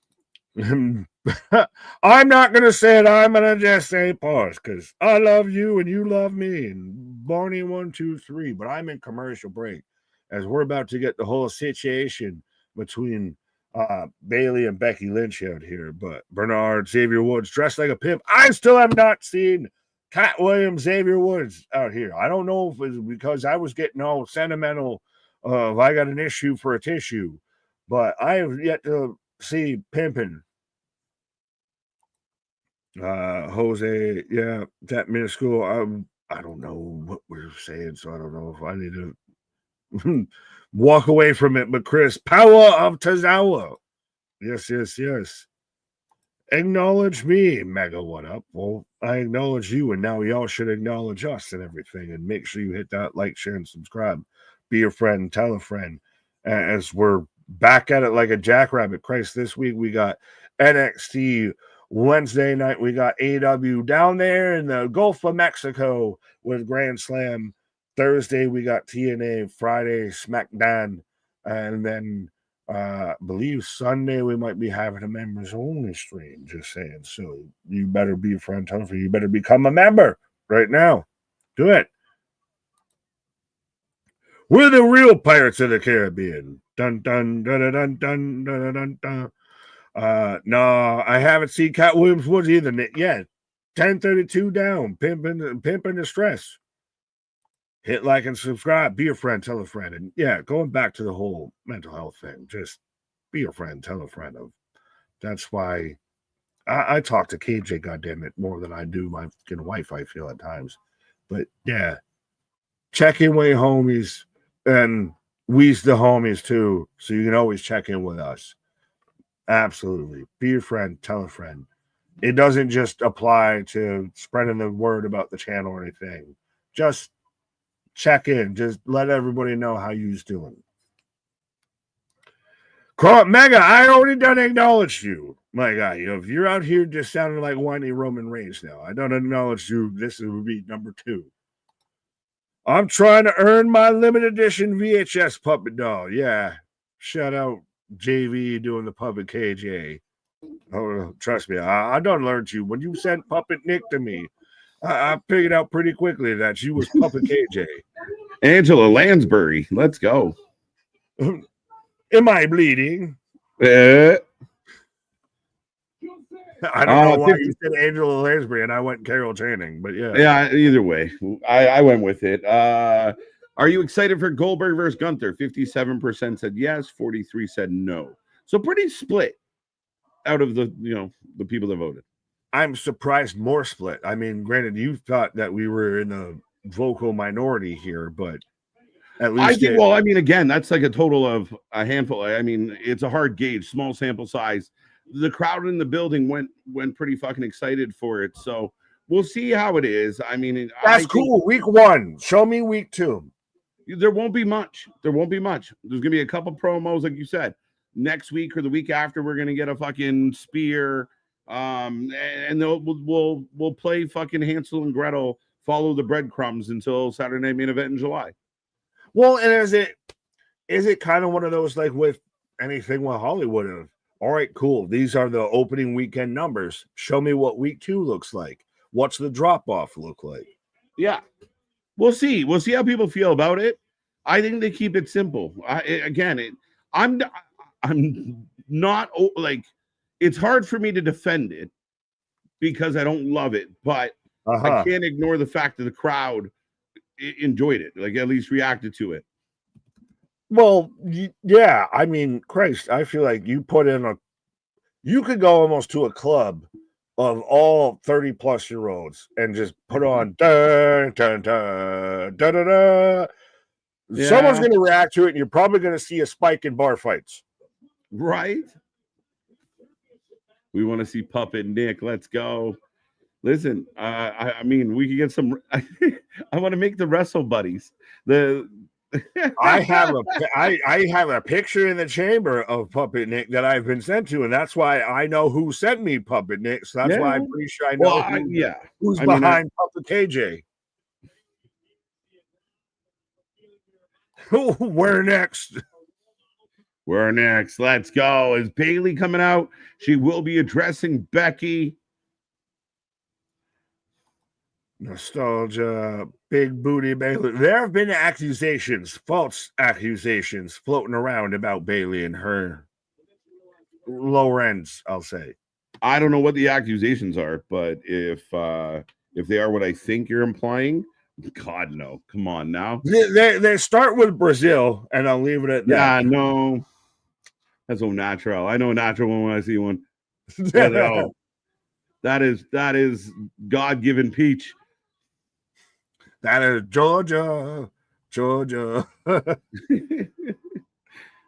Speaker 2: not gonna say it. I'm gonna just say pause, because I love you and you love me, and Barney 1, 2, 3. But I'm in commercial break, as we're about to get the whole situation between Bayley and Becky Lynch out here. But Bernard Xavier Woods dressed like a pimp. I still have not seen Cat Williams Xavier Woods out here. I don't know if it's because I was getting all sentimental of I got an issue for a tissue, but I have yet to see pimping Jose. Yeah, that minuscule. I don't know what we're saying, so I don't know if I need to walk away from it. But Chris, power of Tozawa. Yes. Acknowledge me, Mega. What up? Well, I acknowledge you, and now y'all should acknowledge us and everything. And make sure you hit that like, share, and subscribe. Be a friend, tell a friend. As we're back at it like a jackrabbit. Christ, this week we got NXT. Wednesday night we got AEW down there in the Gulf of Mexico with Grand Slam. Thursday we got TNA. Friday SmackDown, and then believe Sunday we might be having a members only stream. Just saying. So you better be a friend, tell a friend. You better become a member right now. Do it. We're the real Pirates of the Caribbean. Dun dun dun dun dun dun dun dun. No, I haven't seen Cat Williams Woods either yet. 1032 down, pimping the stress. Hit like and subscribe. Be a friend, tell a friend. And yeah, going back to the whole mental health thing, just be a friend, tell a friend. That's why I talk to KJ, goddammit, more than I do my fucking wife, I feel at times. But yeah, check in with your homies, and we's the homies too, so you can always check in with us. Absolutely. Be your friend, tell a friend. It doesn't just apply to spreading the word about the channel or anything. Just check in. Just let everybody know how you's doing. Mega, I already done acknowledged you. My guy, if you're out here just sounding like whiny Roman Reigns now, I don't acknowledge you. This would be number 2. I'm trying to earn my limited edition VHS puppet doll. Yeah. Shout out JV doing the puppet KJ. Oh, trust me, I done learned you. When you sent Puppet Nick to me, I figured out pretty quickly that you was Puppet KJ.
Speaker 1: Angela Lansbury, let's go.
Speaker 2: Am I bleeding? I don't know why you said Angela Lansbury and I went Carol Channing, but yeah.
Speaker 1: Yeah, either way, I went with it. Are you excited for Goldberg versus Gunther? 57% said yes, 43% said no. So pretty split out of the people that voted.
Speaker 2: I'm surprised more split. I mean, granted, you thought that we were in a vocal minority here, but at least
Speaker 1: I think. Well, I mean, again, that's like a total of a handful. I mean, it's a hard gauge, small sample size. The crowd in the building went pretty fucking excited for it. So we'll see how it is. I mean,
Speaker 2: that's cool. Week 1. Show me week 2.
Speaker 1: There won't be much. There's gonna be a couple promos, like you said. Next week or the week after, we're gonna get a fucking spear. And we'll play fucking Hansel and Gretel, follow the breadcrumbs until Saturday Night Main Event in July.
Speaker 2: Well, and is it kind of one of those, like with anything with Hollywood of, all right, cool, these are the opening weekend numbers. Show me what week 2 looks like. What's the drop off look like?
Speaker 1: Yeah. We'll see. We'll see how people feel about it. I think they keep it simple. I'm not like it's hard for me to defend it because I don't love it, but I can't ignore the fact that the crowd enjoyed it, like at least reacted to it.
Speaker 2: Well, yeah. I mean, Christ, I feel like you could go almost to a club of all 30-plus-year-olds and just put on dun, dun, dun, dun, dun, dun. Yeah. Someone's going to react to it, and you're probably going to see a spike in bar fights.
Speaker 1: Right? We want to see Puppet Nick. Let's go. Listen, I mean, we could get some. I want to make the Wrestle Buddies.
Speaker 2: I have a picture in the chamber of Puppet Nick that I've been sent to, and that's why I know who sent me Puppet Nick. So that's why I'm pretty sure I know who's behind Puppet KJ. Where next?
Speaker 1: Where next? Let's go. Is Bayley coming out? She will be addressing Becky.
Speaker 2: Nostalgia, big booty Bayley. There have been accusations, false accusations, floating around about Bayley and her lower ends, I'll say.
Speaker 1: I don't know what the accusations are, but if they are what I think you're implying, God no. Come on now.
Speaker 2: They start with Brazil, and I'll leave it at that.
Speaker 1: Yeah, no. That's so natural. I know a natural one when I see one. No. That is God-given peach.
Speaker 2: That is Georgia.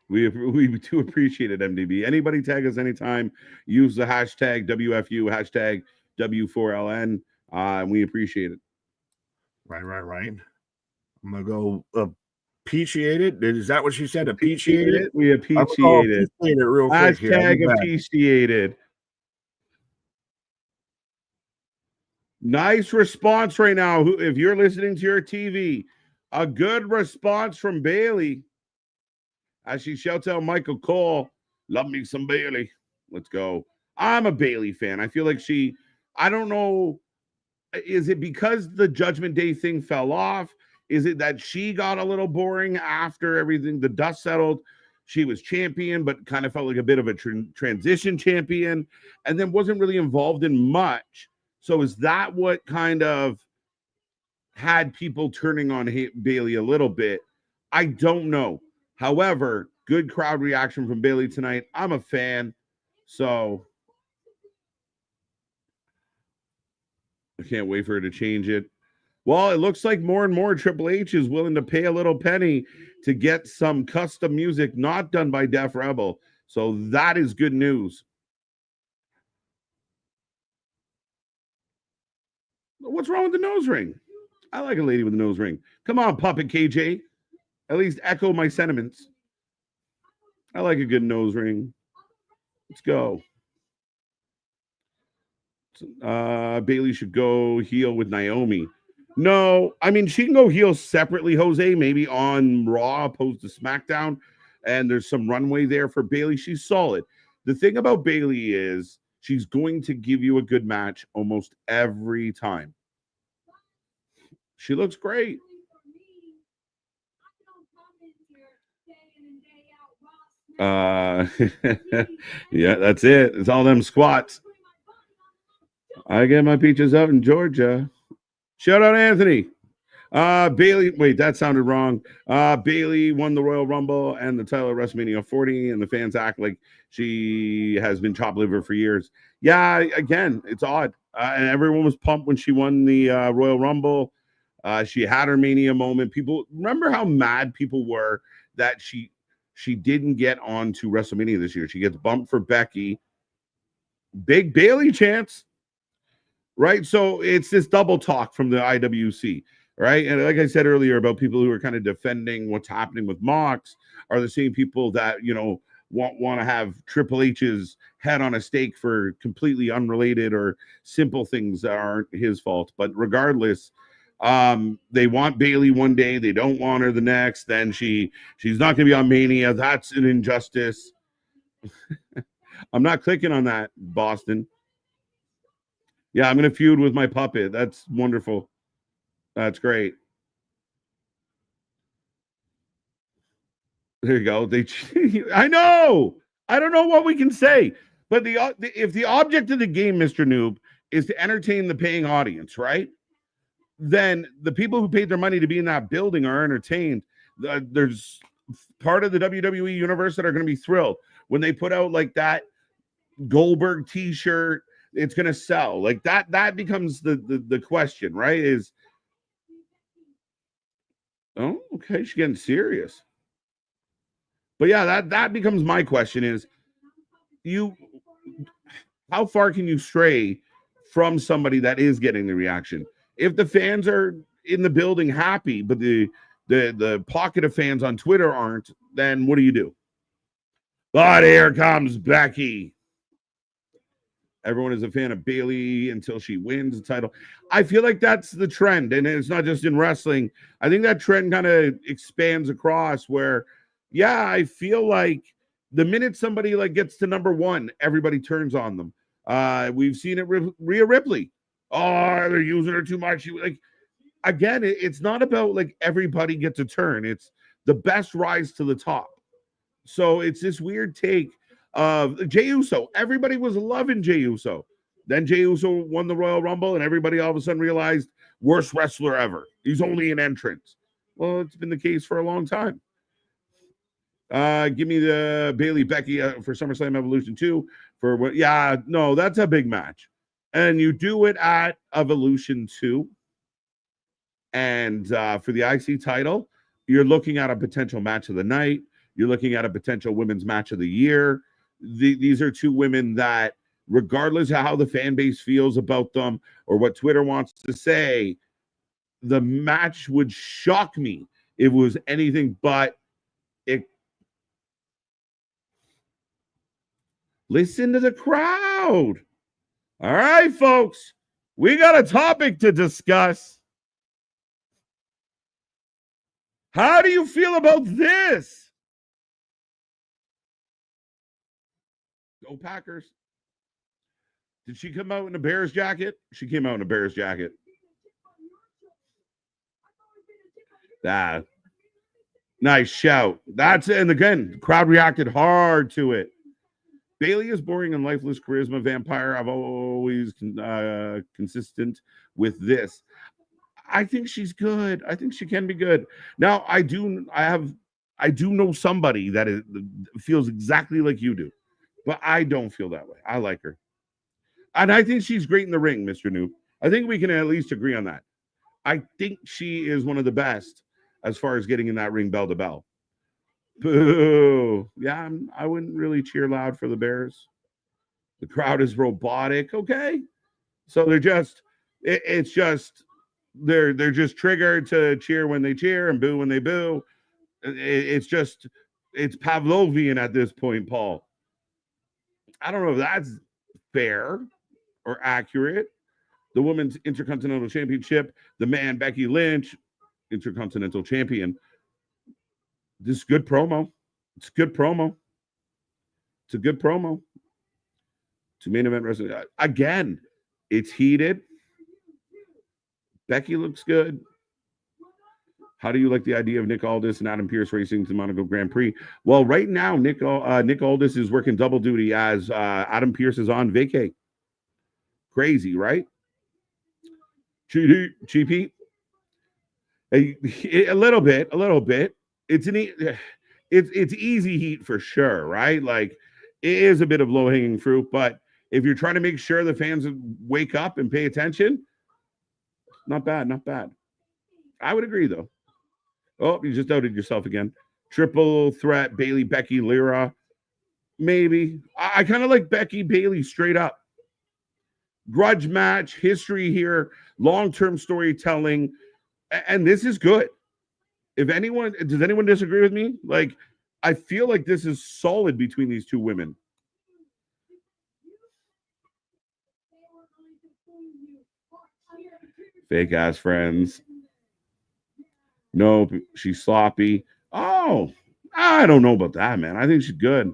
Speaker 1: We do appreciate it, MDB. Anybody tag us anytime. Use the hashtag WFU, hashtag W4LN. We appreciate it.
Speaker 2: Right. I'm going to go appreciated. Is that what you said? Appreciated?
Speaker 1: We appreciate it.
Speaker 2: Real quick.
Speaker 1: Hashtag appreciated. Nice response right now. If you're listening to your TV, a good response from Bayley as she shouts out Michael Cole, love me some Bayley. Let's go. I'm a Bayley fan. I feel like I don't know. Is it because the Judgment Day thing fell off? Is it that she got a little boring after everything, the dust settled? She was champion, but kind of felt like a bit of a transition champion and then wasn't really involved in much. So is that what kind of had people turning on Bayley a little bit? I don't know. However, good crowd reaction from Bayley tonight. I'm a fan. So I can't wait for her to change it. Well, it looks like more and more Triple H is willing to pay a little penny to get some custom music not done by Def Rebel. So that is good news. What's wrong with the nose ring? I like a lady with a nose ring. Come on, Puppet KJ. At least echo my sentiments. I like a good nose ring. Let's go. Bayley should go heel with Naomi. No, I mean, she can go heel separately, Jose, maybe on Raw opposed to SmackDown. And there's some runway there for Bayley. She's solid. The thing about Bayley is she's going to give you a good match almost every time. She looks great. Yeah, that's it. It's all them squats. I get my peaches out in Georgia. Shout out Anthony. Bayley, wait, that sounded wrong. Bayley won the Royal Rumble and the title of WrestleMania 40, and the fans act like she has been chopped liver for years. Yeah, again, it's odd. And everyone was pumped when she won the Royal Rumble. She had her Mania moment. People remember how mad people were that she didn't get on to WrestleMania this year. She gets bumped for Becky. Big Bayley chance. Right? So it's this double talk from the IWC, right? And like I said earlier about people who are kind of defending what's happening with Mox are the same people that, you know, want to have Triple H's head on a stake for completely unrelated or simple things that aren't his fault. But regardless, they want Bayley one day, they don't want her the next, then she's not going to be on Mania. That's an injustice. I'm not clicking on that, Boston. Yeah, I'm going to feud with my puppet. That's wonderful. That's great. There you go. I know. I don't know what we can say. But if the object of the game, Mr. Noob, is to entertain the paying audience, right? Then the people who paid their money to be in that building are entertained. There's part of the WWE universe that are going to be thrilled when they put out like that Goldberg t-shirt. It's going to sell. Like that becomes the question, right? Is, oh, okay, she's getting serious. But yeah, that becomes my question is, how far can you stray from somebody that is getting the reaction? If the fans are in the building happy, but the pocket of fans on Twitter aren't, then what do you do? But here comes Becky. Everyone is a fan of Bayley until she wins the title. I feel like that's the trend, and it's not just in wrestling. I think that trend kind of expands across where, yeah, I feel like the minute somebody like gets to number one, everybody turns on them. We've seen it with Rhea Ripley. Oh, they're using her too much. Again, it's not about like everybody gets a turn. It's the best rise to the top. So it's this weird take of Jey Uso. Everybody was loving Jey Uso. Then Jey Uso won the Royal Rumble, and everybody all of a sudden realized worst wrestler ever. He's only an entrance. Well, it's been the case for a long time. Give me the Bayley Becky for SummerSlam Evolution 2 for what? Yeah, no, that's a big match. And you do it at Evolution 2. And for the IC title, you're looking at a potential match of the night. You're looking at a potential women's match of the year. These are two women that, regardless of how the fan base feels about them or what Twitter wants to say, the match would shock me if it was anything but it. Listen to the crowd. All right, folks, we got a topic to discuss. How do you feel about this? Go Packers. Did she come out in a Bears jacket? She came out in a Bears jacket. That nice shout. That's it. And again, the crowd reacted hard to it. Bayley is boring and lifeless charisma vampire. I've always consistent with this. I think she's good. I think she can be good. Now, I do know somebody that feels exactly like you do, but I don't feel that way. I like her. And I think she's great in the ring, Mr. Noob. I think we can at least agree on that. I think she is one of the best as far as getting in that ring bell to bell. Boo. Yeah, I wouldn't really cheer loud for the Bears. The crowd is robotic. Okay. So they're just, it's just, they're just triggered to cheer when they cheer and boo when they boo. It's Pavlovian at this point, Paul. I don't know if that's fair or accurate. The Women's Intercontinental Championship, the man Becky Lynch, Intercontinental Champion. This is good promo. It's good promo. It's a good promo. To main event wrestling. Again, it's heated. Becky looks good. How do you like the idea of Nick Aldis and Adam Pearce racing to the Monaco Grand Prix? Well, right now, Nick Aldis is working double duty as Adam Pearce is on vacay. Crazy, right? Cheapy? A little bit. It's easy heat for sure, right? Like it is a bit of low-hanging fruit, but if you're trying to make sure the fans wake up and pay attention, not bad. I would agree though. Oh, you just outed yourself again. Triple threat, Bayley, Becky, Lyra. Maybe. I kind of like Becky, Bayley straight up. Grudge match, history here, long-term storytelling, and this is good. Does anyone disagree with me? Like, I feel like this is solid between these two women. Fake ass friends. No, she's sloppy. Oh, I don't know about that, man. I think she's good.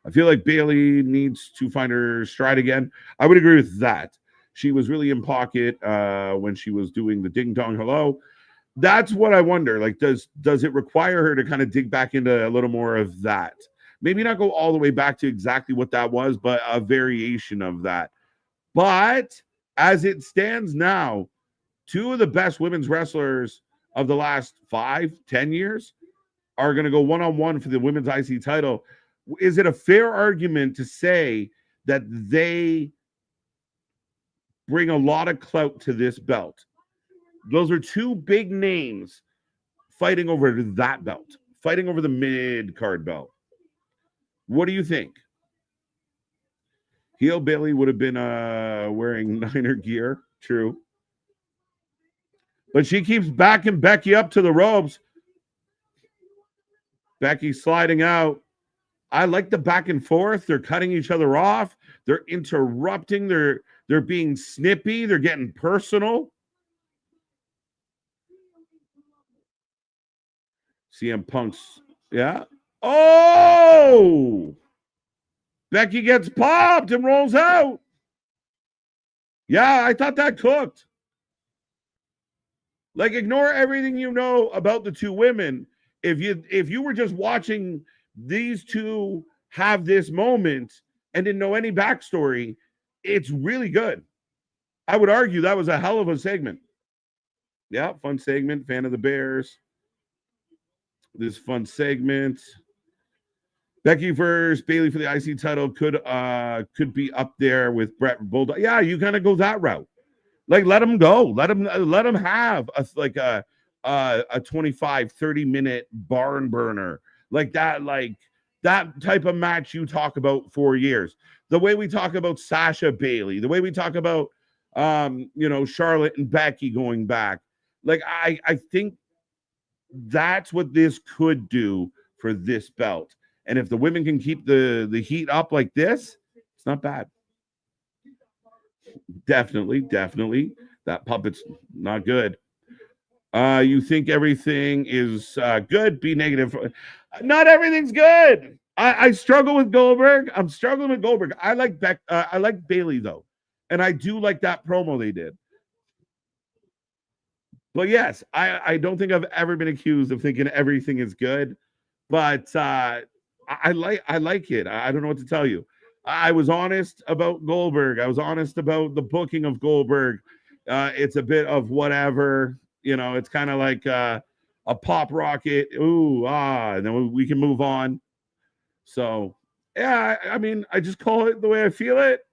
Speaker 1: I feel like Bayley needs to find her stride again. I would agree with that. She was really in pocket when she was doing the ding dong hello. That's what I wonder. Like, does it require her to kind of dig back into a little more of that? Maybe not go all the way back to exactly what that was, but a variation of that. But as it stands now, two of the best women's wrestlers of the last 5-10 years are going to go one-on-one for the women's IC title. Is it a fair argument to say that they bring a lot of clout to this belt? Those are two big names fighting over that belt, fighting over the mid-card belt. What do you think? Heel Bayley would have been wearing Niner gear, true. But she keeps backing Becky up to the ropes. Becky sliding out. I like the back and forth. They're cutting each other off. They're interrupting. They're being snippy. They're getting personal. CM Punk's, yeah. Oh! Becky gets popped and rolls out. Yeah, I thought that cooked. Like, ignore everything you know about the two women. If you were just watching these two have this moment and didn't know any backstory, it's really good. I would argue that was a hell of a segment. Yeah, fun segment. Fan of the Bears. This fun segment. Becky versus Bayley for the IC title could be up there with Brett Bulldog. Yeah, you kind of go that route. Like, let them go. Let them have a 25-30 minute barn burner like that type of match you talk about for years. The way we talk about Sasha Bayley, the way we talk about Charlotte and Becky going back. Like, I think that's what this could do for this belt. And if the women can keep the heat up like this, it's not bad. Definitely. That puppet's not good. You think everything is good? Be negative. Not everything's good. I struggle with Goldberg. I'm struggling with Goldberg. I like Bayley though, and I do like that promo they did. But yes, I don't think I've ever been accused of thinking everything is good. But I like it. I don't know what to tell you. I was honest about Goldberg. I was honest about the booking of Goldberg. It's a bit of whatever. It's kind of like a pop rocket. Ooh, and then we can move on. So, yeah, I mean, I just call it the way I feel it.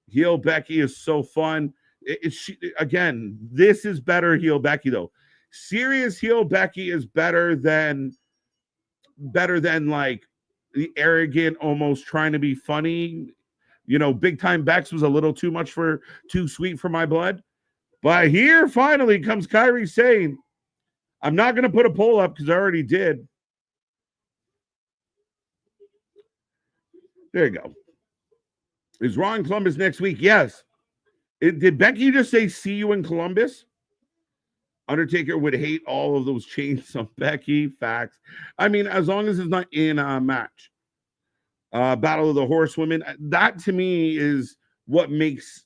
Speaker 1: Heel Becky is so fun. Again, this is better heel Becky, though. Serious heel Becky is better than like the arrogant, almost trying to be funny. Big time Bex was a little too sweet for my blood. But here finally comes Kyrie saying, I'm not going to put a poll up because I already did. There you go. Is Raw in Columbus next week? Yes. Did Becky just say, see you in Columbus? Undertaker would hate all of those chains on Becky. Facts. I mean, as long as it's not in a match. Battle of the Horsewomen. That to me is what makes,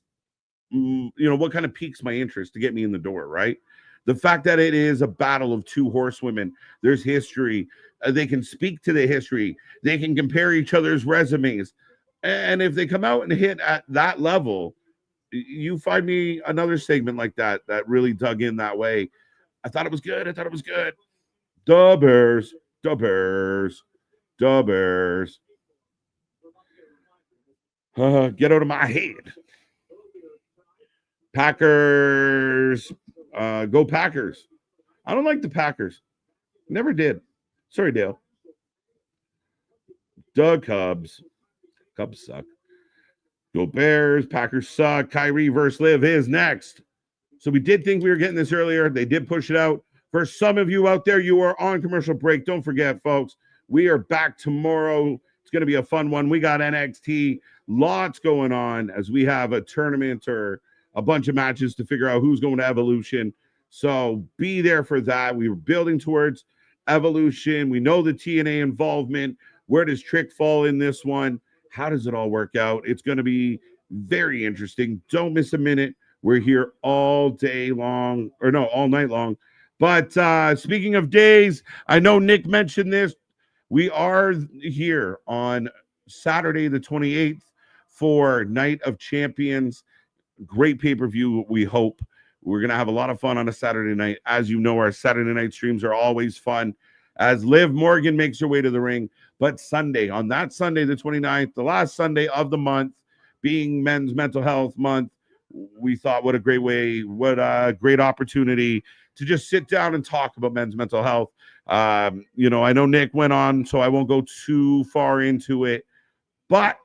Speaker 1: what kind of piques my interest to get me in the door, right? The fact that it is a battle of two horsewomen. There's history. They can speak to the history. They can compare each other's resumes. And if they come out and hit at that level, you find me another segment like that really dug in that way. I thought it was good. The Bears. Get out of my head. Packers. Go Packers. I don't like the Packers. Never did. Sorry, Dale. The Cubs. Cubs suck. Go Bears. Packers suck. Kyrie versus Liv is next. So we did think we were getting this earlier. They did push it out. For some of you out there, you are on commercial break. Don't forget, folks, we are back tomorrow. It's going to be a fun one. We got NXT. Lots going on as we have a tournament or a bunch of matches to figure out who's going to Evolution. So be there for that. We were building towards Evolution. We know the TNA involvement. Where does Trick fall in this one? How does it all work out? It's going to be very interesting. Don't miss a minute. We're here all night long. But speaking of days, I know Nick mentioned this. We are here on Saturday the 28th for Night of Champions. Great pay-per-view, we hope. We're going to have a lot of fun on a Saturday night. As you know, our Saturday night streams are always fun as Liv Morgan makes her way to the ring. But Sunday, on that Sunday, the 29th, the last Sunday of the month, being Men's Mental Health Month, we thought what a great way, what a great opportunity to just sit down and talk about men's mental health. You know, I know Nick went on, so I won't go too far into it, but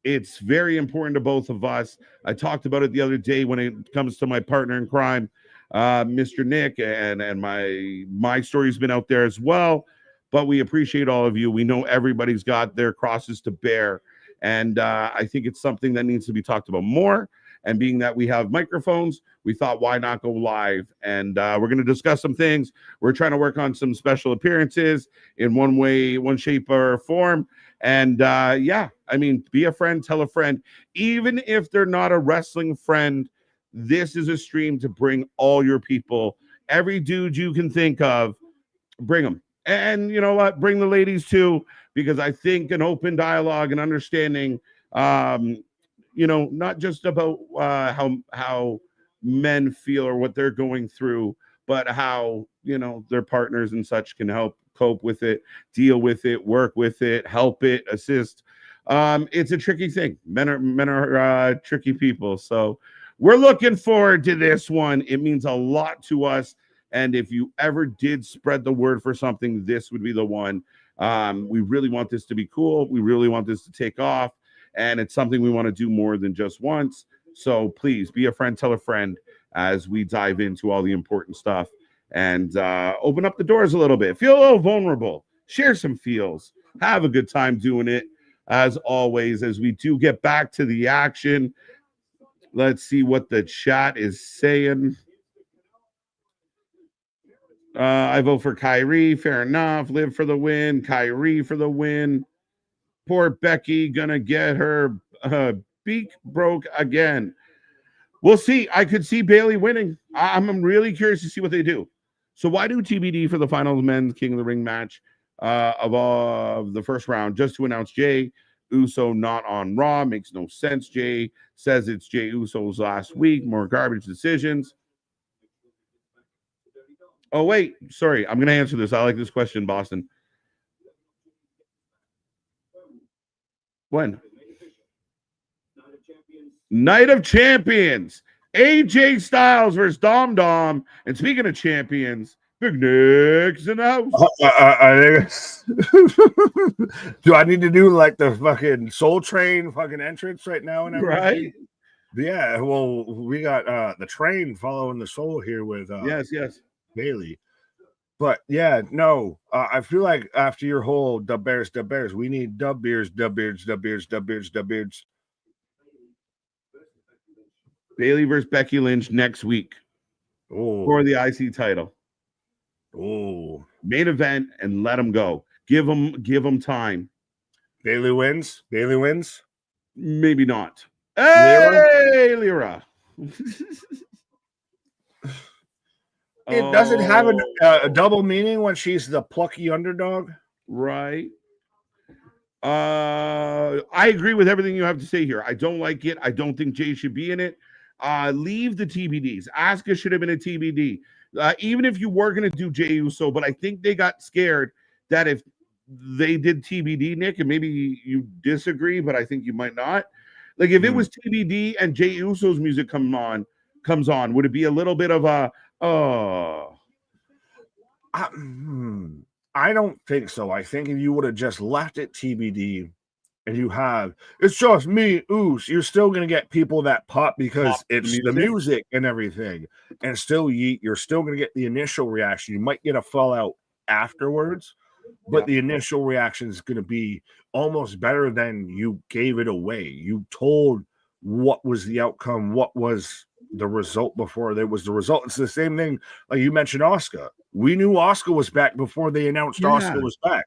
Speaker 1: it's very important to both of us. I talked about it the other day when it comes to my partner in crime, Mr. Nick, and my story's been out there as well. But we appreciate all of you. We know everybody's got their crosses to bear, and I think it's something that needs to be talked about more. And being that we have microphones, we thought, why not go live? And we're going to discuss some things. We're trying to work on some special appearances in one way, one shape or form. And yeah, I mean, be a friend, tell a friend. Even if they're not a wrestling friend, this is a stream to bring all your people. Every dude you can think of, bring them. And you know what? Bring the ladies too, because I think an open dialogue and understanding, you know, not just about how men feel or what they're going through, but how, you know, their partners and such can help cope with it, deal with it, work with it, help it, assist. It's a tricky thing. Men are tricky people. So we're looking forward to this one. It means a lot to us. And if you ever did spread the word for something, this would be the one. We really want this to be cool. We really want this to take off. And it's something we want to do more than just once. So please be a friend, tell a friend as we dive into all the important stuff and open up the doors a little bit. Feel a little vulnerable. Share some feels. Have a good time doing it. As always, as we do get back to the action, let's see what the chat is saying. I vote for Kyrie. Fair enough. Live for the win. Kyrie for the win. Poor Becky gonna get her beak broke again. We'll see. I could see Bayley winning. I'm really curious to see what they do. So why do TBD for the final men's King of the Ring match of the first round just to announce Jay Uso not on Raw? Makes no sense. Jay says it's Jay Uso's last week. More garbage decisions. Oh, wait. Sorry. I'm going to answer this. I like this question, Boston. When? Night of Champions. AJ Styles versus Dom Dom. And speaking of champions, Big Nick's in the house.
Speaker 2: I think do I need to do like the fucking Soul Train fucking entrance right now and everything?
Speaker 1: Right.
Speaker 2: Yeah, well, we got the train following the soul here with
Speaker 1: yes.
Speaker 2: Bayley. But yeah, no, I feel like after your whole dub bears, we need dub beers.
Speaker 1: Bayley versus Becky Lynch next week for the IC title.
Speaker 2: Oh,
Speaker 1: main event and let them go. Give them time.
Speaker 2: Bayley wins.
Speaker 1: Maybe not. Hey, Lyra.
Speaker 2: It doesn't have a double meaning when she's the plucky underdog,
Speaker 1: right? I agree with everything you have to say here. I don't like it. I don't think Jay should be in it. Leave the TBDs. Asuka should have been a TBD. Even if you were going to do Jey Uso, but I think they got scared that if they did TBD, Nick, and maybe you disagree, but I think you might not. Like if it was TBD and Jey Uso's music comes on, would it be a little bit of a
Speaker 2: I don't think so. I think if you would have just left it TBD and you have it's just me, Oos, you're still gonna get people that pop because it's the music and everything, and still you're still gonna get the initial reaction. You might get a fallout afterwards, but the initial reaction is gonna be almost better than you gave it away. You told what was the outcome, what was the result before there was the result. It's the same thing like you mentioned Asuka. We knew Asuka was back before they announced Asuka was back.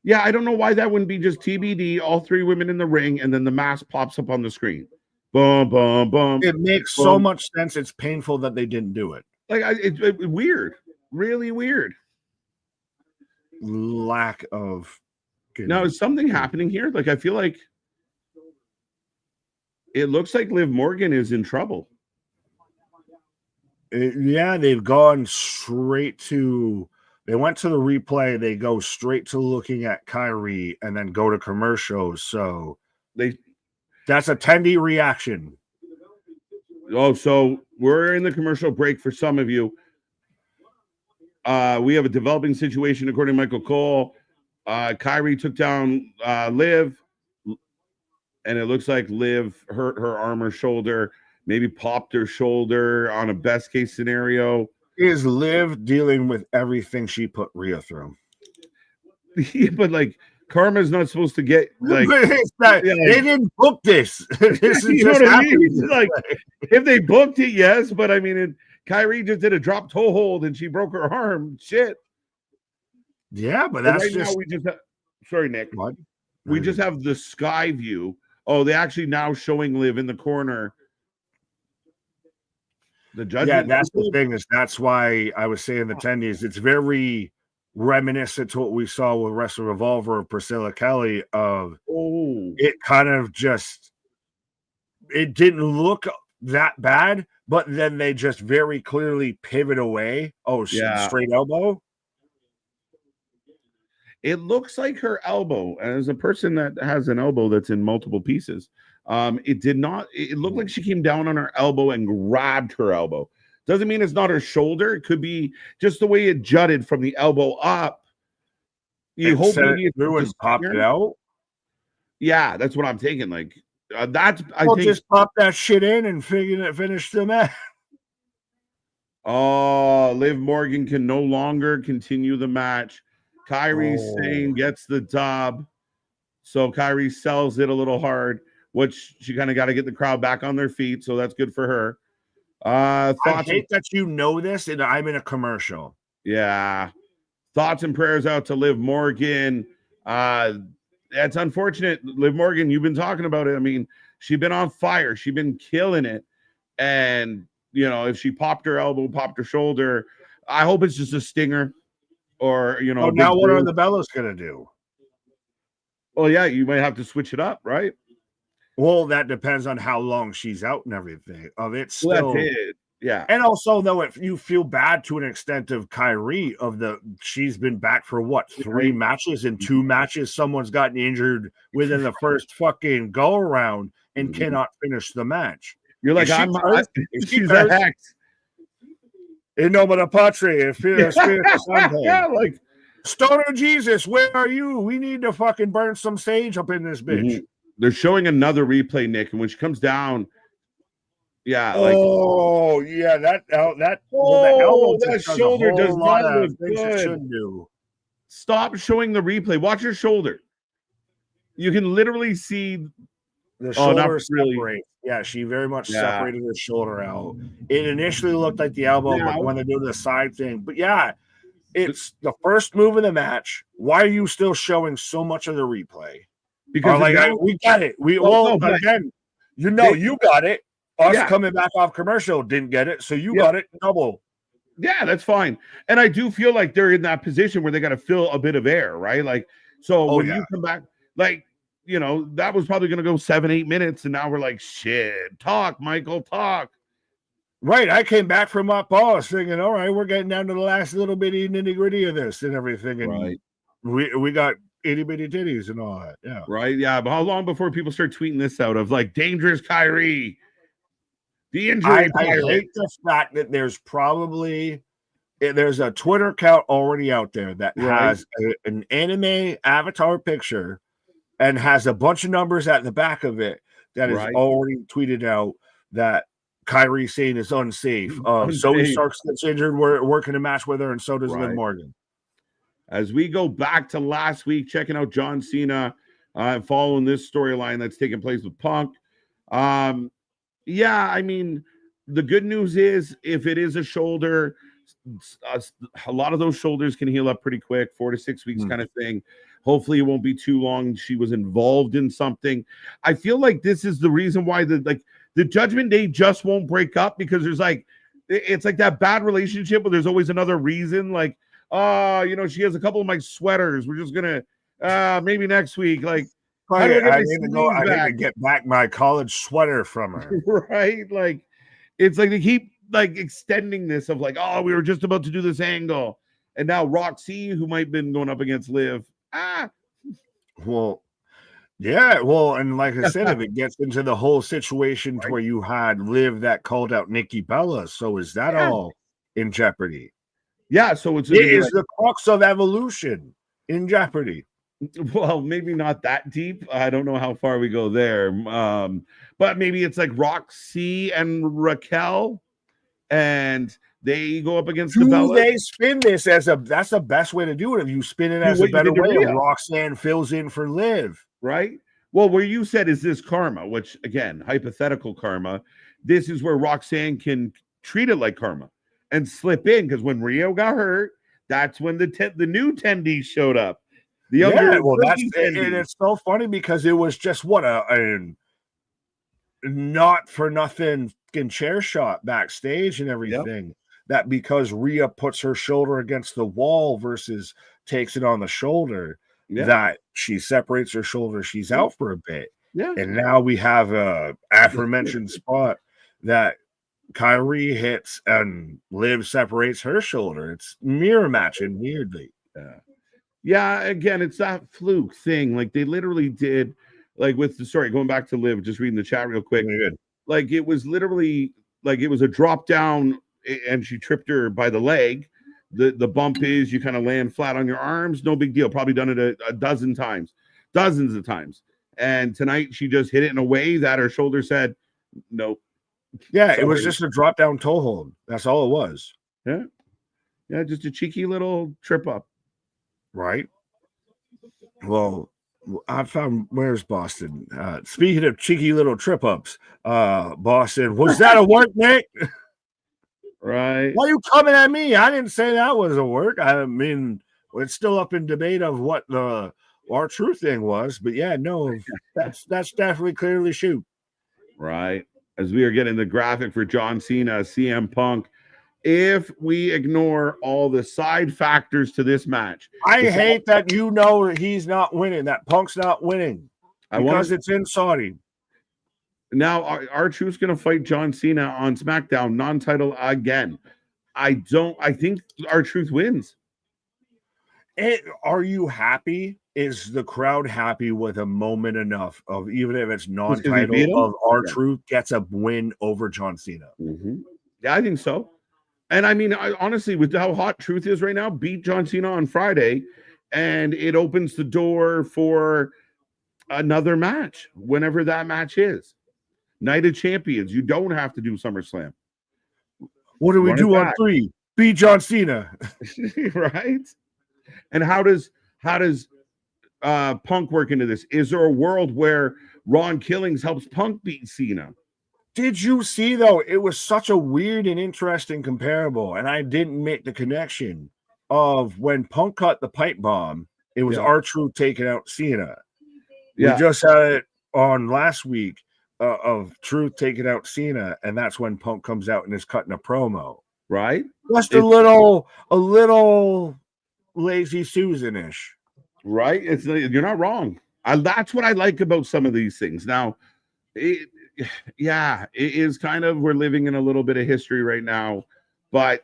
Speaker 1: Yeah, I don't know why that wouldn't be just TBD, all three women in the ring, and then the mask pops up on the screen. Boom, boom, boom.
Speaker 2: It makes so much sense. It's painful that they didn't do it.
Speaker 1: Like it's weird, really weird.
Speaker 2: Lack of.
Speaker 1: Now, is something happening here? Like, I feel like it looks like Liv Morgan is in trouble.
Speaker 2: Yeah, they've gone straight to. They went to the replay. They go straight to looking at Kyrie and then go to commercials. So that's attendee reaction.
Speaker 1: Oh, so we're in the commercial break for some of you. We have a developing situation according to Michael Cole. Kyrie took down Liv, and it looks like Liv hurt her arm or shoulder, maybe popped her shoulder on a best case scenario.
Speaker 2: Is Liv dealing with everything she put Rhea through?
Speaker 1: Yeah, but like Karma's not supposed to get like
Speaker 2: they didn't book this. This is just happening.
Speaker 1: Like if they booked it, yes, but I mean, Kyrie just did a drop toe hold and she broke her arm. Shit.
Speaker 2: Yeah, but that's
Speaker 1: right
Speaker 2: just.
Speaker 1: Now we just have, sorry, Nick.
Speaker 2: What?
Speaker 1: We just have the sky view. Oh, they actually now showing Liv in the corner. The judge.
Speaker 2: Yeah, that's the thing. That's why I was saying the attendees. It's very reminiscent to what we saw with Wrestle Revolver of Priscilla Kelly. It kind of just. It didn't look that bad, but then they just very clearly pivot away. Oh, yeah. Straight elbow.
Speaker 1: It looks like her elbow, as a person that has an elbow that's in multiple pieces. It did not. It looked like she came down on her elbow and grabbed her elbow. Doesn't mean it's not her shoulder. It could be just the way it jutted from the elbow up. You hope maybe
Speaker 2: it's popped it out.
Speaker 1: Yeah, that's what I'm taking. Like that's. I think
Speaker 2: just pop that shit in and finish the match.
Speaker 1: Oh, Liv Morgan can no longer continue the match. Kyrie Sane gets the dub. So Kyrie sells it a little hard, which she kind of got to get the crowd back on their feet. So that's good for her.
Speaker 2: I hate that you know this and I'm in a commercial.
Speaker 1: Yeah. Thoughts and prayers out to Liv Morgan. That's unfortunate. Liv Morgan, you've been talking about it. I mean, she's been on fire. She's been killing it. And, you know, if she popped her elbow, popped her shoulder, I hope it's just a stinger. Or, you know,
Speaker 2: now what are the Bellas going to do?
Speaker 1: Well, yeah, you might have to switch it up, right?
Speaker 2: Well, that depends on how long she's out and everything. It's still,
Speaker 1: well, that's it. Yeah.
Speaker 2: And also, though, if you feel bad to an extent of Kyrie, she's been back for what, 3 matches? In 2 matches, someone's gotten injured within the first fucking go around and cannot finish the match.
Speaker 1: You're like, she's a hex.
Speaker 2: In nomine Patri,
Speaker 1: yeah, like
Speaker 2: Stoner Jesus, where are you? We need to fucking burn some sage up in this bitch.
Speaker 1: They're showing another replay, Nick, and when she comes down, yeah,
Speaker 2: that
Speaker 1: shoulder does not look good. Stop showing the replay. Watch your shoulder. You can literally see
Speaker 2: the shoulder separate. Yeah, she very much separated her shoulder out. It initially looked like the elbow, but when they do the side thing. But yeah, it's the first move of the match. Why are you still showing so much of the replay?
Speaker 1: Because
Speaker 2: we got it. You got it. Us coming back off commercial didn't get it, so you got it double.
Speaker 1: Yeah, that's fine. And I do feel like they're in that position where they got to fill a bit of air, right? Like, so when you come back, like, you know, that was probably going to go 7-8 minutes. And now we're like, shit, talk, Michael, talk.
Speaker 2: Right. I came back from my pause thinking, all right, we're getting down to the last little bitty nitty gritty of this and everything. And we got itty bitty titties and all that. Yeah.
Speaker 1: Right. Yeah. But how long before people start tweeting this out of like dangerous Kyrie? The injury.
Speaker 2: I hate the fact that there's a Twitter account already out there that has an anime avatar picture and has a bunch of numbers at the back of it that is already tweeted out that Kyrie Sane is unsafe. Zoe Starks gets injured. We're working a match with her, and so does Liv Morgan.
Speaker 1: As we go back to last week, checking out John Cena, following this storyline that's taking place with Punk. Yeah, I mean, the good news is if it is a shoulder, a lot of those shoulders can heal up pretty quick, 4 to 6 weeks kind of thing. Hopefully it won't be too long. She was involved in something. I feel like this is the reason why the Judgment Day just won't break up, because there's like it's like that bad relationship where there's always another reason. Like, she has a couple of my sweaters. We're just gonna maybe next week. Like, how do I get my sleeves back?
Speaker 2: I need to get back my college sweater from her.
Speaker 1: Right? Like, it's like they keep like extending this of like, we were just about to do this angle, and now Roxy, who might have been going up against Liv.
Speaker 2: Well, yeah, well, and like I said, if it gets into the whole situation to where you had Liv that called out Nikki Bella, so is that all in jeopardy?
Speaker 1: Yeah, so it
Speaker 2: is the crux of Evolution in jeopardy.
Speaker 1: Well, maybe not that deep. I don't know how far we go there. But maybe it's like Roxy and Raquel, and they go up against the Bellas.
Speaker 2: They spin this that's the best way to do it. If you spin it as a better way, Roxanne fills in for Liv.
Speaker 1: Right? Well, where you said, is this karma, which again, hypothetical karma, this is where Roxanne can treat it like karma and slip in, because when Rio got hurt, that's when the new attendees showed up. The younger,
Speaker 2: and it's so funny because it was just a not for nothing chair shot backstage and everything. Yep. That because Rhea puts her shoulder against the wall versus takes it on the shoulder, that she separates her shoulder, she's out for a bit.
Speaker 1: Yeah.
Speaker 2: And now we have a aforementioned spot that Kyrie hits and Liv separates her shoulder. It's mirror matching weirdly.
Speaker 1: Yeah, again, it's that fluke thing. Like they literally did, like with the story, going back to Liv, just reading the chat real quick. Like it was literally like it was a drop down and she tripped her by the leg. The bump is you kind of land flat on your arms. No big deal. Probably done it a dozen times, dozens of times. And tonight she just hit it in a way that her shoulder said, nope.
Speaker 2: Yeah, it was just a drop down toe hold. That's all it was.
Speaker 1: Yeah. Yeah, just a cheeky little trip up.
Speaker 2: Right. Well, I found, where's Boston? Speaking of cheeky little trip ups, Boston, was that a work, Nick?
Speaker 1: Right.
Speaker 2: Why are you coming at me? I didn't say that was a work. I mean, it's still up in debate of what the R-Truth thing was, but yeah, no, that's definitely clearly shoot.
Speaker 1: Right. As we are getting the graphic for John Cena, CM Punk. If we ignore all the side factors to this match,
Speaker 2: I hate that he's not winning, that Punk's not winning because it's in Saudi.
Speaker 1: Now, R-Truth's going to fight John Cena on SmackDown, non-title again. I think R-Truth wins.
Speaker 2: Are you happy? Is the crowd happy with a moment enough of, even if it's non-title, of R-Truth gets a win over John Cena?
Speaker 1: Mm-hmm. Yeah, I think so. And I mean, honestly, with how hot Truth is right now, beat John Cena on Friday, and it opens the door for another match, whenever that match is. Night of Champions. You don't have to do SummerSlam.
Speaker 2: What do we do on 3? Beat John Cena.
Speaker 1: Right? And how does Punk work into this? Is there a world where Ron Killings helps Punk beat Cena?
Speaker 2: Did you see, though, it was such a weird and interesting comparable, and I didn't make the connection of when Punk caught the pipe bomb, it was R-Truth taking out Cena. We just had it on last week of Truth taking out Cena, and that's when Punk comes out and is cutting a promo.
Speaker 1: Right?
Speaker 2: Just a little lazy Susan-ish.
Speaker 1: Right? You're not wrong. That's what I like about some of these things. Now, it is kind of, we're living in a little bit of history right now, but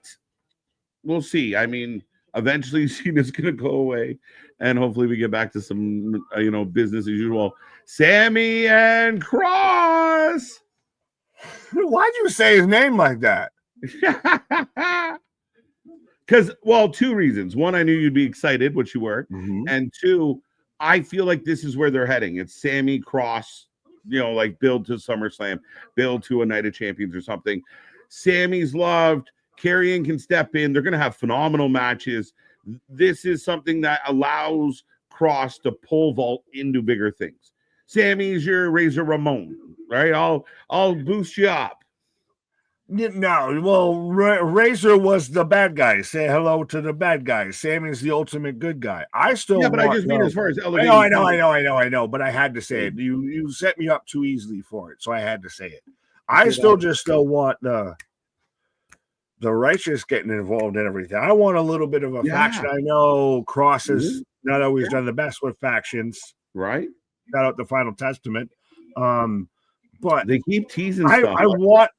Speaker 1: we'll see. I mean, eventually Cena's going to go away, and hopefully we get back to some, business as usual. Sammy and Cross.
Speaker 2: Why'd you say his name like that?
Speaker 1: Because, well, 2 reasons. 1, I knew you'd be excited, which you were.
Speaker 2: Mm-hmm.
Speaker 1: And 2, I feel like this is where they're heading. It's Sammy Cross, like build to SummerSlam, build to a Night of Champions or something. Sammy's loved. Karrion can step in. They're going to have phenomenal matches. This is something that allows Cross to pole vault into bigger things. Sammy's your Razor Ramon, right? I'll boost you up.
Speaker 2: No, well, Razor was the bad guy. Say hello to the bad guy. Sammy's the ultimate good guy. I just
Speaker 1: mean as far as elevating.
Speaker 2: I know, but I had to say it. You set me up too easily for it, so I had to say it. I still want the the righteous getting involved in everything. I want a little bit of a faction. I know Cross has not always done the best with factions.
Speaker 1: Right.
Speaker 2: Shout out the Final Testament. But
Speaker 1: they keep teasing stuff.
Speaker 2: I want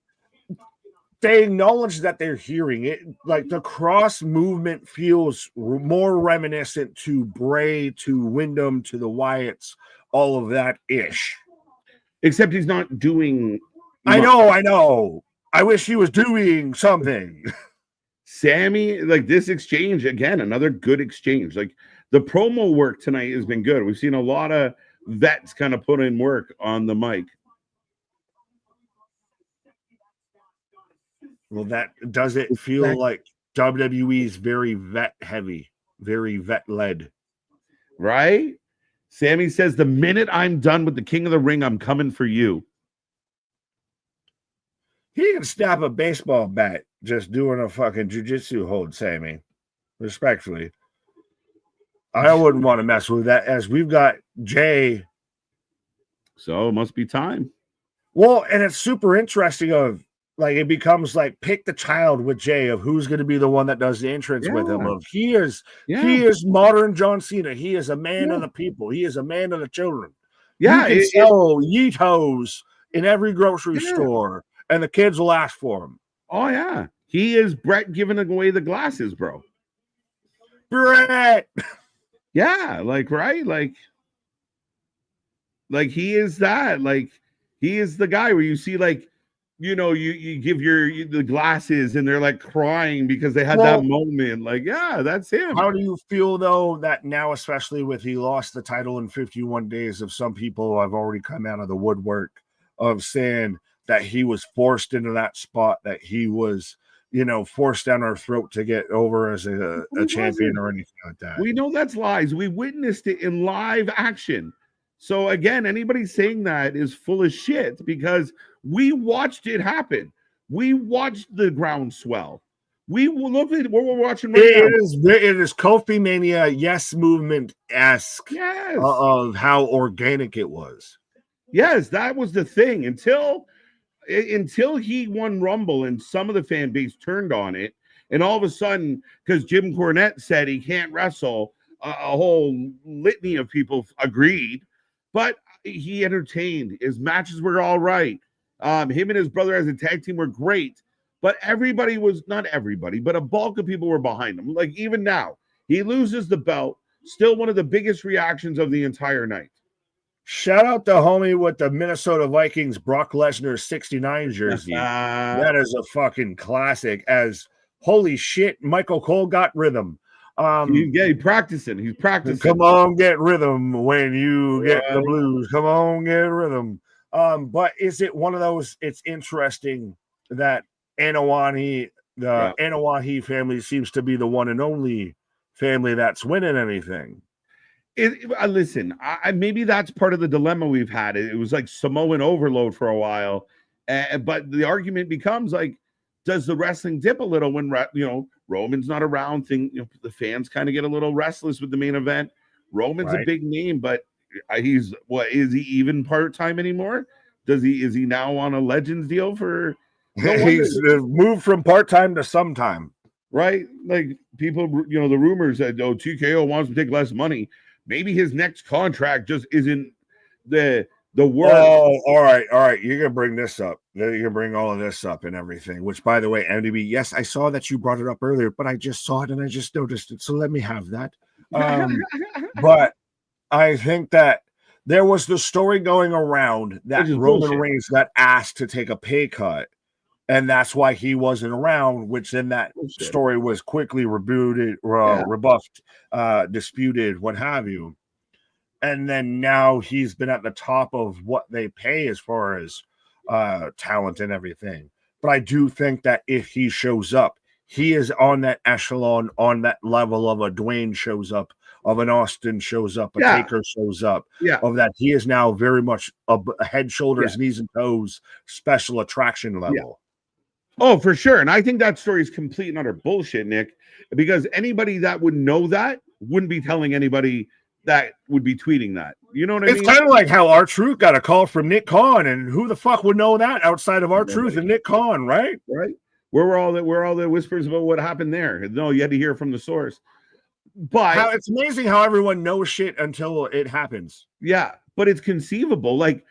Speaker 2: they acknowledge that they're hearing it. Like the Cross movement feels more reminiscent to Bray, to Wyndham, to the Wyatts, all of that ish.
Speaker 1: Except he's not doing.
Speaker 2: I know. I wish he was doing something.
Speaker 1: Sammy, like this exchange again, another good exchange. Like the promo work tonight has been good. We've seen a lot of vets kind of put in work on the mic.
Speaker 2: Well, that does it feel like WWE's very vet heavy, very vet led,
Speaker 1: right? Sammy says, "The minute I'm done with the King of the Ring, I'm coming for you."
Speaker 2: He can snap a baseball bat just doing a fucking jiu-jitsu hold, Sammy. Respectfully. I wouldn't want to mess with that, as we've got Jay.
Speaker 1: So it must be time.
Speaker 2: Well, and it's super interesting of like it becomes like pick the child with Jay of who's going to be the one that does the entrance with him. Of he is modern John Cena. He is a man of the people. He is a man of the children.
Speaker 1: Yeah,
Speaker 2: you can sell Yeetos in every grocery store, and the kids will ask for him.
Speaker 1: Oh yeah, he is Brett giving away the glasses, bro.
Speaker 2: Brett.
Speaker 1: Yeah, like right, like he is that. Like he is the guy where you see like. You know, you give the glasses and they're like crying because they had that moment. Like, yeah, that's him.
Speaker 2: How do you feel though that now, especially with he lost the title in 51 days, of some people have already come out of the woodwork of saying that he was forced into that spot, that he was, forced down our throat to get over as a champion or anything like that.
Speaker 1: We know that's lies. We witnessed it in live action. So again, anybody saying that is full of shit because we watched it happen. We watched the ground swell. We look at what we're watching right now.
Speaker 2: It is Kofi Mania, yes, movement-esque of how organic it was.
Speaker 1: Yes, that was the thing. Until he won Rumble and some of the fan base turned on it, and all of a sudden, because Jim Cornette said he can't wrestle, a whole litany of people agreed. But he entertained. His matches were all right. Him and his brother as a tag team were great. But everybody was, not everybody, but a bulk of people were behind him. Like even now, he loses the belt. Still one of the biggest reactions of the entire night.
Speaker 2: Shout out to homie with the Minnesota Vikings Brock Lesnar 69 jersey. That is a fucking classic. As holy shit, Michael Cole got rhythm.
Speaker 1: He's practicing. He's practicing.
Speaker 2: Come on, get rhythm when you get the blues. Come on, get rhythm. But is it one of those? It's interesting that Anoa'i family seems to be the one and only family that's winning anything.
Speaker 1: Listen, maybe that's part of the dilemma we've had. It was like Samoan overload for a while, but the argument becomes like, does the wrestling dip a little when Roman's not around? The fans kind of get a little restless with the main event. Roman's a big name, but is he even part-time anymore? Is he now on a Legends deal for?
Speaker 2: He's moved from part-time to sometime,
Speaker 1: right? Like people, the rumors that TKO wants to take less money. Maybe his next contract just isn't the work.
Speaker 2: Oh, all right. You're gonna bring this up. You're gonna bring all of this up and everything. Which, by the way, MDB, yes, I saw that you brought it up earlier, but I just saw it and I just noticed it. So let me have that. But I think that there was the story going around that Roman Reigns got asked to take a pay cut, and that's why he wasn't around. Which then that story was quickly rebuffed, disputed, what have you. And then now he's been at the top of what they pay as far as talent and everything. But I do think that if he shows up, he is on that echelon, on that level of a Dwayne shows up, of an Austin shows up, a Taker shows up, of that. He is now very much a head, shoulders, knees, and toes special attraction level.
Speaker 1: Oh, for sure. And I think that story is complete and utter bullshit, Nick, because anybody that would know that wouldn't be telling anybody that would be tweeting that. You know what I mean?
Speaker 2: It's kind of like how R-Truth got a call from Nick Khan, and who the fuck would know that outside of R-Truth and Nick Khan, right?
Speaker 1: Right. Where were all the whispers about what happened there? No, you had to hear from the source. But
Speaker 2: it's amazing how everyone knows shit until it happens.
Speaker 1: Yeah, but it's conceivable. Like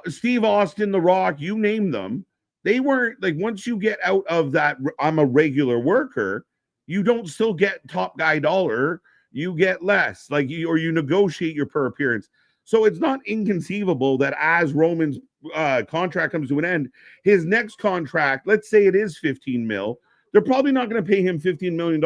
Speaker 1: Steve Austin, The Rock, you name them. They weren't like, once you get out of that, I'm a regular worker, you don't still get top guy dollar. You get less, like you negotiate your per appearance. So it's not inconceivable that as Roman's contract comes to an end, his next contract, let's say it is 15 mil, they're probably not going to pay him $15 million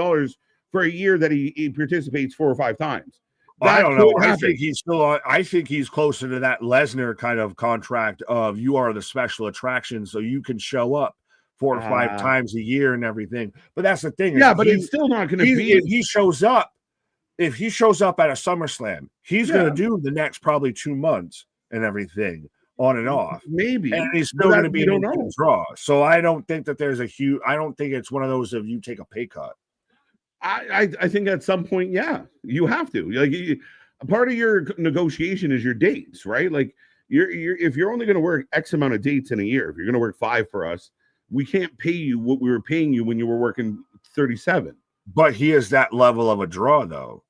Speaker 1: for a year that he participates 4 or 5 times.
Speaker 2: I don't know. I think he's still on. I think he's closer to that Lesnar kind of contract of you are the special attraction, so you can show up 4 or 5 times a year and everything. But that's the thing.
Speaker 1: Yeah, but it's still not going to be.
Speaker 2: If he shows up at a SummerSlam, he's going to do the next probably 2 months and everything on and off.
Speaker 1: Maybe.
Speaker 2: And he's still going to be in the draw. So I don't think that there's I don't think it's one of those of you take a pay cut.
Speaker 1: I think at some point, yeah, you have to. Like, a part of your negotiation is your dates, right? Like, if you're only going to work X amount of dates in a year, if you're going to work 5 for us, we can't pay you what we were paying you when you were working 37.
Speaker 2: But he is that level of a draw, though.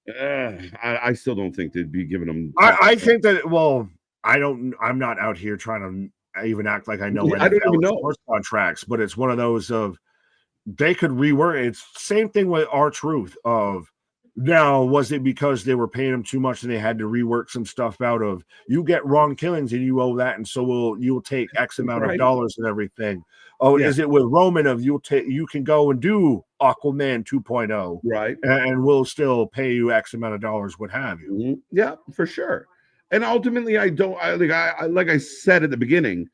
Speaker 1: I still don't think they'd be giving him.
Speaker 2: I think that. Well, I'm not out here trying to even act like I know.
Speaker 1: I don't even know
Speaker 2: sports contracts, but it's one of those of. They could rework it. It's same thing with R-Truth of now, was it because they were paying him too much and they had to rework some stuff out of you get wrong killings and you owe that, and so you'll take X amount of dollars and everything. Oh, is it with Roman of you can go and do Aquaman 2.0,
Speaker 1: right?
Speaker 2: And we'll still pay you X amount of dollars, what have you.
Speaker 1: Mm-hmm. Yeah, for sure. And ultimately, like I said at the beginning,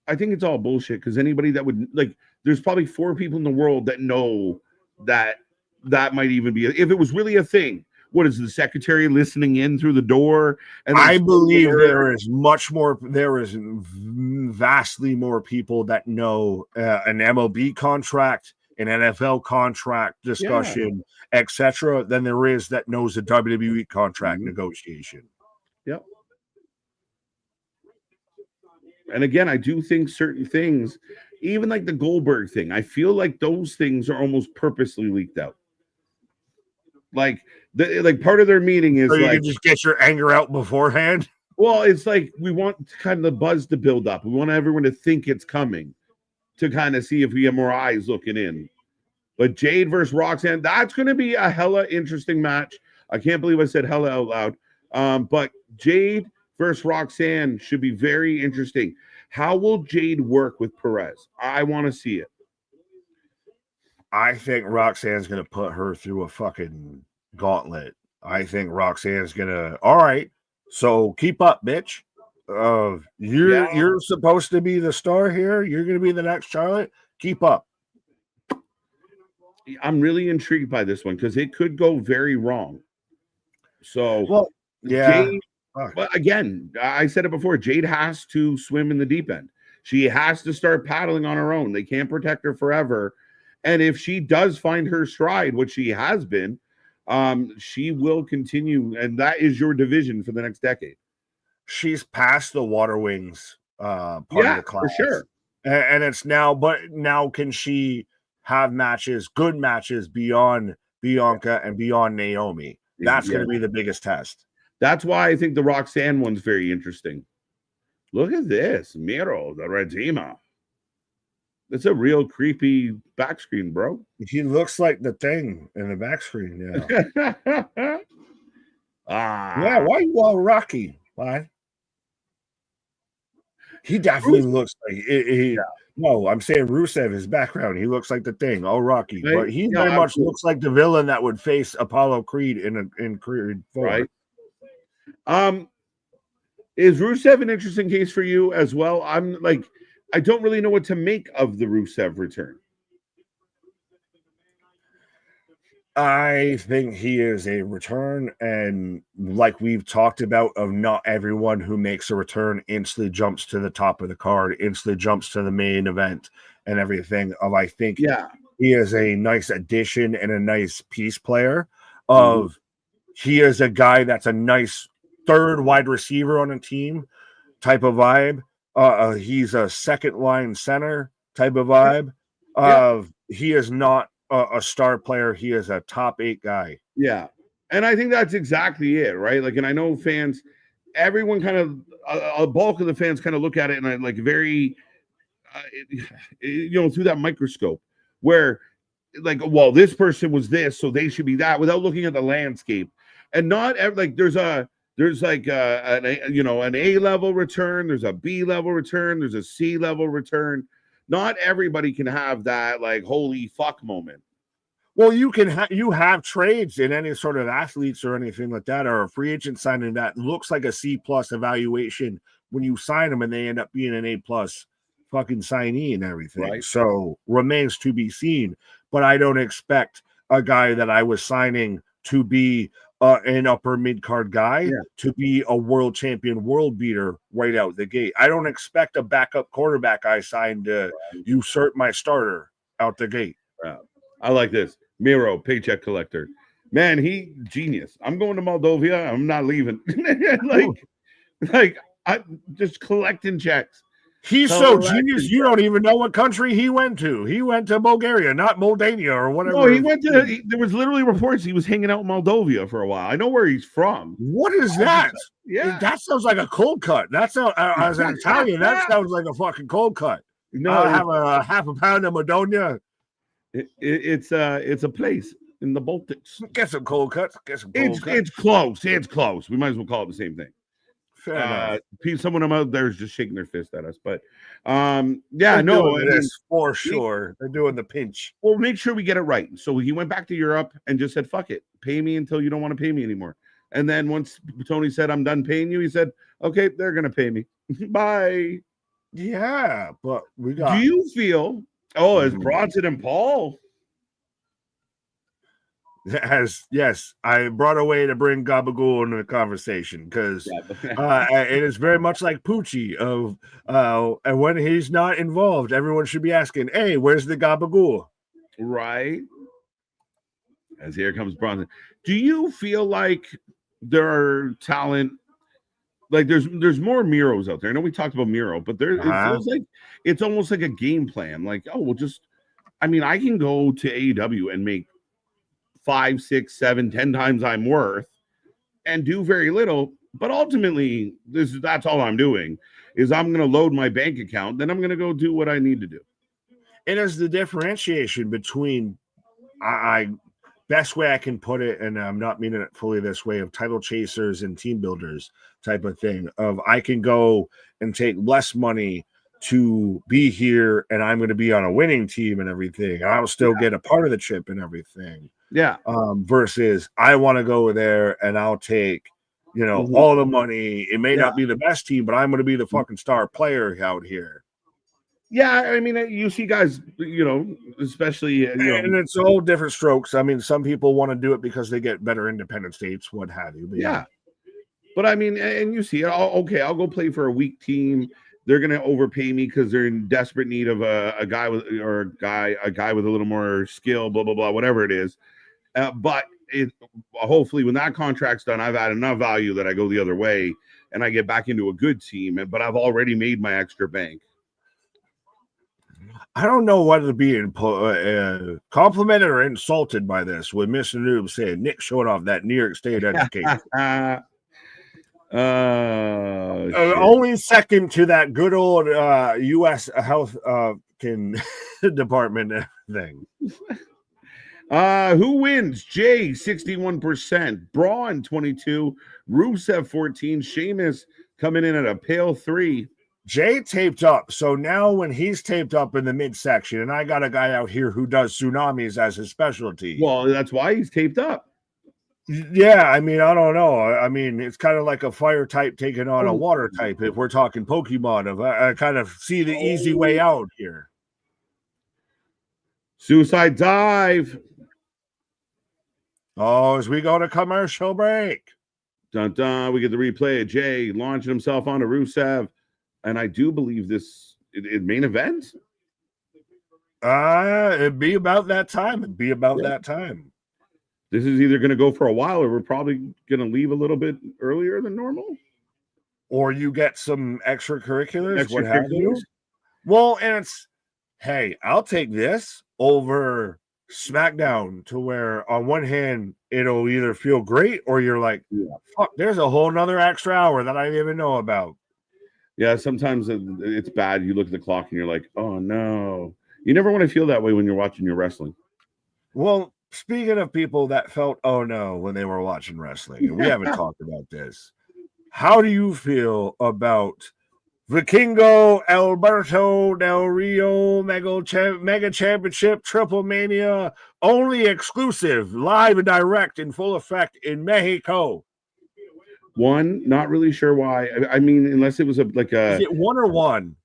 Speaker 1: I think it's all bullshit because anybody that would like. There's probably 4 people in the world that know that might even be, if it was really a thing. What is the secretary listening in through the door? And
Speaker 2: I believe there is much more. There is vastly more people that know an MLB contract, an NFL contract discussion, etc., than there is that knows a WWE contract negotiation.
Speaker 1: Yep. And again, I do think certain things, even like the Goldberg thing, I feel like those things are almost purposely leaked out. Like part of their meeting is
Speaker 2: so you can just get your anger out beforehand.
Speaker 1: Well, it's like we want kind of the buzz to build up. We want everyone to think it's coming to kind of see if we have more eyes looking in. But Jade versus Roxanne, that's going to be a hella interesting match. I can't believe I said hella out loud. But Jade versus Roxanne should be very interesting. How will Jade work with Perez? I want to see it.
Speaker 2: I think Roxanne's going to put her through a fucking gauntlet. I think Roxanne's going to, all right, so keep up, bitch. You're supposed to be the star here. You're going to be the next Charlotte. Keep up.
Speaker 1: I'm really intrigued by this one because it could go very wrong. So,
Speaker 2: well, yeah.
Speaker 1: Jade, but again, I said it before, Jade has to swim in the deep end. She has to start paddling on her own. They can't protect her forever. And if she does find her stride, which she has been, she will continue. And that is your division for the next decade.
Speaker 2: She's past the Water Wings part of the class.
Speaker 1: For sure.
Speaker 2: And it's now, but now can she have matches, good matches beyond Bianca and beyond Naomi? That's going to be the biggest test.
Speaker 1: That's why I think the Roxanne one's very interesting. Look at this. Miro, the Regina. It's a real creepy back screen, bro.
Speaker 2: He looks like the Thing in the back screen. Yeah. Yeah. Why are you all rocky? Why? He definitely looks like No, I'm saying Rusev, his background. He looks like the Thing, all rocky. Right? But he very much looks like the villain that would face Apollo Creed in Creed 4.
Speaker 1: Right. Is Rusev an interesting case for you as well? I don't really know what to make of the Rusev return.
Speaker 2: I think he is a return, and like we've talked about, of not everyone who makes a return instantly jumps to the top of the card, instantly jumps to the main event and everything. I think he is a nice addition and a nice piece player. He is a guy that's a nice third wide receiver on a team type of vibe. He's a second line center type of vibe. He is not a star player. He is a top 8 guy.
Speaker 1: Yeah. And I think that's exactly it, right? Like, and I know fans, everyone kind of, a bulk of the fans kind of look at it and I like very, through that microscope where, like, well, this person was this, so they should be that, without looking at the landscape. And not like there's like an A level return, there's a B level return, there's a C level return. Not everybody can have that like holy fuck moment.
Speaker 2: Well, you can you have trades in any sort of athletes or anything like that, or a free agent signing that looks like a C plus evaluation when you sign them and they end up being an A plus fucking signee and everything.
Speaker 1: Right.
Speaker 2: So remains to be seen. But I don't expect a guy that I was signing to be an upper mid card guy to be a world champion, world beater right out the gate. I don't expect a backup quarterback I signed to usurp my starter out the gate.
Speaker 1: I like this. Miro, paycheck collector. Man, he genius. I'm going to Moldova. I'm not leaving. like I'm just collecting checks.
Speaker 2: He's so genius, you don't even know what country he went to. He went to Bulgaria, not Moldavia or whatever.
Speaker 1: No, he went to. There was literally reports he was hanging out in Moldova for a while. I know where he's from.
Speaker 2: What is that?
Speaker 1: Yeah,
Speaker 2: that sounds like a cold cut. That's as an Italian, that sounds like a fucking cold cut. No, I'll have a half a pound of Madonia.
Speaker 1: It's a place in the Baltics.
Speaker 2: Get some cold cuts.
Speaker 1: It's close. It's close. We might as well call it the same thing. Someone out there is just shaking their fist at us, but
Speaker 2: for sure they're doing the pinch.
Speaker 1: We'll make sure we get it right. So he went back to Europe and just said, "Fuck it, pay me until you don't want to pay me anymore." And then once Tony said, "I'm done paying you," he said, "Okay, they're gonna pay me. Bye."
Speaker 2: Yeah, but we got.
Speaker 1: Do you feel? Oh, as Bronson and Paul.
Speaker 2: Yes, I brought a way to bring Gabagool into the conversation because it is very much like Poochie of and when he's not involved, everyone should be asking, "Hey, where's the Gabagool?"
Speaker 1: Right. As here comes Bronson. Do you feel like there are talent? Like there's more Miros out there. I know we talked about Miro, but it feels like it's almost like a game plan. Like, I can go to AEW and make 5, 6, 7, 10 times I'm worth and do very little. But ultimately, that's all I'm doing is I'm going to load my bank account. Then I'm going to go do what I need to do.
Speaker 2: It is the differentiation between best way I can put it, and I'm not meaning it fully this way, of title chasers and team builders type of thing of I can go and take less money to be here and I'm going to be on a winning team and everything. I'll still get a part of the chip and everything.
Speaker 1: Yeah.
Speaker 2: Versus I want to go there and I'll take, all the money. It may not be the best team, but I'm going to be the fucking star player out here.
Speaker 1: Yeah, you see guys, especially,
Speaker 2: and it's all different strokes. Some people want to do it because they get better independent states, what have you.
Speaker 1: But but and you see, I'll go play for a weak team. They're gonna overpay me because they're in desperate need of a guy with a little more skill, blah blah blah, whatever it is. But hopefully, when that contract's done, I've had enough value that I go the other way and I get back into a good team. But I've already made my extra bank.
Speaker 2: I don't know whether to be complimented or insulted by this with Mr. Noob saying Nick showed off that New York State education. Only second to that good old U.S. health department thing.
Speaker 1: Who wins? Jay 61%, Braun 22%, Rusev 14%, Sheamus coming in at a pale 3%.
Speaker 2: Jay taped up, so now when he's taped up in the midsection, and I got a guy out here who does tsunamis as his specialty.
Speaker 1: Well, that's why he's taped up.
Speaker 2: Yeah, I don't know. It's kind of like a fire type taking on a water type. If we're talking Pokemon, I kind of see the easy way out here.
Speaker 1: Suicide dive.
Speaker 2: Oh, as we go to commercial break.
Speaker 1: Dun dun. We get the replay of Jay launching himself onto Rusev. And I do believe this main event.
Speaker 2: It'd be about that time. That time.
Speaker 1: This is either going to go for a while, or we're probably going to leave a little bit earlier than normal.
Speaker 2: Or you get some extracurriculars. What have you? Well, and hey, I'll take this over SmackDown, to where on one hand it'll either feel great or you're like, fuck, there's a whole nother extra hour that I didn't even know about.
Speaker 1: Yeah, sometimes it's bad. You look at the clock and you're like, oh no. You never want to feel that way when you're watching your wrestling.
Speaker 2: Well, speaking of people that felt oh no when they were watching wrestling, and we haven't talked about this, how do you feel about Vikingo Alberto Del Rio Mega Championship Triple Mania, only exclusive, live and direct in full effect in Mexico?
Speaker 1: One, not really sure why. I mean, unless it was
Speaker 2: Is it one or one?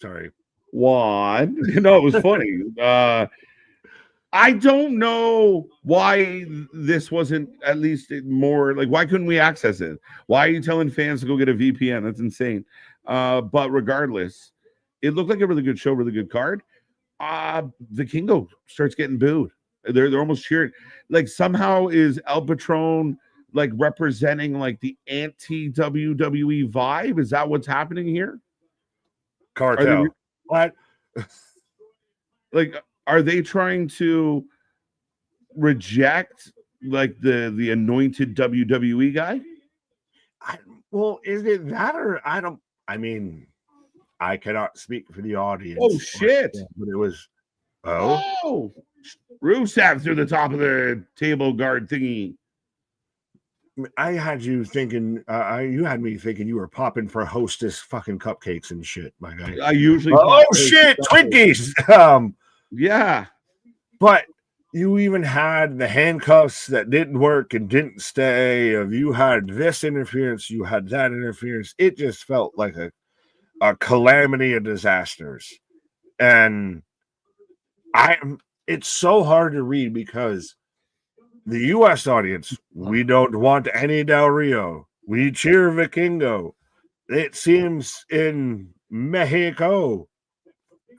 Speaker 2: Sorry.
Speaker 1: One. No, it was funny. I don't know why this wasn't at least more like, why couldn't we access it? Why are you telling fans to go get a VPN? That's insane. But regardless, it looked like a really good show, really good card. The Kingo starts getting booed. They're almost cheering. Like, somehow is El Patron like representing like the anti WWE vibe? Is that what's happening here?
Speaker 2: Cartel. What?
Speaker 1: Like, are they trying to reject like the anointed WWE guy?
Speaker 2: Well, is it that, or I mean, I cannot speak for the audience.
Speaker 1: Oh shit!
Speaker 2: But it was
Speaker 1: Rusev through the top of the table guard thingy.
Speaker 2: I had you thinking, you had me thinking you were popping for Hostess fucking cupcakes and shit, my guy.
Speaker 1: I usually
Speaker 2: shit, Twinkies.
Speaker 1: Yeah.
Speaker 2: But you even had the handcuffs that didn't work and didn't stay. You had this interference, you had that interference. It just felt like a calamity of disasters. And it's so hard to read because the U.S. audience, we don't want any Del Rio. We cheer Vikingo. It seems in Mexico,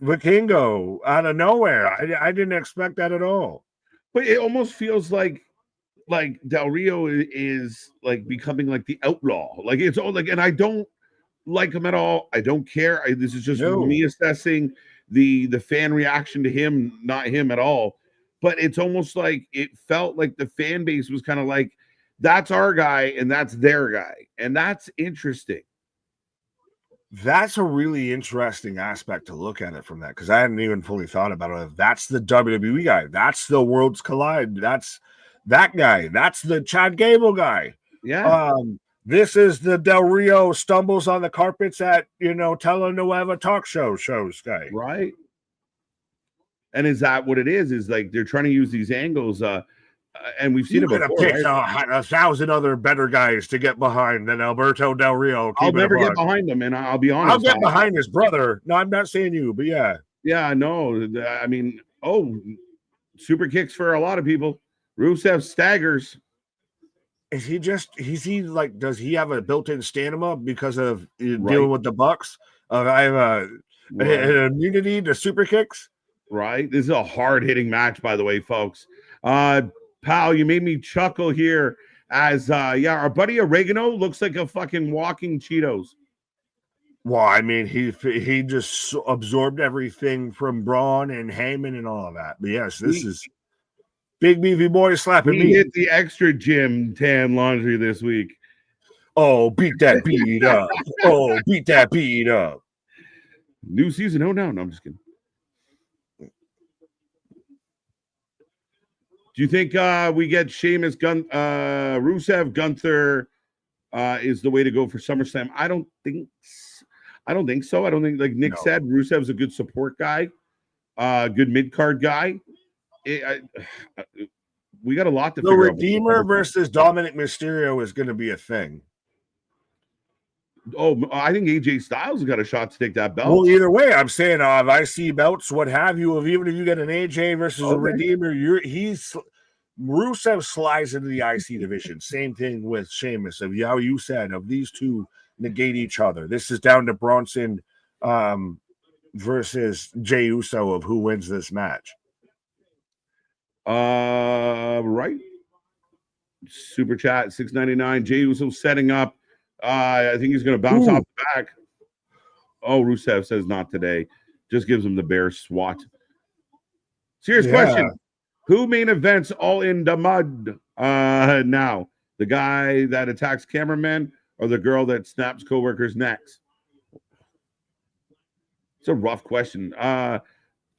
Speaker 2: Vikingo out of nowhere. I didn't expect that at all.
Speaker 1: But it almost feels like Del Rio is like becoming like the outlaw. Like, it's all like, and I don't like him at all. I don't care. This is just me assessing the fan reaction to him, not him at all. But it's almost like it felt like the fan base was kind of like, that's our guy and that's their guy. And that's interesting.
Speaker 2: That's a really interesting aspect to look at it from that, because I hadn't even fully thought about it. That's the WWE guy. That's the Worlds Collide. That's that guy. That's the Chad Gable guy.
Speaker 1: Yeah.
Speaker 2: This is the Del Rio stumbles on the carpets at, telenovela talk shows guy.
Speaker 1: Right. And is that what it is? Is like they're trying to use these angles, and we've seen it before.
Speaker 2: Picked a 1,000 other better guys to get behind than Alberto Del Rio.
Speaker 1: I'll never get behind him, and I'll be honest.
Speaker 2: I'll get behind his brother. No, I'm not saying you, but yeah.
Speaker 1: Yeah, no. I mean, super kicks for a lot of people. Rusev staggers.
Speaker 2: Does he have a built-in stamina because of dealing with the Bucks? I have an immunity to super kicks.
Speaker 1: Right. This is a hard-hitting match, by the way, folks. Pal, you made me chuckle here as our buddy Oregano looks like a fucking walking Cheetos.
Speaker 2: Well, I mean, he just absorbed everything from Braun and Heyman and all of that. But yes, this is big beefy boy slapping me.
Speaker 1: He hit the extra gym tan laundry this week.
Speaker 2: Oh, beat that beat up. Oh, beat that beat up.
Speaker 1: New season. Oh, no, I'm just kidding. Do you think we get Sheamus, Rusev, Gunther is the way to go for SummerSlam? I don't think so. I don't think, like Nick said, Rusev's a good support guy, good mid-card guy. We got a lot to figure out.
Speaker 2: The Redeemer versus Dominic Mysterio is going to be a thing.
Speaker 1: Oh, I think AJ Styles has got a shot to take that belt.
Speaker 2: Well, either way, I'm saying if I see belts, what have you, even if you get an AJ versus a Redeemer, Rusev slides into the IC division. Same thing with Sheamus. Of how you said, of these two negate each other. This is down to Bronson versus Jey Uso of who wins this match.
Speaker 1: Right. Super chat $6.99. Jey Uso setting up. I think he's going to bounce off the back. Oh, Rusev says not today. Just gives him the bear swat. Serious question. Who main events All in the Mud now? The guy that attacks cameramen or the girl that snaps coworkers' necks? It's a rough question.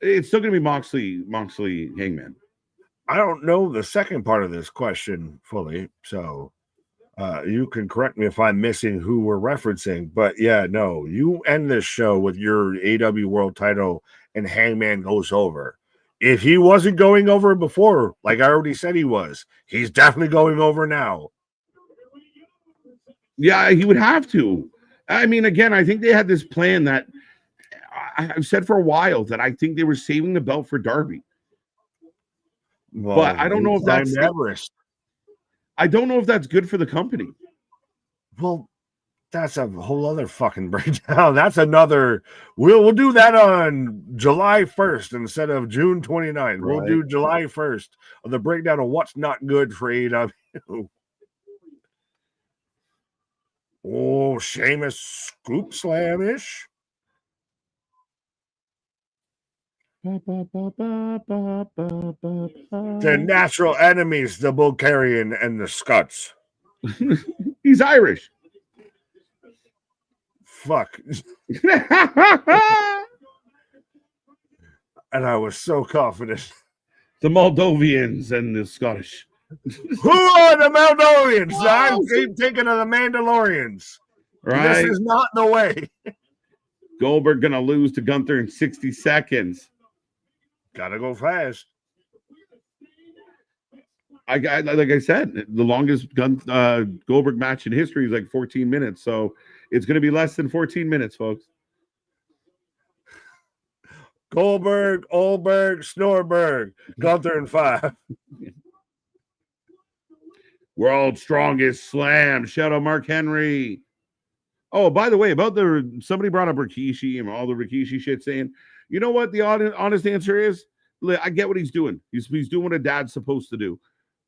Speaker 1: It's still going to be Moxley, Hangman.
Speaker 2: I don't know the second part of this question fully, so you can correct me if I'm missing who we're referencing. But yeah, no, you end this show with your AW World Title and Hangman goes over. If he wasn't going over before, like I already said he was, he's definitely going over now.
Speaker 1: Yeah, he would have to. I mean, again, I think they had this plan that I've said for a while that I think they were saving the belt for Darby.
Speaker 2: Well,
Speaker 1: but I don't know if that's
Speaker 2: Everest.
Speaker 1: I don't know if that's good for the company.
Speaker 2: Well, that's a whole other fucking breakdown. That's another. We'll do that on July 1st instead of June 29th. Right. We'll do July 1st of the breakdown of what's not good for AEW. Oh, Sheamus scoop slam-ish. The natural enemies, the Bulgarian and the Scots.
Speaker 1: He's Irish.
Speaker 2: Fuck. And I was so confident.
Speaker 1: The Moldovians and the Scottish.
Speaker 2: Who are the Moldovians? I keep thinking of the Mandalorians.
Speaker 1: Right.
Speaker 2: This is not the way.
Speaker 1: Goldberg gonna lose to Gunther in 60 seconds.
Speaker 2: Gotta go fast.
Speaker 1: Like I said, the longest Goldberg match in history is like 14 minutes. So it's going to be less than 14 minutes, folks.
Speaker 2: Goldberg, Olberg, Snorberg, Gunther in 5.
Speaker 1: World's strongest slam. Shout out Mark Henry. Oh, by the way, about somebody brought up Rikishi and all the Rikishi shit saying, you know what the honest answer is? I get what he's doing. He's doing what a dad's supposed to do.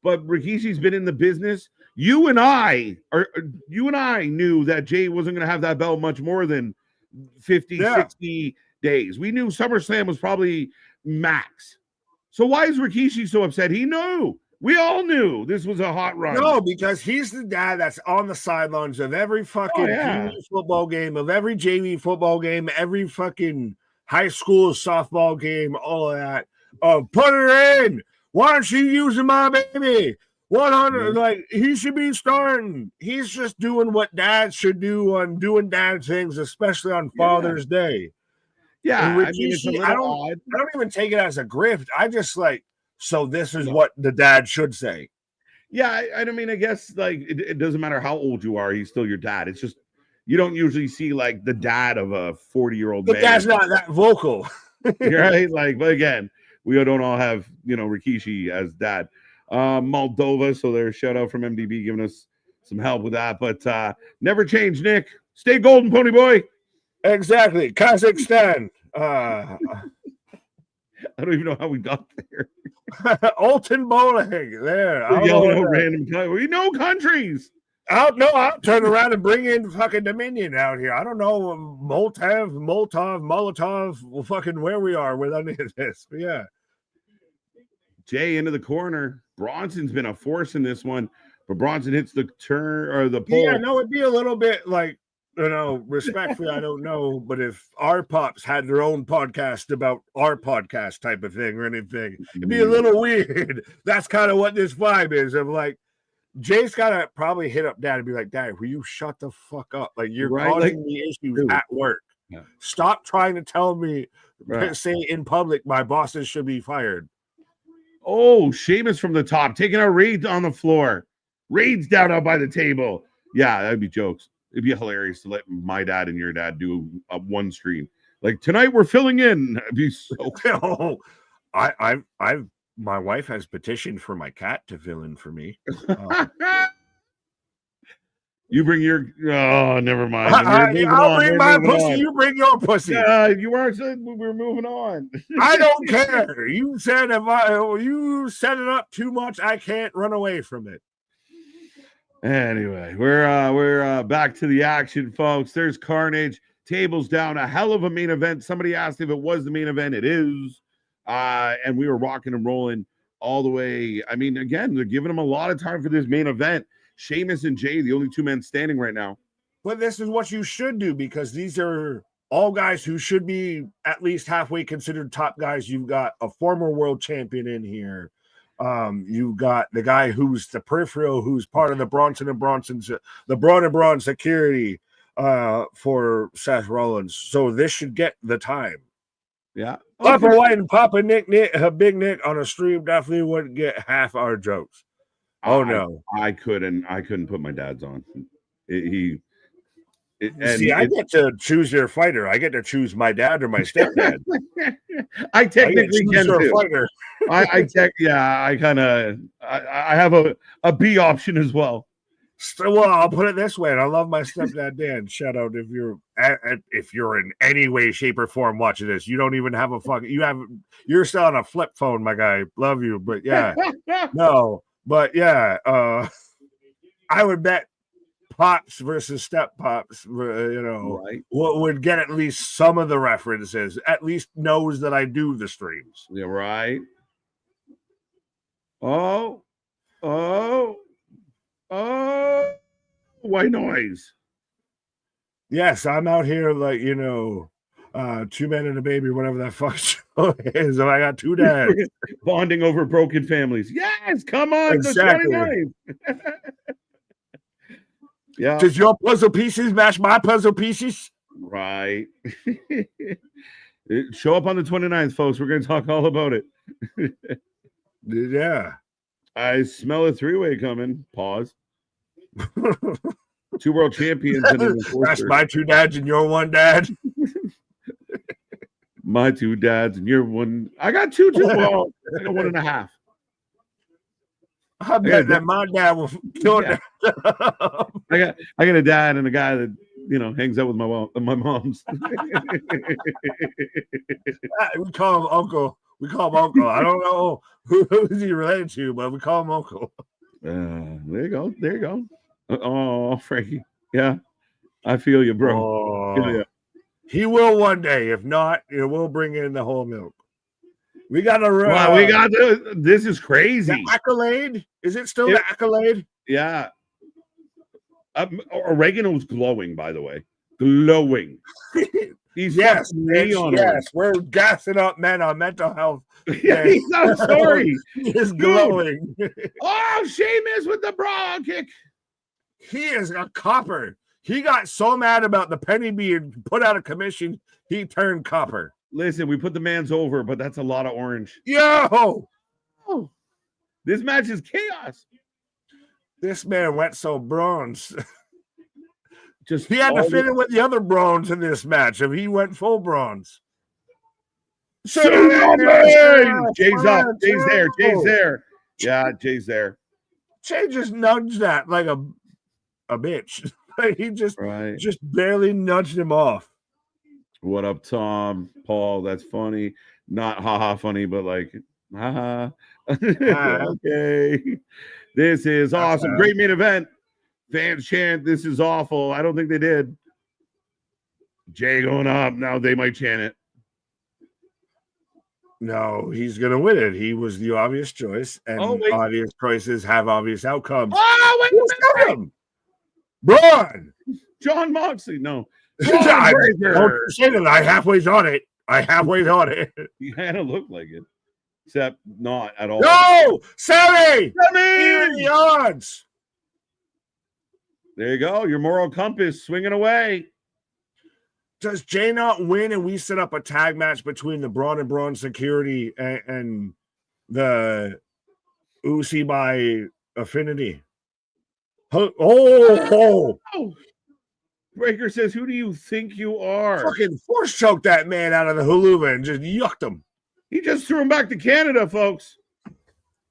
Speaker 1: But Rikishi's been in the business. You and I knew that Jay wasn't going to have that belt much more than 50, 60 days. We knew SummerSlam was probably max. So why is Rikishi so upset? He knew. We all knew this was a hot run.
Speaker 2: No, because he's the dad that's on the sidelines of every fucking football game, of every JV football game, every fucking high school softball game, all of that. Put her in. Why aren't you using my baby? 100, like he should be starting. He's just doing what dads should do on doing dad things, especially on Father's Day.
Speaker 1: Yeah,
Speaker 2: I mean, it's I don't even take it as a grift. I just like, so this is what the dad should say.
Speaker 1: Yeah, I mean, I guess like it doesn't matter how old you are, he's still your dad. It's just you don't usually see like the dad of a 40-year-old man.
Speaker 2: But dad's not that vocal,
Speaker 1: right? Like, but again, we don't all have Rikishi as dad. Moldova, so there's shout out from MDB giving us some help with that. But never change, Nick. Stay golden, pony boy.
Speaker 2: Exactly. Kazakhstan.
Speaker 1: I don't even know how we got there.
Speaker 2: Alton Bowling. There.
Speaker 1: We know countries.
Speaker 2: I'll turn around and bring in fucking Dominion out here. I don't know Molotov, fucking where we are with any of this. But yeah.
Speaker 1: Jay into the corner. Bronson's been a force in this one, but Bronson hits the turn or the pole.
Speaker 2: Yeah, no, it'd be a little bit like, respectfully, I don't know, but if our pops had their own podcast about our podcast type of thing or anything, it'd be a little weird. That's kind of what this vibe is of like, Jay's got to probably hit up dad and be like, Dad, will you shut the fuck up? Like, you're causing me issues at work. Yeah. Stop trying to tell me, say in public, my bosses should be fired.
Speaker 1: Oh, Sheamus from the top, taking a Reed on the floor. Reed's down out by the table. Yeah, that'd be jokes. It'd be hilarious to let my dad and your dad do a one stream. Like, tonight we're filling in. It'd be so
Speaker 2: my wife has petitioned for my cat to fill in for me.
Speaker 1: You bring your never mind.
Speaker 2: I'll bring my pussy. You bring your pussy.
Speaker 1: You weren't saying we're moving on.
Speaker 2: I don't care. You said you set it up too much, I can't run away from it.
Speaker 1: Anyway, we're back to the action, folks. There's Carnage. tables down. A hell of a main event. Somebody asked if it was the main event. It is. And we were rocking and rolling all the way. I mean, again, they're giving them a lot of time for this main event. Sheamus and Jay, the only two men standing right now.
Speaker 2: But this is what you should do, because these are all guys who should be at least halfway considered top guys. You've got a former world champion in here. You've got the guy who's the peripheral, who's part of the Braun and Braun security for Seth Rollins. So this should get the time.
Speaker 1: Yeah.
Speaker 2: Papa White and Papa Big Nick on a stream definitely wouldn't get half our jokes. Oh no.
Speaker 1: I couldn't put my dad's on.
Speaker 2: I get to choose your fighter. I get to choose my dad or my stepdad.
Speaker 1: I technically can too.
Speaker 2: Fighter.
Speaker 1: I have a B option as well.
Speaker 2: So, well, I'll put it this way, and I love my stepdad Dan. Shout out if you're in any way, shape, or form watching this. You don't even have you're still on a flip phone, my guy. Love you, but yeah, no, but yeah, I would bet Pops versus Step Pops,
Speaker 1: right.
Speaker 2: What would get at least some of the references, at least knows that I do the streams.
Speaker 1: Yeah, right. Oh, white noise.
Speaker 2: Yes, I'm out here like, two men and a baby, whatever that fuck show is. And I got two dads.
Speaker 1: Bonding over broken families. Yes, come on.
Speaker 2: Exactly.
Speaker 1: The 29th. Yeah.
Speaker 2: Does your puzzle pieces match my puzzle pieces?
Speaker 1: Right. Show up on the 29th, folks. We're going to talk all about it.
Speaker 2: Yeah.
Speaker 1: I smell a three-way coming. Pause. Two world champions. And
Speaker 2: that's my two dads and your one dad.
Speaker 1: My two dads and your one. I got two too. Well, I got 1.5.
Speaker 2: I bet that my dad will kill it.
Speaker 1: I got a dad and a guy that hangs out with my mom's.
Speaker 2: We call him Uncle. I don't know who is he related to, but we call him Uncle.
Speaker 1: There you go. Oh, Frankie. Yeah, I feel you, bro.
Speaker 2: Oh, he will one day. If not, it will bring in the whole milk. We got
Speaker 1: this is crazy.
Speaker 2: The accolade? Is it still the accolade?
Speaker 1: Yeah. Oregano's glowing, by the way. Glowing. He's
Speaker 2: yes. We're gassing up men on mental health.
Speaker 1: Yeah, he's not sorry.
Speaker 2: He is glowing.
Speaker 1: Oh, Sheamus with the bra kick.
Speaker 2: He is a copper. He got so mad about the penny being put out of commission, he turned copper.
Speaker 1: Listen, we put the man's over, but that's a lot of orange.
Speaker 2: Yo!
Speaker 1: Oh, this match is chaos.
Speaker 2: This man went so bronze.
Speaker 1: Just
Speaker 2: he had to fit in with the other bronze in this match. If he went full bronze.
Speaker 1: Jay's up. Jay's there. Jay's there. Yeah, Jay's there.
Speaker 2: Jay just nudged that like a bitch. He just barely nudged him off.
Speaker 1: What up, Tom? Paul, that's funny. Not haha funny, but like haha. Okay. This is awesome. Great main event. Fans chant, this is awful. I don't think they did. Jay going up. Now they might chant it.
Speaker 2: No, he's going to win it. He was the obvious choice, and obvious choices have obvious outcomes.
Speaker 1: Oh, wait.
Speaker 2: Braun!
Speaker 1: John Moxley. No.
Speaker 2: I halfway's on it.
Speaker 1: He kind of looked like it, except not at all.
Speaker 2: No! Sammy! Even the odds!
Speaker 1: There you go. Your moral compass swinging away.
Speaker 2: Does Jay not win and we set up a tag match between the Braun and Braun security and the Uzi by Affinity? Oh!
Speaker 1: Breaker says, who do you think you are?
Speaker 2: Fucking force choked that man out of the huluva and just yucked him.
Speaker 1: He just threw him back to Canada, folks.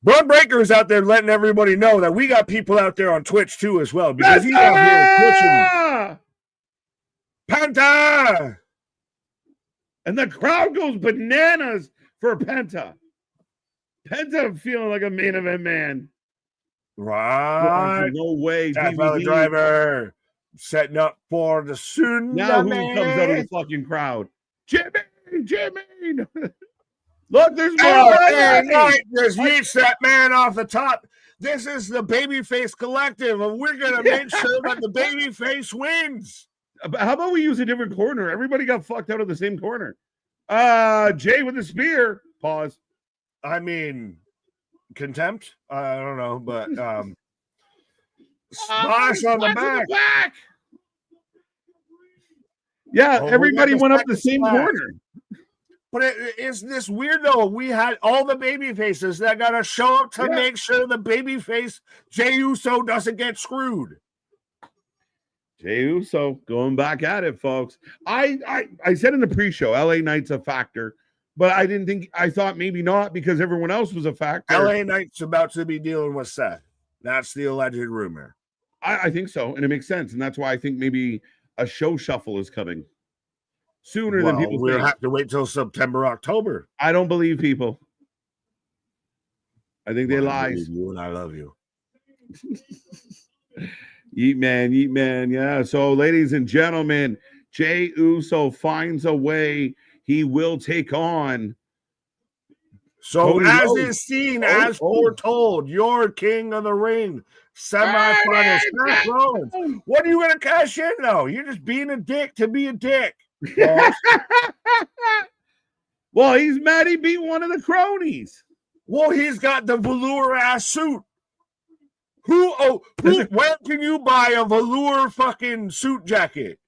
Speaker 2: Braun Breaker is out there letting everybody know that we got people out there on Twitch too as well, because he's out here twitching. Penta!
Speaker 1: And the crowd goes bananas for Penta. Penta feeling like a main event man.
Speaker 2: Right.
Speaker 1: No way.
Speaker 2: Driver. setting up for the tsunami.
Speaker 1: Now who comes out of the fucking crowd? Jimmy. Look, there's more.
Speaker 2: LA Knight just yeets that man off the top. This is the babyface collective, and we're gonna make sure that the babyface wins.
Speaker 1: How about we use a different corner? Everybody got fucked out of the same corner. Jay with the spear. Pause.
Speaker 2: I mean, contempt. I don't know, but splash on the back.
Speaker 1: Yeah, everybody went up the same corner.
Speaker 2: But isn't this weird though? We had all the baby faces that got to show up to make sure the baby face Jey Uso doesn't get screwed.
Speaker 1: Jey Uso going back at it, folks. I said in the pre-show, LA Knight's a factor, but I thought maybe not because everyone else was a factor.
Speaker 2: LA Knight's about to be dealing with Seth. That's the alleged rumor.
Speaker 1: I think so, and it makes sense, and that's why I think maybe a show shuffle is coming sooner than people think.
Speaker 2: We'll have to wait till September, October.
Speaker 1: I don't believe people. I think they lie.
Speaker 2: You and I love you.
Speaker 1: Yeet man. Yeah. So, ladies and gentlemen, Jey Uso finds a way. He will take on.
Speaker 2: So, as is seen, as foretold, your King of the Ring semifinal. Seth Rollins. What are you going to cash in though? You're just being a dick to be a dick.
Speaker 1: Well, he's mad he beat one of the cronies.
Speaker 2: Well, he's got the velour ass suit. Where can you buy a velour fucking suit jacket?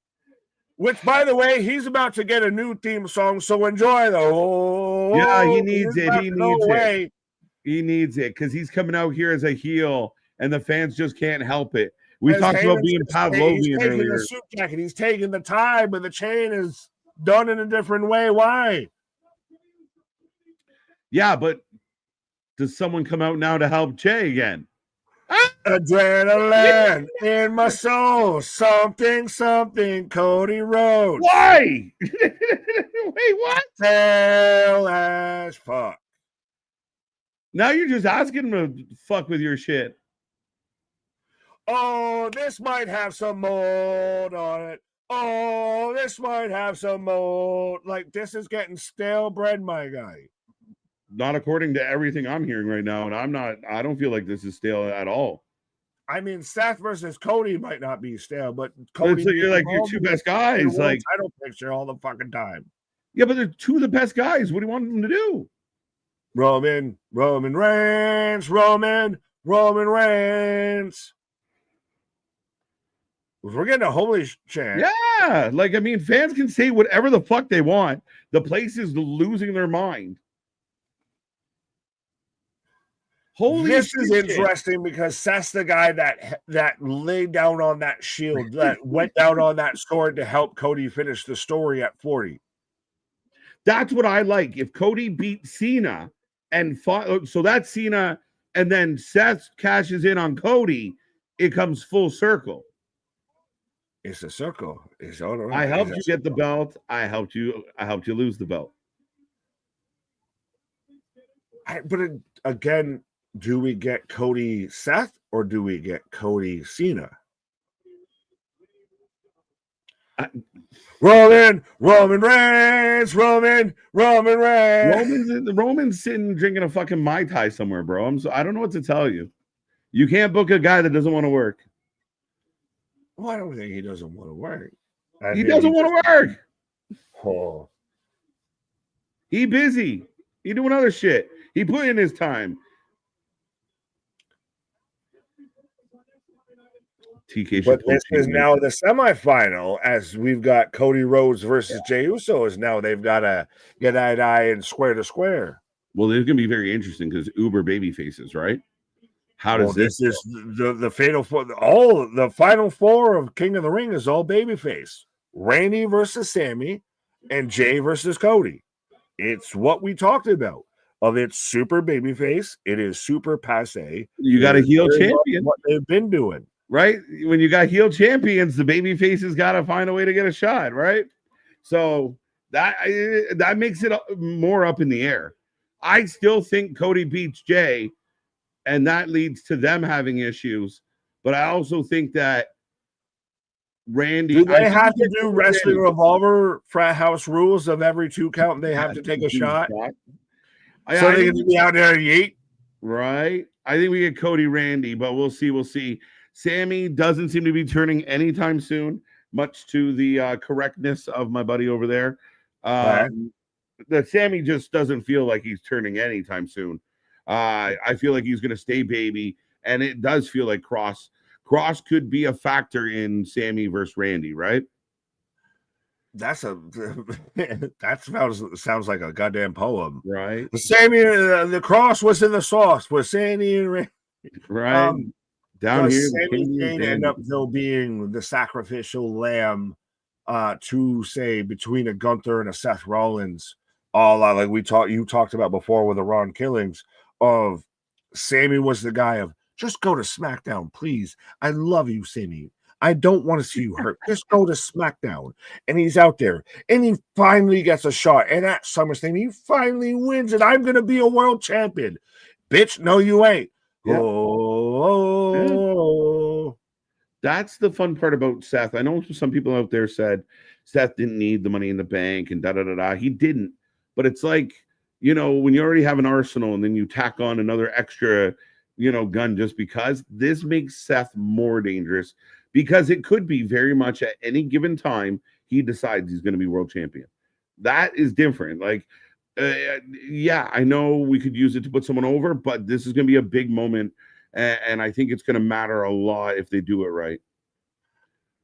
Speaker 2: Which, by the way, he's about to get a new theme song, so enjoy though.
Speaker 1: Yeah, he needs it. He needs it because he's coming out here as a heel, and the fans just can't help it. We talked about being Pavlovian earlier.
Speaker 2: The suit jacket. He's taking the tie, but the chain is done in a different way. Why?
Speaker 1: Yeah, but does someone come out now to help Jay again?
Speaker 2: Adrenaline in my soul. Something, Cody Rhodes.
Speaker 1: Why? Wait, what?
Speaker 2: Hell as fuck.
Speaker 1: Now you're just asking him to fuck with your shit.
Speaker 2: Oh, this might have some mold on it. Oh, this might have some mold. Like, this is getting stale bread, my guy.
Speaker 1: Not according to everything I'm hearing right now, and I don't feel like this is stale at all.
Speaker 2: I mean, Seth versus Cody might not be stale, but Cody.
Speaker 1: So you're like your two best guys, like
Speaker 2: title picture all the fucking time.
Speaker 1: Yeah, but they're two of the best guys. What do you want them to do?
Speaker 2: Roman Reigns. We're getting a holy chant.
Speaker 1: Yeah, like I mean, fans can say whatever the fuck they want. The place is losing their mind.
Speaker 2: This is interesting because Seth's the guy that laid down on that shield, that went down on that sword to help Cody finish the story at 40.
Speaker 1: That's what I like. If Cody beat Cena and fought, so that's Cena, and then Seth cashes in on Cody, it comes full circle.
Speaker 2: It's a circle. It's all around.
Speaker 1: I helped you get the belt. I helped you lose the belt.
Speaker 2: But again, do we get Cody Seth or do we get Cody Cena? Roman Reigns.
Speaker 1: Roman's sitting drinking a fucking Mai Tai somewhere, bro. I don't know what to tell you. You can't book a guy that doesn't want to work.
Speaker 2: Well, I don't think he doesn't want to work.
Speaker 1: He doesn't want to work.
Speaker 2: Oh.
Speaker 1: He busy. He doing other shit. He put in his time.
Speaker 2: But this is now the semifinal, as we've got Cody Rhodes versus Jey Uso. Is now they've got to get eye to eye and square to square.
Speaker 1: Well, it's going to be very interesting because Uber baby faces, right? How does
Speaker 2: this is the fatal four? All the final four of King of the Ring is all babyface. Randy versus Sammy, and Jay versus Cody. It's what we talked about. Of it's super babyface, it is super passe.
Speaker 1: You got a heel champion.
Speaker 2: What they've been doing.
Speaker 1: Right? When you got heel champions, the baby faces got to find a way to get a shot, right? So that makes it more up in the air. I still think Cody beats Jay, and that leads to them having issues. But I also think that Randy.
Speaker 2: Do they have to do Wrestling Revolver frat house rules of every 2 count? They have to take a shot. So they can be out there and yeet.
Speaker 1: Right. I think we get Cody Randy, but we'll see. We'll see. Sammy doesn't seem to be turning anytime soon, much to the correctness of my buddy over there. That Sammy just doesn't feel like he's turning anytime soon. I feel like he's going to stay baby, and it does feel like Cross could be a factor in Sammy versus Randy, right?
Speaker 2: That sounds like a goddamn poem,
Speaker 1: right?
Speaker 2: The Sammy, the Cross was in the sauce with Sammy and Randy,
Speaker 1: right? Down here,
Speaker 2: Sammy end up though being the sacrificial lamb, to say between a Gunther and a Seth Rollins, all like you talked about before with the Ron Killings of Sammy was the guy of just go to SmackDown, please. I love you, Sammy. I don't want to see you hurt. Just go to SmackDown. And he's out there. And he finally gets a shot. And at SummerSlam, he finally wins. And I'm going to be a world champion. Bitch, no, you ain't.
Speaker 1: Yeah.
Speaker 2: Oh.
Speaker 1: That's the fun part about Seth. I know some people out there said Seth didn't need the money in the bank and da-da-da-da. He didn't. But it's like, when you already have an arsenal and then you tack on another extra, gun just because, this makes Seth more dangerous. Because it could be very much at any given time, he decides he's going to be world champion. That is different. Like, yeah, I know we could use it to put someone over, but this is going to be a big moment. And I think it's going to matter a lot if they do it right.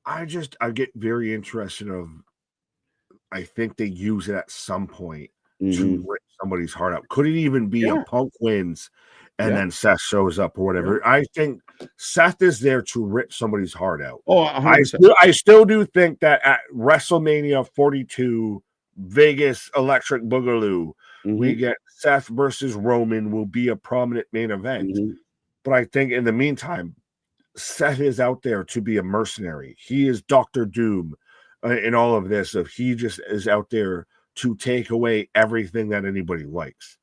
Speaker 2: I get very interested I think they use it at some point to rip somebody's heart out. Could it even be a Punk wins and then Seth shows up or whatever? I think Seth is there to rip somebody's heart out.
Speaker 1: Oh,
Speaker 2: I still do think that at WrestleMania 42, Vegas Electric Boogaloo, we get Seth versus Roman will be a prominent main event. But I think in the meantime, Seth is out there to be a mercenary. He is Dr. Doom in all of this. He just is out there to take away everything that anybody likes.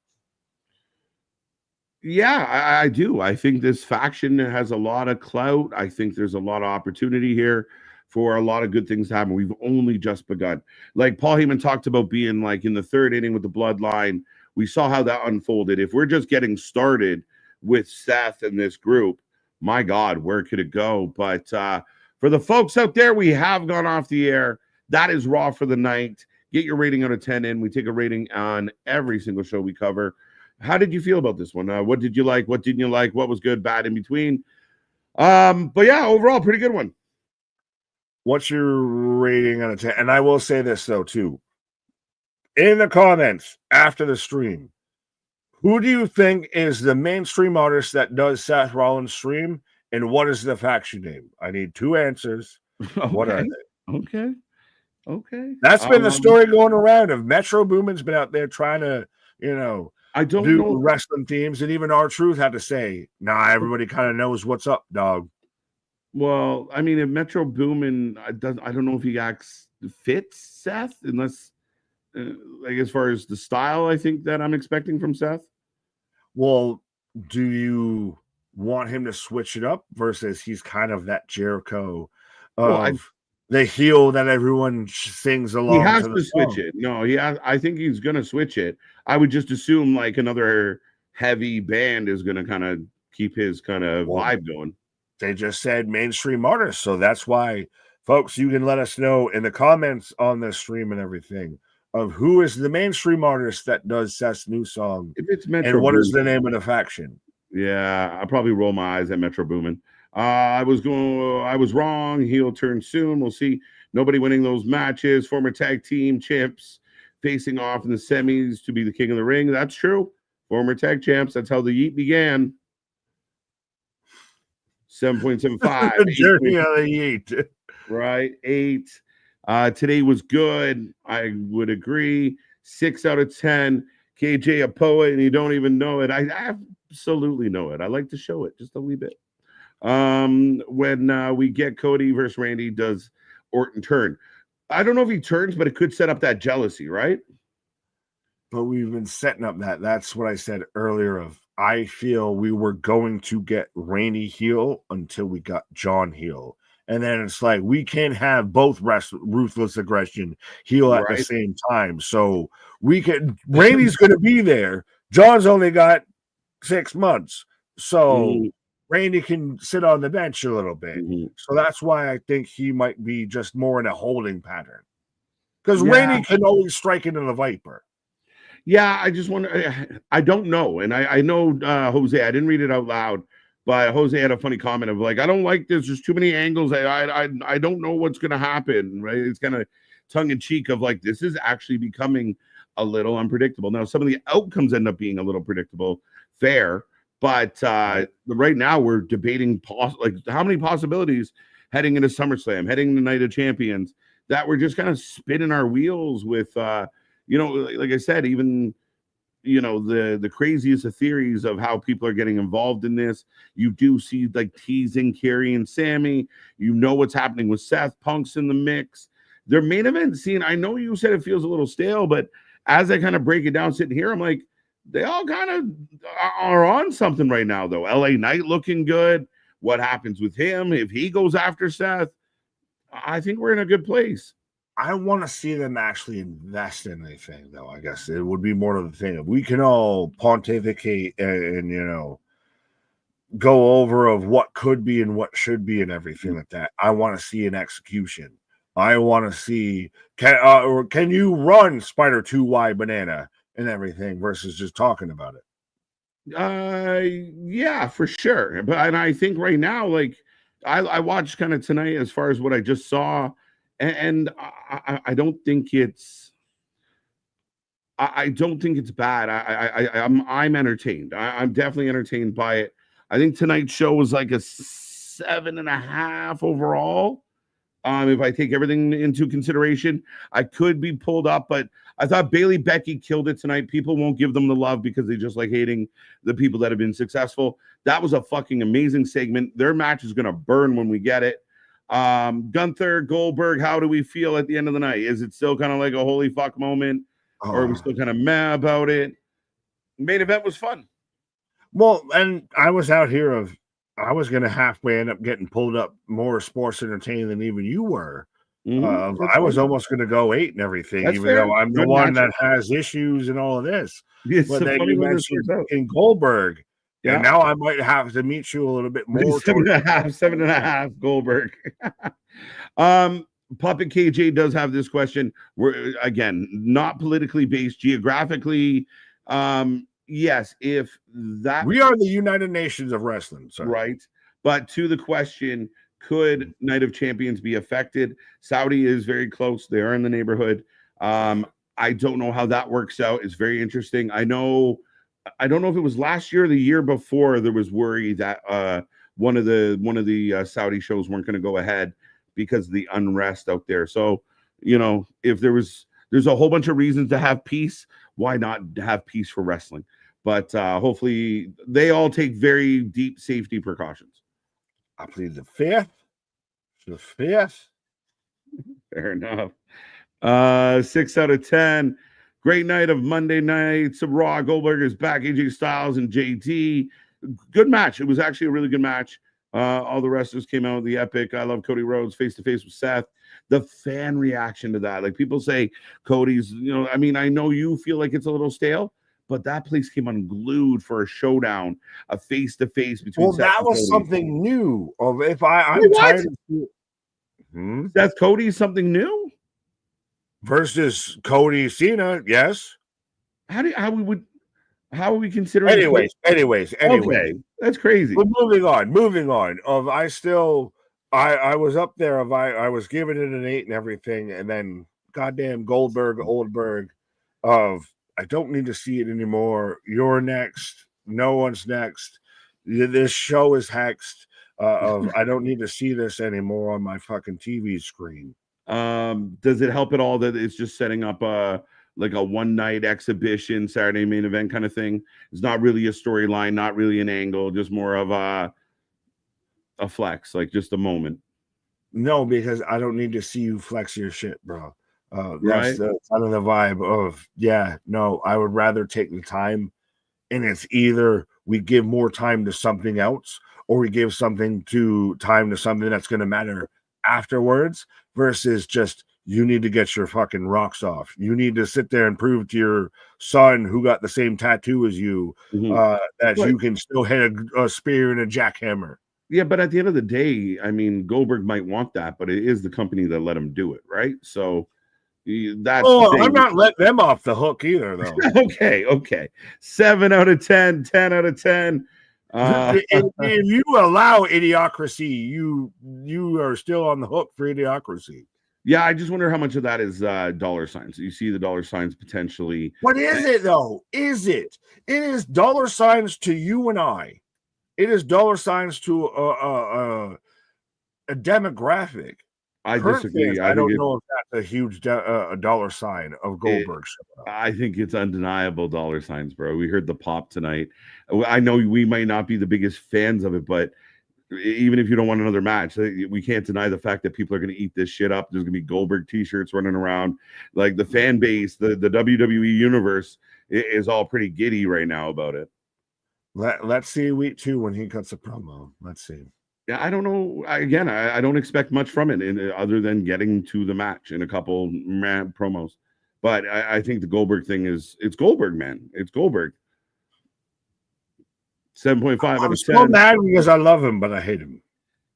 Speaker 1: Yeah, I do. I think this faction has a lot of clout. I think there's a lot of opportunity here for a lot of good things to happen. We've only just begun. Like Paul Heyman talked about being like in the 3rd inning with the bloodline. We saw how that unfolded. If we're just getting started with Seth and this group, my God, where could it go? But for the folks out there, we have gone off the air. That is Raw for the night. Get your rating out of 10 in. We take a rating on every single show we cover. How did you feel about this one? What did you like? What didn't you like? What was good, bad, in between? But yeah, overall, pretty good one.
Speaker 2: What's your rating out of 10? And I will say this, though, too. In the comments after the stream, who do you think is the mainstream artist that does Seth Rollins' stream? And what is the faction name? I need 2 answers.
Speaker 1: Okay.
Speaker 2: What are they?
Speaker 1: Okay.
Speaker 2: That's been the story going around of Metro Boomin's been out there trying to,
Speaker 1: I don't
Speaker 2: do wrestling teams, and even R-Truth had to say, nah, everybody kind of knows what's up, dog.
Speaker 1: Well, I mean, if Metro Boomin, I don't know if he fits Seth, unless like as far as the style, I think that I'm expecting from Seth.
Speaker 2: Well, do you want him to switch it up versus he's kind of that Jericho of the heel that everyone sings along?
Speaker 1: He has to switch it. No, I think he's going to switch it. I would just assume like another heavy band is going to kind of keep his kind of vibe going.
Speaker 2: They just said mainstream artists. So that's why, folks, you can let us know in the comments on the stream and everything of who is the mainstream artist that does Seth's new song.
Speaker 1: If it's Metro
Speaker 2: and what
Speaker 1: Boomin,
Speaker 2: is the name of the faction?
Speaker 1: Yeah, I'll probably roll my eyes at Metro Boomin. I was wrong. He'll turn soon. We'll see. Nobody winning those matches. Former tag team champs facing off in the semis to be the king of the ring. That's true. Former tag champs. That's how the Yeet began. 7.75.
Speaker 2: The journey of the Yeet.
Speaker 1: Right. 8. Today was good. I would agree. 6 out of 10. KJ, a poet, and you don't even know it. I absolutely know it. I like to show it just a wee bit. When we get Cody versus Randy, does Orton turn? I don't know if he turns, but it could set up that jealousy, right?
Speaker 2: But we've been setting up that. That's what I said earlier of I feel we were going to get Randy heel until we got John heel. And then it's like we can't have both ruthless aggression heel at the same time. So we can. Randy's going to be there. John's only got 6 months, so Randy can sit on the bench a little bit. So that's why I think he might be just more in a holding pattern, because Randy can always strike into the Viper.
Speaker 1: Yeah, I just wonder. I don't know, and I know Jose. I didn't read it out loud, but Jose had a funny comment of like, I don't like this. There's too many angles. I don't know what's going to happen. Right? It's kind of tongue in cheek of like, this is actually becoming a little unpredictable. Now, some of the outcomes end up being a little predictable, fair, but right now we're debating like how many possibilities heading into SummerSlam, heading into Night of Champions, that we're just kind of spinning our wheels with, like I said, even the craziest of theories of how people are getting involved in this. You do see like teasing Kyrie and Sammy. You know what's happening with Seth. Punk's in the mix. Their main event scene, I know you said it feels a little stale, but as I kind of break it down sitting here, I'm like, they all kind of are on something right now, though. LA Knight looking good. What happens with him if he goes after Seth? I think we're in a good place.
Speaker 2: I want to see them actually invest in anything, though. I guess it would be more of the thing. If we can all pontificate and go over of what could be and what should be and everything like that. I want to see an execution. I want to see can you run Spider 2Y Banana and everything versus just talking about
Speaker 1: it. Yeah, for sure. And I think right now, like I watched kind of tonight as far as what I just saw. And I don't think it's bad. I'm entertained. I'm definitely entertained by it. I think tonight's show was like a 7.5 overall. If I take everything into consideration, I could be pulled up, but I thought Bayley Becky killed it tonight. People won't give them the love because they just like hating the people that have been successful. That was a fucking amazing segment. Their match is going to burn when we get it. Gunther, Goldberg, how do we feel at the end of the night? Is it still kind of like a holy fuck moment, or are we still kind of meh about it? Main event was fun.
Speaker 2: Well, and I was out here I was going to halfway end up getting pulled up more sports entertaining than even you were. I was almost going to go 8 and everything, that's even fair. Though I'm the one that has issues and all of this. But then you mentioned in Goldberg. Yeah. And now I might have to meet you a little bit more.
Speaker 1: 7.5 Goldberg. Puppet KJ does have this question. We're again not politically based, geographically. Yes, if that
Speaker 2: we are the United Nations of wrestling, sorry.
Speaker 1: Right? But to the question, could Night of Champions be affected? Saudi is very close. They are in the neighborhood. I don't know how that works out. It's very interesting. I don't know if it was last year or the year before there was worry that one of the Saudi shows weren't going to go ahead because of the unrest out there. So, if there's a whole bunch of reasons to have peace, why not have peace for wrestling? But hopefully they all take very deep safety precautions.
Speaker 2: I plead the fifth.
Speaker 1: Fair enough. 6 out of 10. Great night of Monday nights. Raw. Goldberg is back. AJ Styles and JT. Good match. It was actually a really good match. All the wrestlers came out with the epic. I love Cody Rhodes face-to-face with Seth. The fan reaction to that. Like people say Cody's, I know you feel like it's a little stale, but that place came unglued for a showdown, a face-to-face between Seth
Speaker 2: that
Speaker 1: and
Speaker 2: was
Speaker 1: Cody.
Speaker 2: Something new. I'm tired of
Speaker 1: Seth Cody's something new?
Speaker 2: Versus Cody Cena, yes.
Speaker 1: How are we considering?
Speaker 2: Anyways.
Speaker 1: Okay, that's crazy.
Speaker 2: But moving on. I was up there. I was giving it an 8 and everything, and then goddamn Goldberg. I don't need to see it anymore. You're next. No one's next. This show is hexed. I don't need to see this anymore on my fucking TV screen.
Speaker 1: Does it help at all that it's just setting up like a one-night exhibition, Saturday main event kind of thing? It's not really a storyline, not really an angle, just more of a flex, like just a moment.
Speaker 2: No, because I don't need to see you flex your shit, bro. That's
Speaker 1: right?
Speaker 2: the kind of the vibe of, I would rather take the time, and it's either we give more time to something else, or we give something to time to something that's going to matter afterwards, versus just, you need to get your fucking rocks off. You need to sit there and prove to your son, who got the same tattoo as you, that you can still hit a spear and a jackhammer.
Speaker 1: Yeah, but at the end of the day, I mean, Goldberg might want that, but it is the company that let him do it, right? So that's
Speaker 2: I'm not letting them off the hook either, though.
Speaker 1: Okay. 7 out of 10, 10 out of 10.
Speaker 2: If you allow idiocracy, you are still on the hook for idiocracy.
Speaker 1: Yeah, I just wonder how much of that is dollar signs. You see the dollar signs potentially.
Speaker 2: What is it, though? Is it? It is dollar signs to you and I. It is dollar signs to a demographic.
Speaker 1: I disagree.
Speaker 2: I don't know if that's a huge dollar sign of Goldberg.
Speaker 1: I think it's undeniable dollar signs, bro. We heard the pop tonight. I know we might not be the biggest fans of it, but even if you don't want another match, we can't deny the fact that people are going to eat this shit up. There's going to be Goldberg t-shirts running around. Like, the fan base, the WWE universe is all pretty giddy right now about it.
Speaker 2: Let's see week 2 when he cuts a promo. Let's see.
Speaker 1: Yeah, I don't know. I don't expect much from it other than getting to the match in a couple promos. But I think the Goldberg thing it's Goldberg, man. It's Goldberg. 7.5 out of 10. I'm
Speaker 2: so mad because I love him, but I hate him.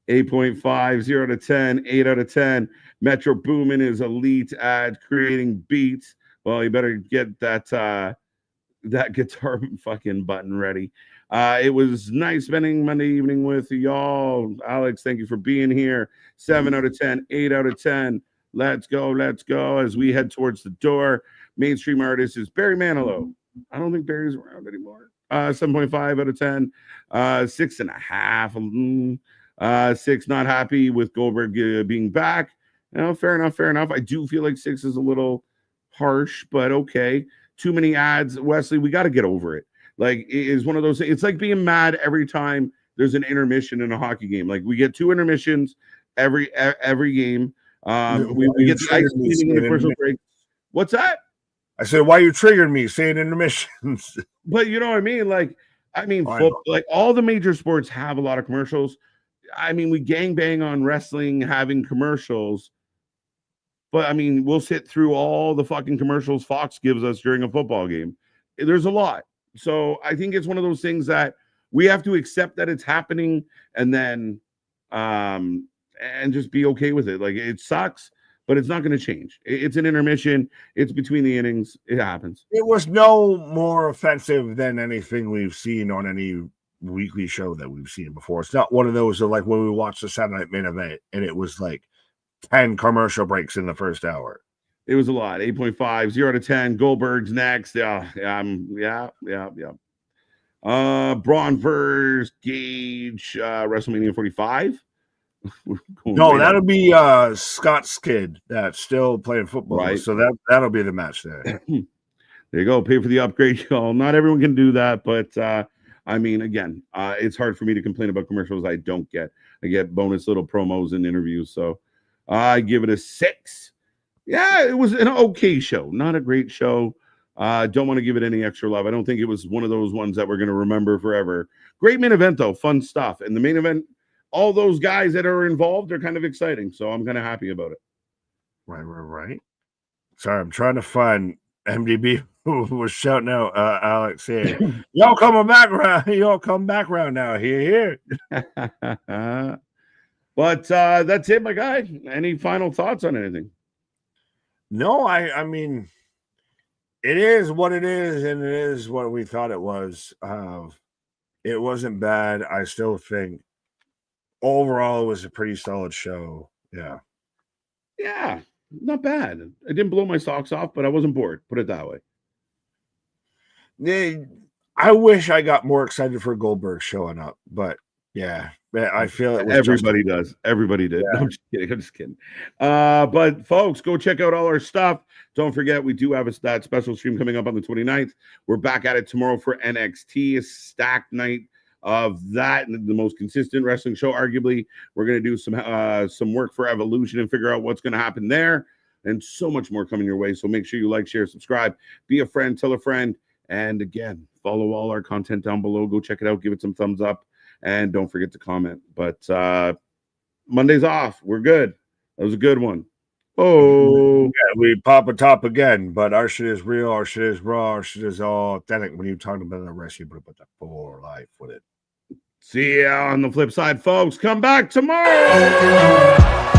Speaker 1: 8.5, 0 to 10, 8 out of 10. Metro Boomin is elite at creating beats. Well, you better get that guitar fucking button ready. It was nice spending Monday evening with y'all. Alex, thank you for being here. 7 out of 10, 8 out of 10. Let's go as we head towards the door. Mainstream artist is Barry Manilow. I don't think Barry's around anymore. 7.5 out of 10. 6.5. 6, not happy with Goldberg being back. Fair enough. I do feel like 6 is a little harsh, but okay. Too many ads. Wesley, we got to get over it. Like, it is one of those things. It's like being mad every time there's an intermission in a hockey game. Like, we get 2 intermissions every game. We get the ice cleaning in the commercial break. What's that?
Speaker 2: I said, why you triggered me saying intermissions?
Speaker 1: But you know what I mean? Like all the major sports have a lot of commercials. I mean, we gangbang on wrestling having commercials. But I mean, we'll sit through all the fucking commercials Fox gives us during a football game. There's a lot. So I think it's one of those things that we have to accept that it's happening, and then and just be okay with it. Like, it sucks, but it's not going to change. It's an intermission. It's between the innings. It happens.
Speaker 2: It was no more offensive than anything we've seen on any weekly show that we've seen before. It's not one of those like when we watched the Saturday Night Main Event and it was like 10 commercial breaks in the first hour.
Speaker 1: It was a lot. 8.5, 0 to 10. Goldberg's next. Yeah. Braun versus Gage, WrestleMania 45.
Speaker 2: No, that'll be Scott's kid that's still playing football. Right. So that'll be the match there.
Speaker 1: There you go. Pay for the upgrade, y'all. Not everyone can do that, but I mean, again, it's hard for me to complain about commercials I don't get. I get bonus little promos and interviews, so I give it a 6. Yeah, it was an okay show, not a great show. Don't want to give it any extra love. I don't think it was one of those ones that we're going to remember forever. Great main event, though. Fun stuff. And the main event, all those guys that are involved are kind of exciting, so I'm kind of happy about it.
Speaker 2: Right. Sorry, I'm trying to find MDB who was shouting out Alex saying, y'all come back around now. Here.
Speaker 1: But that's it, my guy. Any final thoughts on anything?
Speaker 2: No, I mean, it is what it is, and it is what we thought it was. It wasn't bad. I still think overall it was a pretty solid show. Yeah, not bad. I didn't blow my socks off, but I wasn't bored. Put it that way. I wish I got more excited for Goldberg showing up, but yeah, I feel it was
Speaker 1: everybody does. Everybody did. Yeah. No, I'm just kidding. But folks, go check out all our stuff. Don't forget, we do have that special stream coming up on the 29th. We're back at it tomorrow for NXT, a stacked night of that, and the most consistent wrestling show, arguably. We're going to do some work for Evolution and figure out what's going to happen there, and so much more coming your way. So make sure you like, share, subscribe, be a friend, tell a friend, and again, follow all our content down below. Go check it out, give it some thumbs up. and don't forget to comment. But Monday's off. We're good. That was a good one. Oh,
Speaker 2: yeah, we pop a top again, but our shit is real, our shit is raw, our shit is all authentic. When you're talking about the rest, you put the full life with it.
Speaker 1: See ya on the flip side, folks. Come back tomorrow.